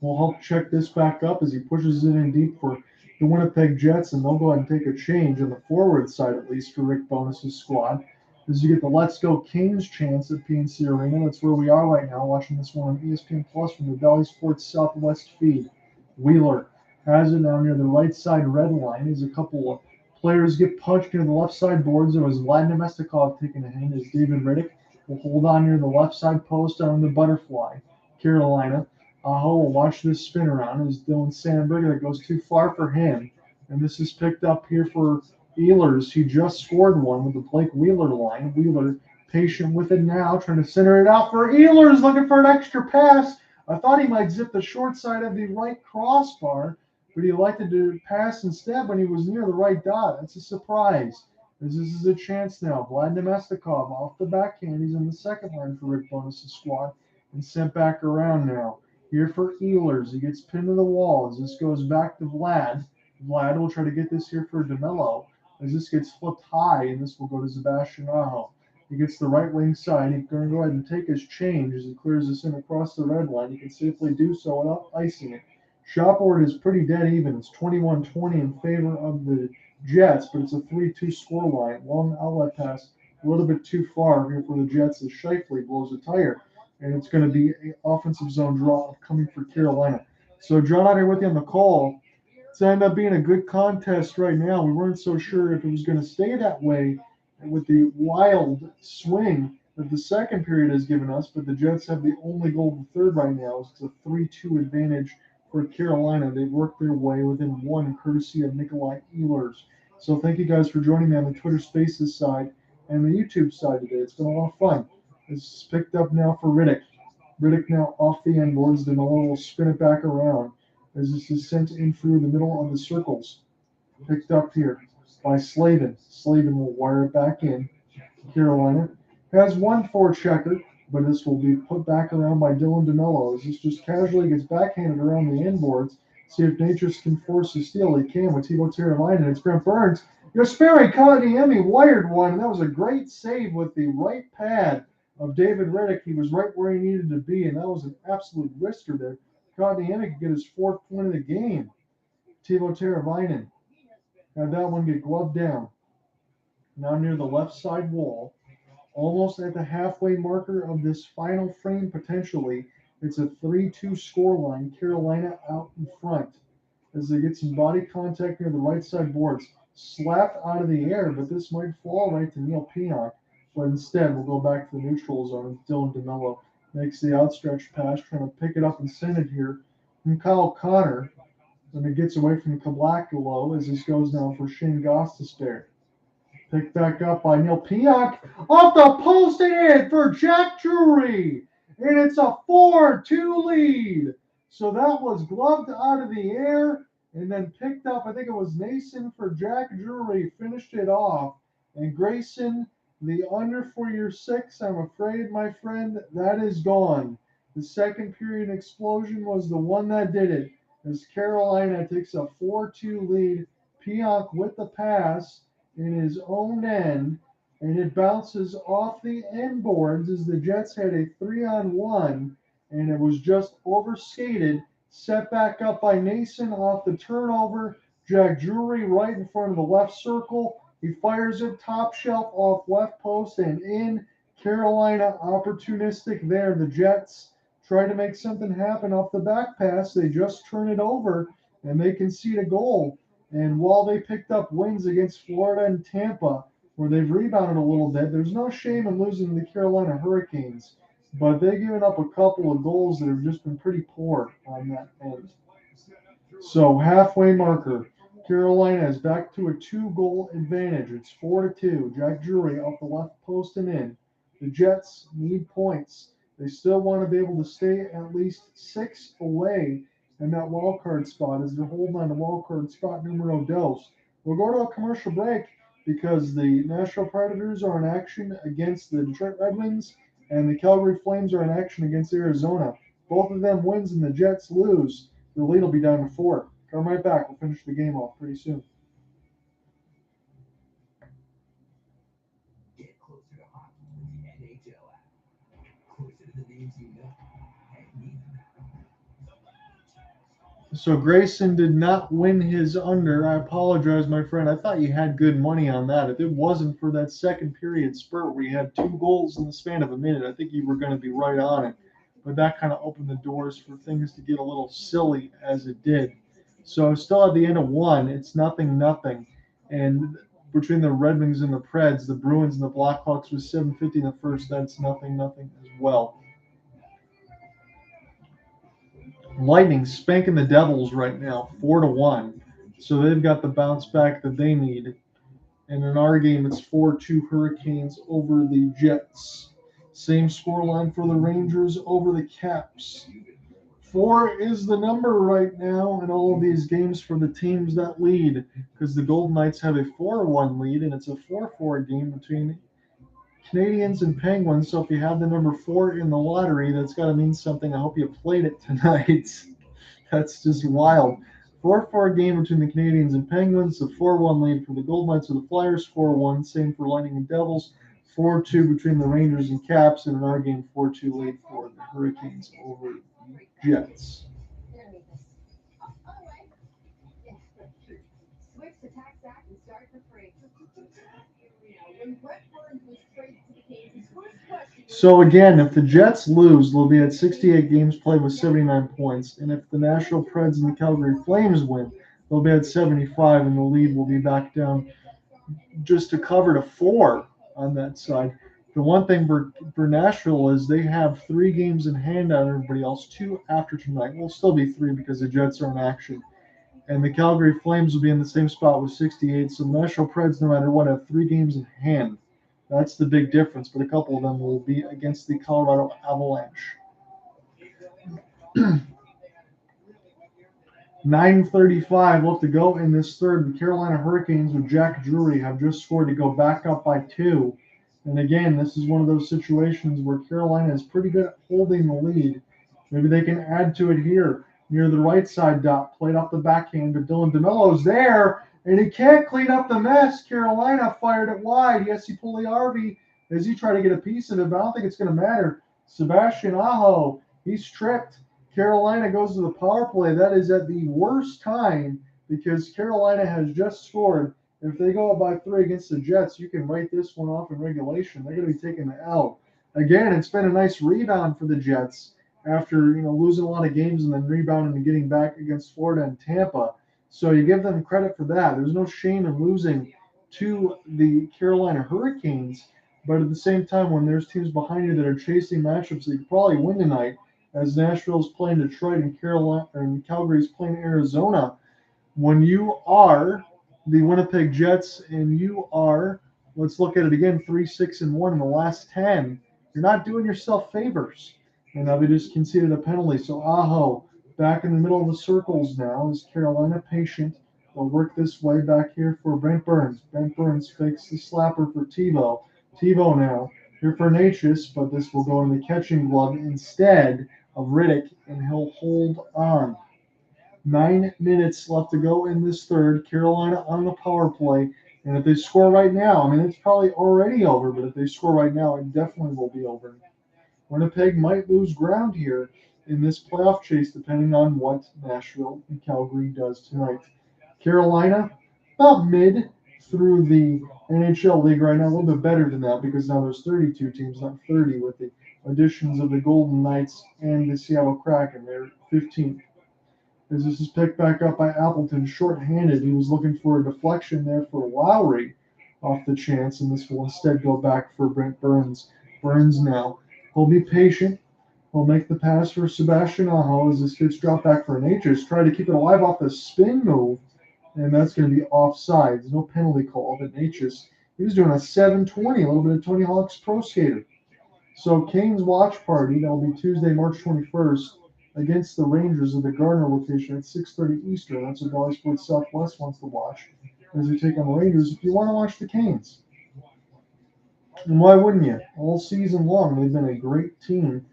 will help check this back up as he pushes it in deep for the Winnipeg Jets, and they'll go ahead and take a change on the forward side, at least for Rick Bowness' squad. As you get the Let's Go Kings chance at PNC Arena. That's where we are right now, watching this one on ESPN Plus from the Bally Sports Southwest feed. Wheeler has it now near the right side red line as a couple of players get punched near the left side boards. There was Vlad Nemestikov taking a hand as David Riddick will hold on near the left side post on the butterfly. Carolina. Aho will watch this spin around as Dylan Sandberg. That goes too far for him. And this is picked up here for Ehlers. He just scored one with the Blake Wheeler line. Wheeler patient with it now, trying to center it out for Ehlers, looking for an extra pass. I thought he might zip the short side of the right crossbar, but he elected to pass instead when he was near the right dot. That's a surprise. This is a chance now. Vlad Nemestikov off the backhand. He's in the second line for Rick Bowness' squad and sent back around now. Here for Ehlers. He gets pinned to the wall as this goes back to Vlad. Vlad will try to get this here for DeMello as this gets flipped high, and this will go to Sebastian Aho. He gets the right wing side. He's going to go ahead and take his change as he clears this in across the red line. He can safely do so without icing it. Shot board is pretty dead even. It's 21-20 in favor of the Jets, but it's a 3-2 score line. Long outlet pass, a little bit too far here for the Jets as Scheifele blows a tire. And it's going to be an offensive zone draw coming for Carolina. So, John, out here with you on the call. It's ended up being a good contest right now. We weren't so sure if it was going to stay that way with the wild swing that the second period has given us, but the Jets have the only goal of the third right now. It's a 3-2 advantage for Carolina. They've worked their way within one, courtesy of Nikolaj Ehlers. So thank you guys for joining me on the Twitter Spaces side and the YouTube side today. It's been a lot of fun. It's picked up now for Riddick. Riddick now off the end boards. DeMello will spin it back around as this is sent in through the middle of the circles. Picked up here by Slavin. Slavin will wire it back in. Carolina has one forechecker, but this will be put back around by Dylan DeMello as this just casually gets backhanded around the inboards. See if Necas can force a steal. He can with Teuvo Teravainen. It's Brent Burns. Jesperi Kotkaniemi wired one, and that was a great save with the right pad of David Riddick. He was right where he needed to be, and that was an absolute wrister there. Kotkaniemi could get his fourth point of the game. Teuvo Teravainen had that one get gloved down. Now near the left side wall, almost at the halfway marker of this final frame potentially. It's a 3-2 scoreline. Carolina out in front as they get some body contact near the right side boards. Slapped out of the air, but this might fall right to Neal Pionk. But instead, we'll go back to the neutral zone. Dylan DeMello makes the outstretched pass, trying to pick it up and send it here from Kyle Connor. And it gets away from Kablakulo as this goes now for Shane Gostisbehere. Picked back up by Neal Pionk. Off the post and in for Jack Drury. And it's a 4-2 lead. So that was gloved out of the air and then picked up. I think it was Nason for Jack Drury. Finished it off. And Grayson, the under for your 6, I'm afraid, my friend, that is gone. The second period explosion was the one that did it. As Carolina takes a 4-2 lead. Pionk with the pass in his own end, and it bounces off the end boards as the Jets had a 3-on-1, and it was just overskated, set back up by Nason off the turnover. Jack Drury right in front of the left circle. He fires it top shelf off left post and in. Carolina opportunistic there. The Jets try to make something happen off the back pass. They just turn it over, and they concede a goal. And while they picked up wins against Florida and Tampa, where they've rebounded a little bit, there's no shame in losing to the Carolina Hurricanes. But they've given up a couple of goals that have just been pretty poor on that end. So halfway marker. Carolina is back to a 2-goal advantage. It's 4-2. Jack Drury off the left post and in. The Jets need points. They still want to be able to stay at least 6 away in that wild card spot as they're holding on to wild card spot numero 2. We'll go to a commercial break because the Nashville Predators are in action against the Detroit Red Wings and the Calgary Flames are in action against Arizona. Both of them wins and the Jets lose. The lead will be down to 4. Come right back. We'll finish the game off pretty soon. Get closer to hockey with the NHL app. Closer to the names you know and need. So Grayson did not win his under. I apologize, my friend. I thought you had good money on that. If it wasn't for that second period spurt where you had 2 goals in the span of a minute, I think you were going to be right on it. But that kind of opened the doors for things to get a little silly as it did. So still at the end of 1, it's 0-0. And between the Red Wings and the Preds, the Bruins and the Blackhawks was 7:50 in the first. That's 0-0 as well. Lightning spanking the Devils right now, 4-1. So they've got the bounce back that they need. And in our game, it's 4-2 Hurricanes over the Jets. Same scoreline for the Rangers over the Caps. 4 is the number right now in all of these games for the teams that lead, because the Golden Knights have a 4-1 lead, and it's a 4-4 game between Canadians and Penguins. So if you have the number 4 in the lottery, that's got to mean something. I hope you played it tonight. That's just wild. 4-4 game between the Canadians and Penguins. A 4-1 lead for the Golden Knights with the Flyers. 4-1. Same for Lightning and Devils. 4-2 between the Rangers and Caps, and in our game, 4-2 lead for the Hurricanes over the Jets. Switch to tax sack and start for free. When Brent Burns was traded to the Canes, his first question was, So again, if the Jets lose, they'll be at 68 games played with 79 points, and if the Nashville Preds and the Calgary Flames win, they'll be at 75, and the lead will be back down just to cover to 4 on that side. The one thing for Nashville is they have 3 games in hand on everybody else, 2 after tonight. Will still be 3 because the Jets are in action. And the Calgary Flames will be in the same spot with 68. So the Nashville Preds, no matter what, have 3 games in hand. That's the big difference. But a couple of them will be against the Colorado Avalanche. 9:35 left to go in this third. The Carolina Hurricanes with Jack Drury have just scored to go back up by 2. And again, this is one of those situations where Carolina is pretty good at holding the lead. Maybe they can add to it here. Near the right side dot, played off the backhand, but Dylan DeMello's there, and he can't clean up the mess. Carolina fired it wide. Yes, he pulled the RV as he tried to get a piece of it, but I don't think it's going to matter. Sebastian Aho, he's tripped. Carolina goes to the power play. That is at the worst time because Carolina has just scored. If they go up by 3 against the Jets, you can write this one off in regulation. They're going to be taking the L. Again, it's been a nice rebound for the Jets after losing a lot of games and then rebounding and getting back against Florida and Tampa. So you give them credit for that. There's no shame in losing to the Carolina Hurricanes, but at the same time, when there's teams behind you that are chasing matchups that you probably win tonight, as Nashville's playing Detroit and Calgary's playing Arizona, when you are the Winnipeg Jets and you are, let's look at it again, 3-6-1 in the last 10, you're not doing yourself favors. And now they just conceded a penalty. So Aho back in the middle of the circles now. Is Carolina patient? They'll work this way back here for Brent Burns. Brent Burns fakes the slapper for Teuvo. Teuvo now here for Necas, but this will go in the catching glove instead of Riddick, and he'll hold on. 9 minutes left to go in this third. Carolina on the power play. And if they score right now, I mean, it's probably already over, but if they score right now, it definitely will be over. Winnipeg might lose ground here in this playoff chase, depending on what Nashville and Calgary does tonight. Carolina, about mid through the NHL league right now, a little bit better than that because now there's 32 teams, not 30, with the additions of the Golden Knights and the Seattle Kraken. They're 15th. As this is picked back up by Appleton, short-handed. He was looking for a deflection there for Lowry off the chance, and this will instead go back for Brent Burns. Burns now. He'll be patient. He'll make the pass for Sebastian Aho as this gets dropped back for Necas. Try to keep it alive off the spin move, and that's going to be offside. There's no penalty call, but Necas, he was doing a 720, a little bit of Tony Hawk's Pro Skater. So Canes watch party, that'll be Tuesday, March 21st, against the Rangers at the Gardner location at 6:30 Eastern. That's what Bally Sports Southwest wants to watch as they take on the Rangers. If you want to watch the Canes, and why wouldn't you? All season long, they've been a great team.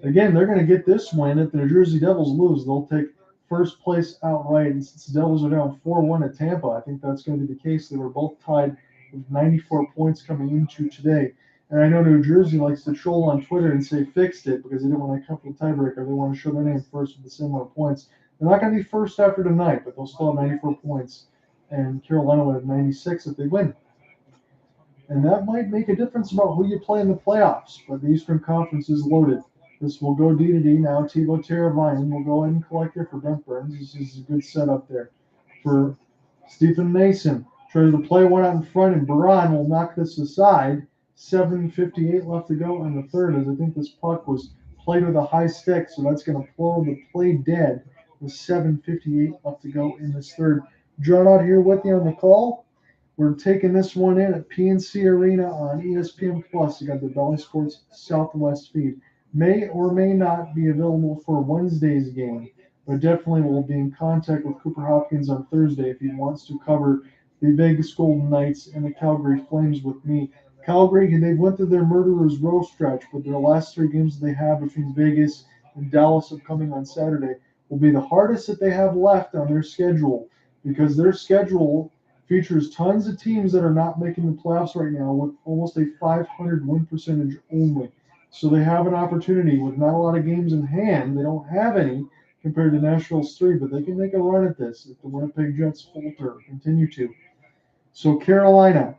Again, they're going to get this win. If the New Jersey Devils lose, they'll take first place outright. And since the Devils are down 4-1 at Tampa, I think that's going to be the case. They were both tied with 94 points coming into today. And I know New Jersey likes to troll on Twitter and say fixed it because they didn't want to come for the tiebreaker. They want to show their name first with the same amount of points. They're not going to be first after tonight, but they'll still have 94 points. And Carolina will have 96 if they win. And that might make a difference about who you play in the playoffs. But the Eastern Conference is loaded. This will go D to D now. Teuvo Teravainen will go ahead and collect it for Brent Burns. This is a good setup there for Stefan Noesen. Tries to play one out in front, and Baran will knock this aside. 7:58 left to go in the third, as I think this puck was played with a high stick, so that's going to blow the play dead with 7:58 left to go in this third. John out here with you on the call. We're taking this one in at PNC Arena on ESPN Plus. You got the Bally Sports Southwest feed. May or may not be available for Wednesday's game, but definitely will be in contact with Cooper Hopkins on Thursday if he wants to cover the Vegas Golden Knights and the Calgary Flames with me. Calgary, they went through their murderer's row stretch, but their last 3 games they have between Vegas and Dallas upcoming on Saturday will be the hardest that they have left on their schedule, because their schedule Features tons of teams that are not making the playoffs right now with almost a 500 win percentage only. So they have an opportunity with not a lot of games in hand. They don't have any compared to Nashville's 3, but they can make a run at this if the Winnipeg Jets falter, continue to. So Carolina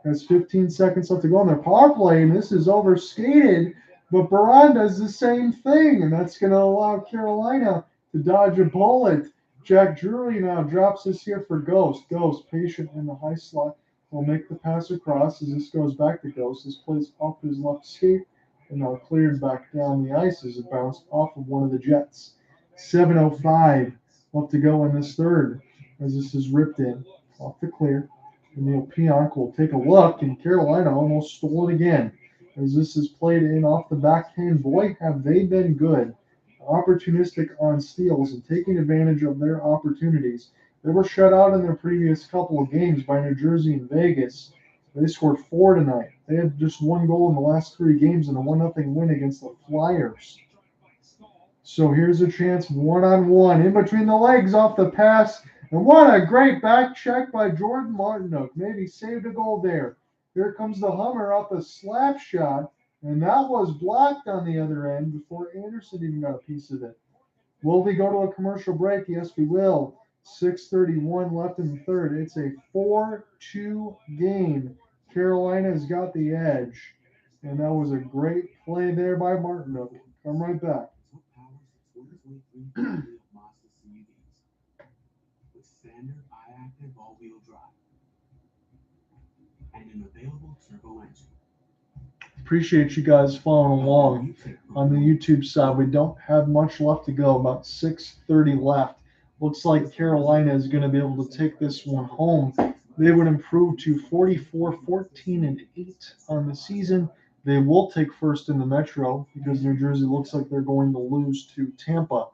has 15 seconds left to go on their power play, and this is overskated, but Baran does the same thing, and that's going to allow Carolina to dodge a bullet. Jack Drury now drops this here for Ghost. Ghost, patient in the high slot, will make the pass across as this goes back to Ghost. This plays off his left skate and now cleared back down the ice as it bounced off of one of the Jets. 7:05 left to go in this third as this is ripped in off the clear. Neal Pionk will take a look, and Carolina almost stole it again as this is played in off the backhand. Boy, have they been good. Opportunistic on steals and taking advantage of their opportunities. They were shut out in their previous couple of games by New Jersey and Vegas. They scored 4 tonight. They had just 1 goal in the last 3 games and a 1-0 win against the Flyers. So here's a chance, one-on-one, in between the legs off the pass. And what a great back check by Jordan Martinook. Maybe saved a goal there. Here comes the Hummer off a slap shot. And that was blocked on the other end before Anderson even got a piece of it. Will we go to a commercial break? Yes, we will. 6:31 left in the third. It's a 4-2 game. Carolina's got the edge. And that was a great play there by Martinook. Come right back. With standard I-active all-wheel drive and an available turbo engine. Appreciate you guys following along on the YouTube side. We don't have much left to go, about 6:30 left. Looks like Carolina is going to be able to take this one home. They would improve to 44-14-8 on the season. They will take first in the Metro because New Jersey looks like they're going to lose to Tampa.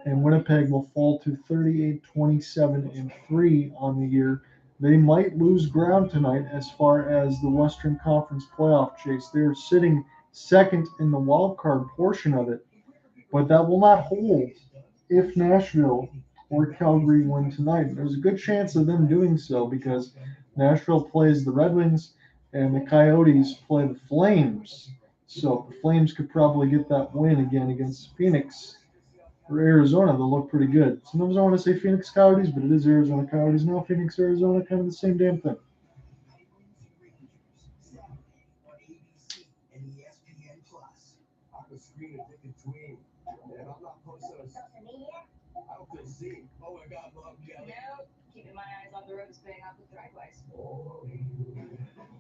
And Winnipeg will fall to 38-27-3 on the year. They might lose ground tonight as far as the Western Conference playoff chase. They're sitting second in the wild card portion of it, but that will not hold if Nashville or Calgary win tonight. There's a good chance of them doing so because Nashville plays the Red Wings and the Coyotes play the Flames. So the Flames could probably get that win again against Phoenix or Arizona. They'll look pretty good. Sometimes I want to say Phoenix Coyotes, but it is Arizona Coyotes now. Phoenix, Arizona, kind of the same damn thing. Oh my God, Mom, Kelly. No, keeping my eyes on the road, staying off the driveways. Oh,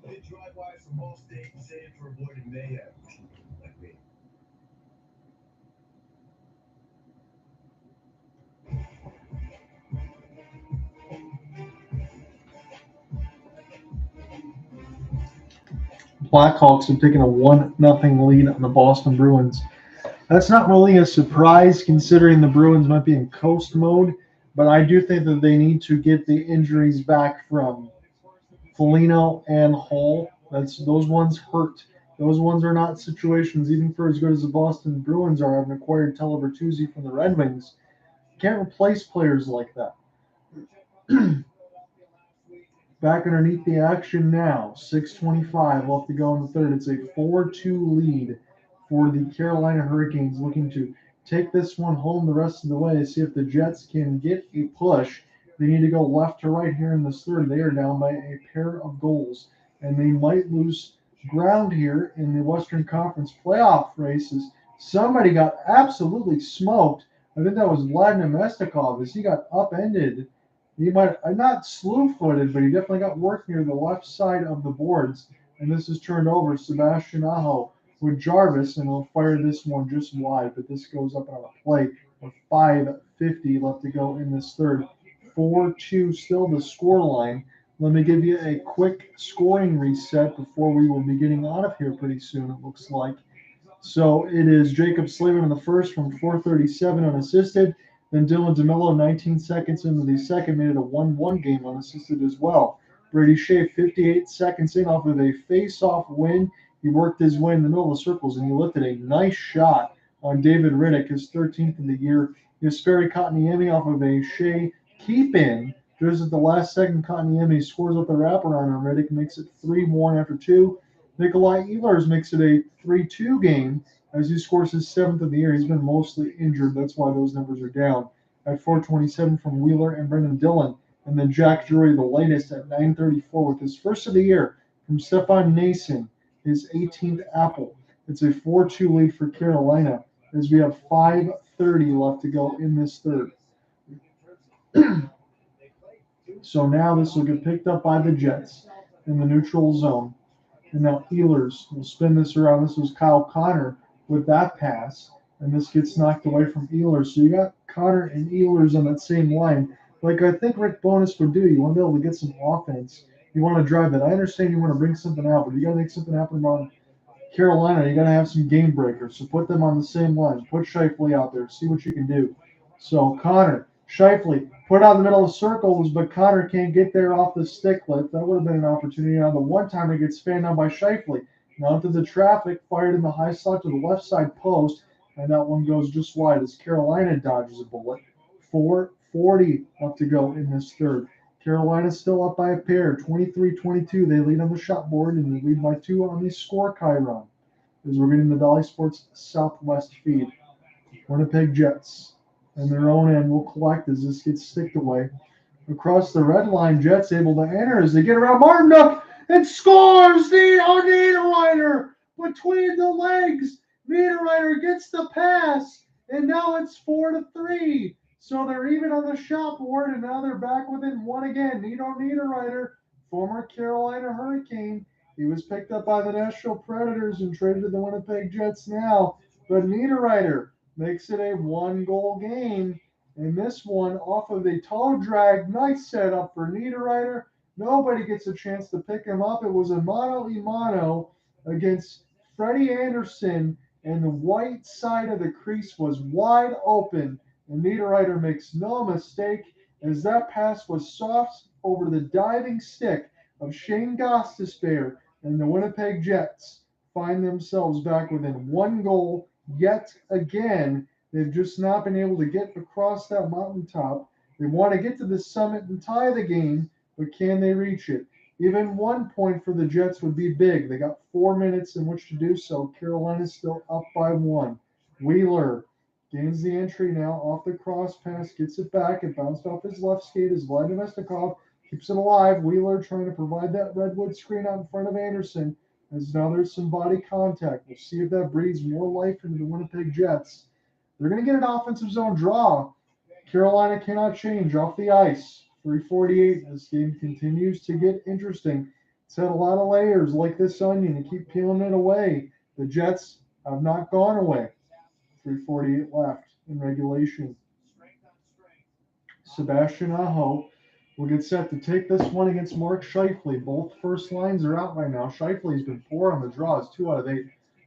the drive-wise from all states, saved for avoiding mayhem. Like me. Blackhawks have taken a 1-0 lead on the Boston Bruins. That's not really a surprise considering the Bruins might be in coast mode, but I do think that they need to get the injuries back from Foligno and Hall. Those ones hurt. Those ones are not situations, even for as good as the Boston Bruins are, having acquired Tele Bertuzzi from the Red Wings. You can't replace players like that. Back underneath the action now. 6:25 left to go in the third. It's a 4-2 lead for the Carolina Hurricanes, looking to take this one home the rest of the way. See if the Jets can get a push. They need to go left to right here in this third. They are down by a pair of goals, and they might lose ground here in the Western Conference playoff races. Somebody got absolutely smoked. I think that was Vladimir Mestikov as he got upended. He might not slew-footed, but he definitely got worked near the left side of the boards. And this is turned over. Sebastian Aho with Jarvis, and he'll fire this one just wide. But this goes up on a play with 5:50 left to go in this third. 4-2 still the score line. Let me give you a quick scoring reset before we will be getting out of here pretty soon, it looks like. So it is Jacob Slavin in the first from 4:37 unassisted. Then Dylan DeMello, 19 seconds into the second, made it a 1-1 game unassisted as well. Brady Skjei, 58 seconds in off of a face-off win. He worked his way in the middle of the circles, and he lifted a nice shot on David Riddick, his 13th in the year. Jesperi Kotkaniemi off of a Skjei keep-in Just at the last second, Kotkaniemi scores with the wraparound on Reddick, makes it 3-1 after 2. Nikolaj Ehlers makes it a 3-2 game as he scores his 7th of the year. He's been mostly injured. That's why those numbers are down. At 4:27 from Wheeler and Brendan Dillon. And then Jack Drury, the latest, at 9:34 with his first of the year from Stefan Noesen, his 18th apple. It's a 4-2 lead for Carolina as we have 5:30 left to go in this third. So now this will get picked up by the Jets in the neutral zone. And now Ehlers will spin this around. This was Kyle Connor with that pass. And this gets knocked away from Ehlers. So you got Connor and Ehlers on that same line. Like I think Rick Bowness would do. You want to be able to get some offense. You want to drive that. I understand you want to bring something out, but you got to make something happen on Carolina. You got to have some game breakers. So put them on the same line. Put Scheifele out there. See what you can do. So Connor, Scheifele, put out in the middle of circles, but Connor can't get there off the stick lift. That would have been an opportunity. Now the one-timer gets fanned out by Scheifele. Now into the traffic, fired in the high slot to the left side post, and that one goes just wide as Carolina dodges a bullet. 4:40 left to go in this third. Carolina's still up by a pair, 23-22. They lead on the shot board, and they lead by 2 on the score chyron. As we're getting the Bally Sports Southwest feed. Winnipeg Jets and their own end will collect as this gets sticked away. Across the red line, Jets able to enter as they get around Martinook and scores the Niederreiter between the legs. Niederreiter gets the pass, and now it's 4-3. So they're even on the shot board, and now they're back within 1 again. Niederreiter, former Carolina Hurricane. He was picked up by the Nashville Predators and traded to the Winnipeg Jets now. But Niederreiter makes it a 1-goal game. And this one off of a toe drag. Nice setup for Niederreiter. Nobody gets a chance to pick him up. It was a mano-a-mano against Freddie Anderson, and the white side of the crease was wide open. And Niederreiter makes no mistake as that pass was soft over the diving stick of Shane Gostisbehere, and the Winnipeg Jets find themselves back within 1 goal yet again. They've just not been able to get across that mountaintop. They want to get to the summit and tie the game, but can they reach it? Even 1 point for the Jets would be big. They got 4 minutes in which to do so. Carolina's still up by 1. Wheeler gains the entry now off the cross pass, gets it back. It bounced off his left skate as Vladimir Svechnikov keeps it alive. Wheeler trying to provide that redwood screen out in front of Anderson as now there's some body contact. We'll see if that breathes more life into the Winnipeg Jets. They're going to get an offensive zone draw. Carolina cannot change off the ice. 3:48. This game continues to get interesting. It's had a lot of layers like this onion and keep peeling it away. The Jets have not gone away. 3:48 left in regulation. Sebastian Aho will get set to take this one against Mark Scheifele. Both first lines are out right now. Scheifele's been 4 on the draws, 2 out of 8.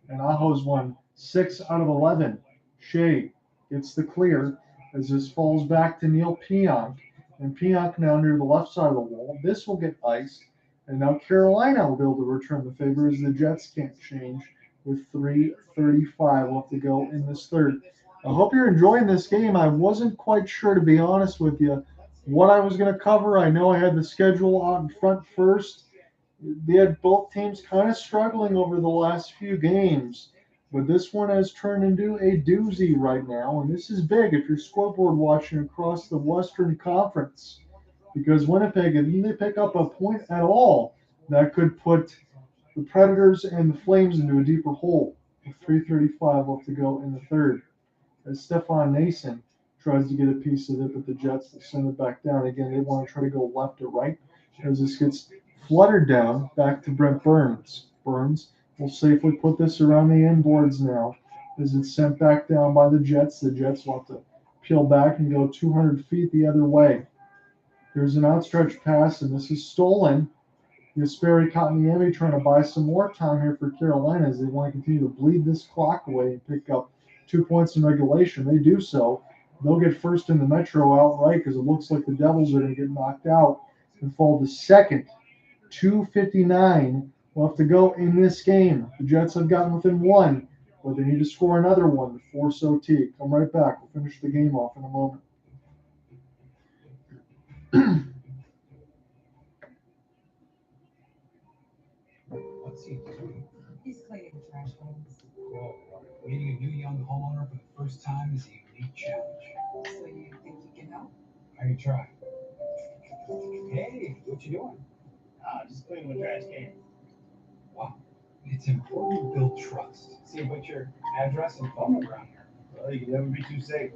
And Aho's won 6 out of 11. Skjei gets the clear as this falls back to Neal Pionk. And Pionk now near the left side of the wall. This will get iced. And now Carolina will be able to return the favor as the Jets can't change with 3:35 left to go in this third. I hope you're enjoying this game. I wasn't quite sure, to be honest with you, what I was going to cover. I know I had the schedule out in front first. They had both teams kind of struggling over the last few games. But this one has turned into a doozy right now, and this is big if you're scoreboard watching across the Western Conference. Because Winnipeg, if they pick up a point at all, that could put the Predators and the Flames into a deeper hole. With 3:35 left to go in the third. As Stefan Noesen tries to get a piece of it, but the Jets will send it back down. Again, they want to try to go left or right as this gets fluttered down back to Brent Burns. Burns will safely put this around the end boards now as it's sent back down by the Jets. The Jets will have to peel back and go 200 feet the other way. There's an outstretched pass, and this is stolen. Jesperi Kotkaniemi trying to buy some more time here for Carolina as they want to continue to bleed this clock away and pick up 2 points in regulation. They do so. They'll get first in the Metro outright because it looks like the Devils are going to get knocked out and fall to second. 2:59 left to go in this game. The Jets have gotten within 1, but they need to score another one to force OT. Come right back. We'll finish the game off in a moment. What's he doing? He's cleaning the trash cans. Cool. Meeting a new young homeowner for the first time is a unique challenge. So you think you can help? I can try. Hey, what you doing? Just cleaning the trash can. Wow. It's important to build trust. See, put your address and phone number on here. Well, you can never be too safe.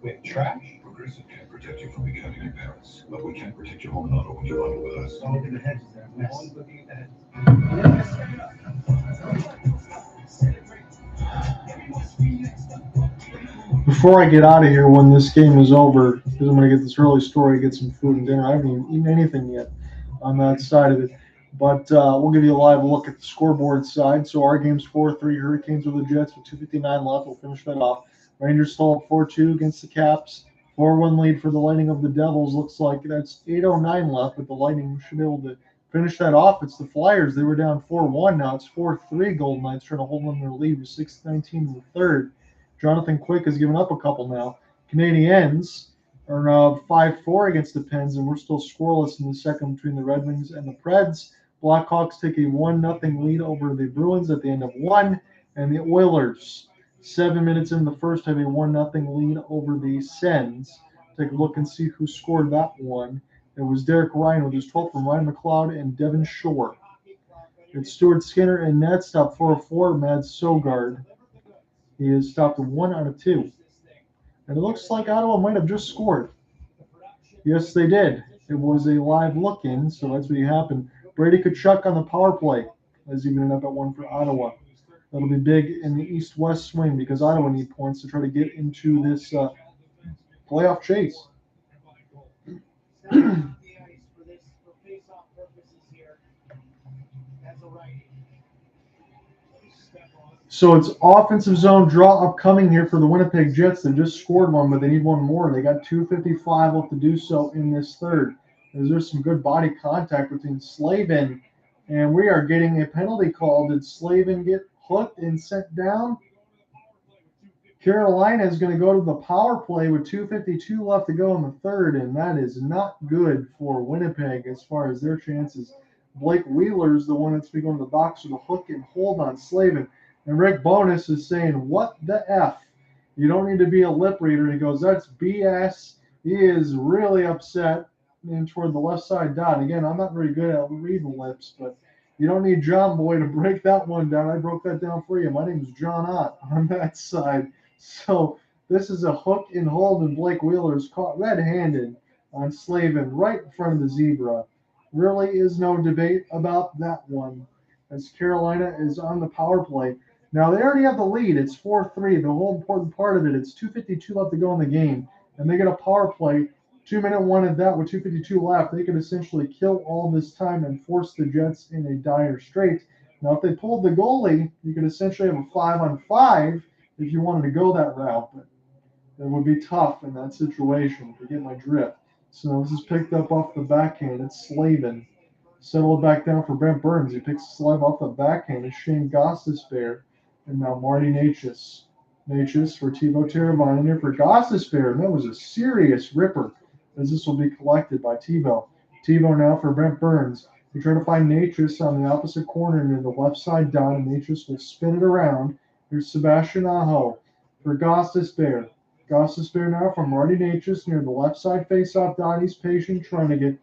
With trash? Progressive can't protect you from becoming your parents, but we can protect your home and auto when you bundle with us. Don't look at the hedges there. I'm always looking at the hedges. Before I get out of here, when this game is over, because I'm going to get this early story, get some food and dinner. I haven't even eaten anything yet on that side of it. But we'll give you a live look at the scoreboard side. So our game's 4-3. Hurricanes with the Jets with 2:59 left. We'll finish that off. Rangers still up 4-2 against the Caps. 4-1 lead for the Lightning of the Devils. Looks like that's 8:09 left, but the Lightning should be able to finish that off. It's the Flyers. They were down 4-1. Now it's 4-3. Golden Knights trying to hold on their lead with 6:19 in the third. Jonathan Quick has given up a couple now. Canadiens are now 5-4 against the Pens, and we're still scoreless in the second between the Red Wings and the Preds. Blackhawks take a 1-0 lead over the Bruins at the end of one, and the Oilers, 7 minutes in the first, have a 1-0 lead over the Sens. Take a look and see who scored that one. It was Derek Ryan with his 12th from Ryan McLeod and Devin Shore. It's Stuart Skinner and net stop 4-4, Mads Sogard. He has stopped 1 out of 2. And it looks like Ottawa might have just scored. Yes, they did. It was a live look-in, so that's what happened. Brady Kachuk on the power play has even up at 1 for Ottawa. That'll be big in the east-west swing because Ottawa need points to try to get into this playoff chase. So it's offensive zone draw upcoming here for the Winnipeg Jets. They just scored one, but they need one more. They got 2:55 left to do so in this third. There's some good body contact between Slavin, and we are getting a penalty call. Did Slavin get hooked and sent down? Carolina is going to go to the power play with 2:52 left to go in the third, and that is not good for Winnipeg as far as their chances. Blake Wheeler's the one that's been going to the box with a hook and hold on Slavin. And Rick Bowness is saying, what the F? You don't need to be a lip reader. He goes, that's BS. He is really upset in toward the left side dot. Again, I'm not very good at reading lips, but you don't need John Boy to break that one down. I broke that down for you. My name is John Ott on that side. So this is a hook and hold, and Blake Wheeler's caught red-handed on Slavin right in front of the zebra. Really is no debate about that one, as Carolina is on the power play. Now, they already have the lead. It's 4-3. The whole important part of it, it's 2:52 left to go in the game, and they get a power play. 2-minute one at that with 2:52 left. They could essentially kill all this time and force the Jets in a dire strait. Now, if they pulled the goalie, you could essentially have a 5-on-5 if you wanted to go that route, but it would be tough in that situation, if you get my drift. So this is picked up off the backhand. It's Slavin. Settle it back down for Brent Burns. He picks the slab off the backhand. It's Shane Gostisbehere. And now Marty Necas. Necas for Teuvo Teravainen here for Gostisbehere. And that was a serious ripper, as this will be collected by Teuvo. Teuvo now for Brent Burns. They try to find Necas on the opposite corner near the left side down, and Necas will spin it around. Here's Sebastian Aho for Gostisbehere. Gostisbehere now from Marty Necas near the left side face-off dot. He's patient, trying to get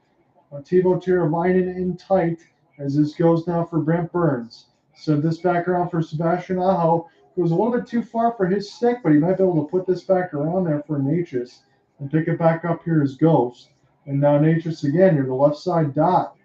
Teuvo Teravainen in tight as this goes now for Brent Burns. So this back around for Sebastian Aho. It was a little bit too far for his stick, but he might be able to put this back around there for Necas and pick it back up here as Ghost. And now Necas again near the left side dot.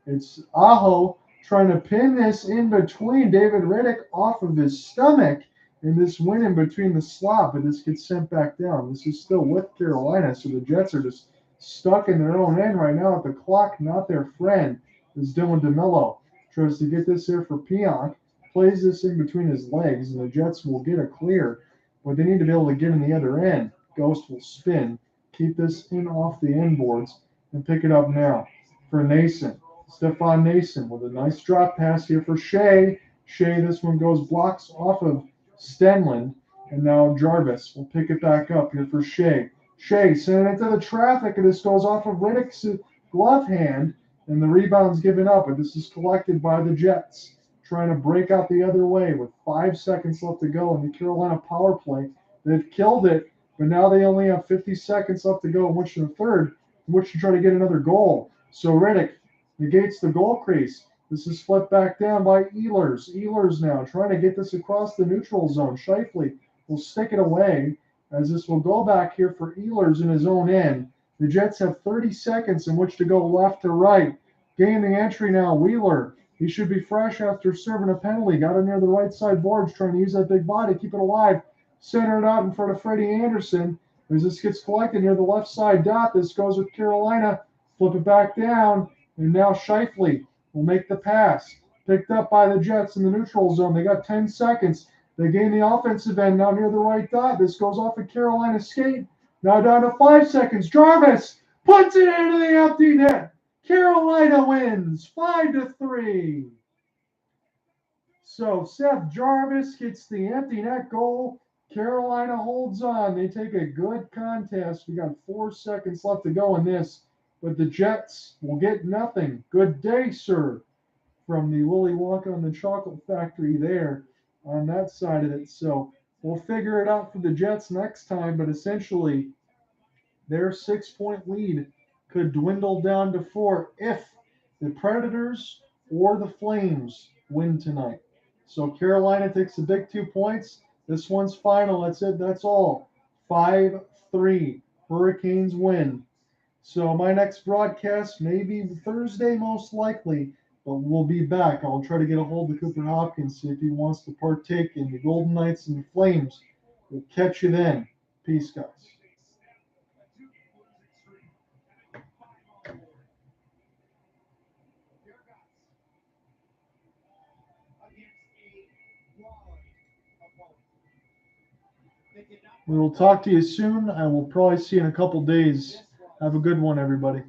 It's Aho trying to pin this in between David Riddick off of his stomach, and this win in between the slot, but this gets sent back down. This is still with Carolina, so the Jets are just stuck in their own end right now at the clock, not their friend. Is Dylan DeMello. Tries to get this here for Pionk, plays this in between his legs, and the Jets will get a clear, but they need to be able to get in the other end. Ghost will spin, keep this in off the end boards, and pick it up now for Noesen. Stefan Noesen with a nice drop pass here for Skjei. Skjei, this one goes blocks off of Stenlund, and now Jarvis will pick it back up here for Skjei. Skjei sending it to the traffic, and this goes off of Riddick's glove hand, And the rebound's given up, but this is collected by the Jets, trying to break out the other way with 5 seconds left to go in the Carolina power play. They've killed it, but now they only have 50 seconds left to go in which the third, in which to try to get another goal. So Riddick negates the goal crease. This is flipped back down by Ehlers. Ehlers now trying to get this across the neutral zone. Scheifele will stick it away as this will go back here for Ehlers in his own end. The Jets have 30 seconds in which to go left to right. Gain the entry now, Wheeler. He should be fresh after serving a penalty. Got it near the right side boards, trying to use that big body, keep it alive. Center it out in front of Freddie Anderson. As this gets collected near the left side dot, this goes with Carolina. Flip it back down, and now Scheifele will make the pass. Picked up by the Jets in the neutral zone. They got 10 seconds. They gain the offensive end now near the right dot. This goes off of Carolina's skate. Now down to 5 seconds. Jarvis puts it into the empty net. Carolina wins 5-3. So Seth Jarvis gets the empty net goal. Carolina holds on. They take a good contest. We got 4 seconds left to go in this, but the Jets will get nothing. Good day, sir, from the Willy Wonka and the Chocolate Factory there on that side of it. So we'll figure it out for the Jets next time, but essentially their 6-point lead could dwindle down to 4 if the Predators or the Flames win tonight. So Carolina takes the big 2 points. This one's final. That's it. That's all. 5-3. Hurricanes win. So my next broadcast may be Thursday most likely, but we'll be back. I'll try to get a hold of Cooper Hopkins, see if he wants to partake in the Golden Knights and the Flames. We'll catch you then. Peace, guys. We will talk to you soon. I will probably see you in a couple days. Have a good one, everybody.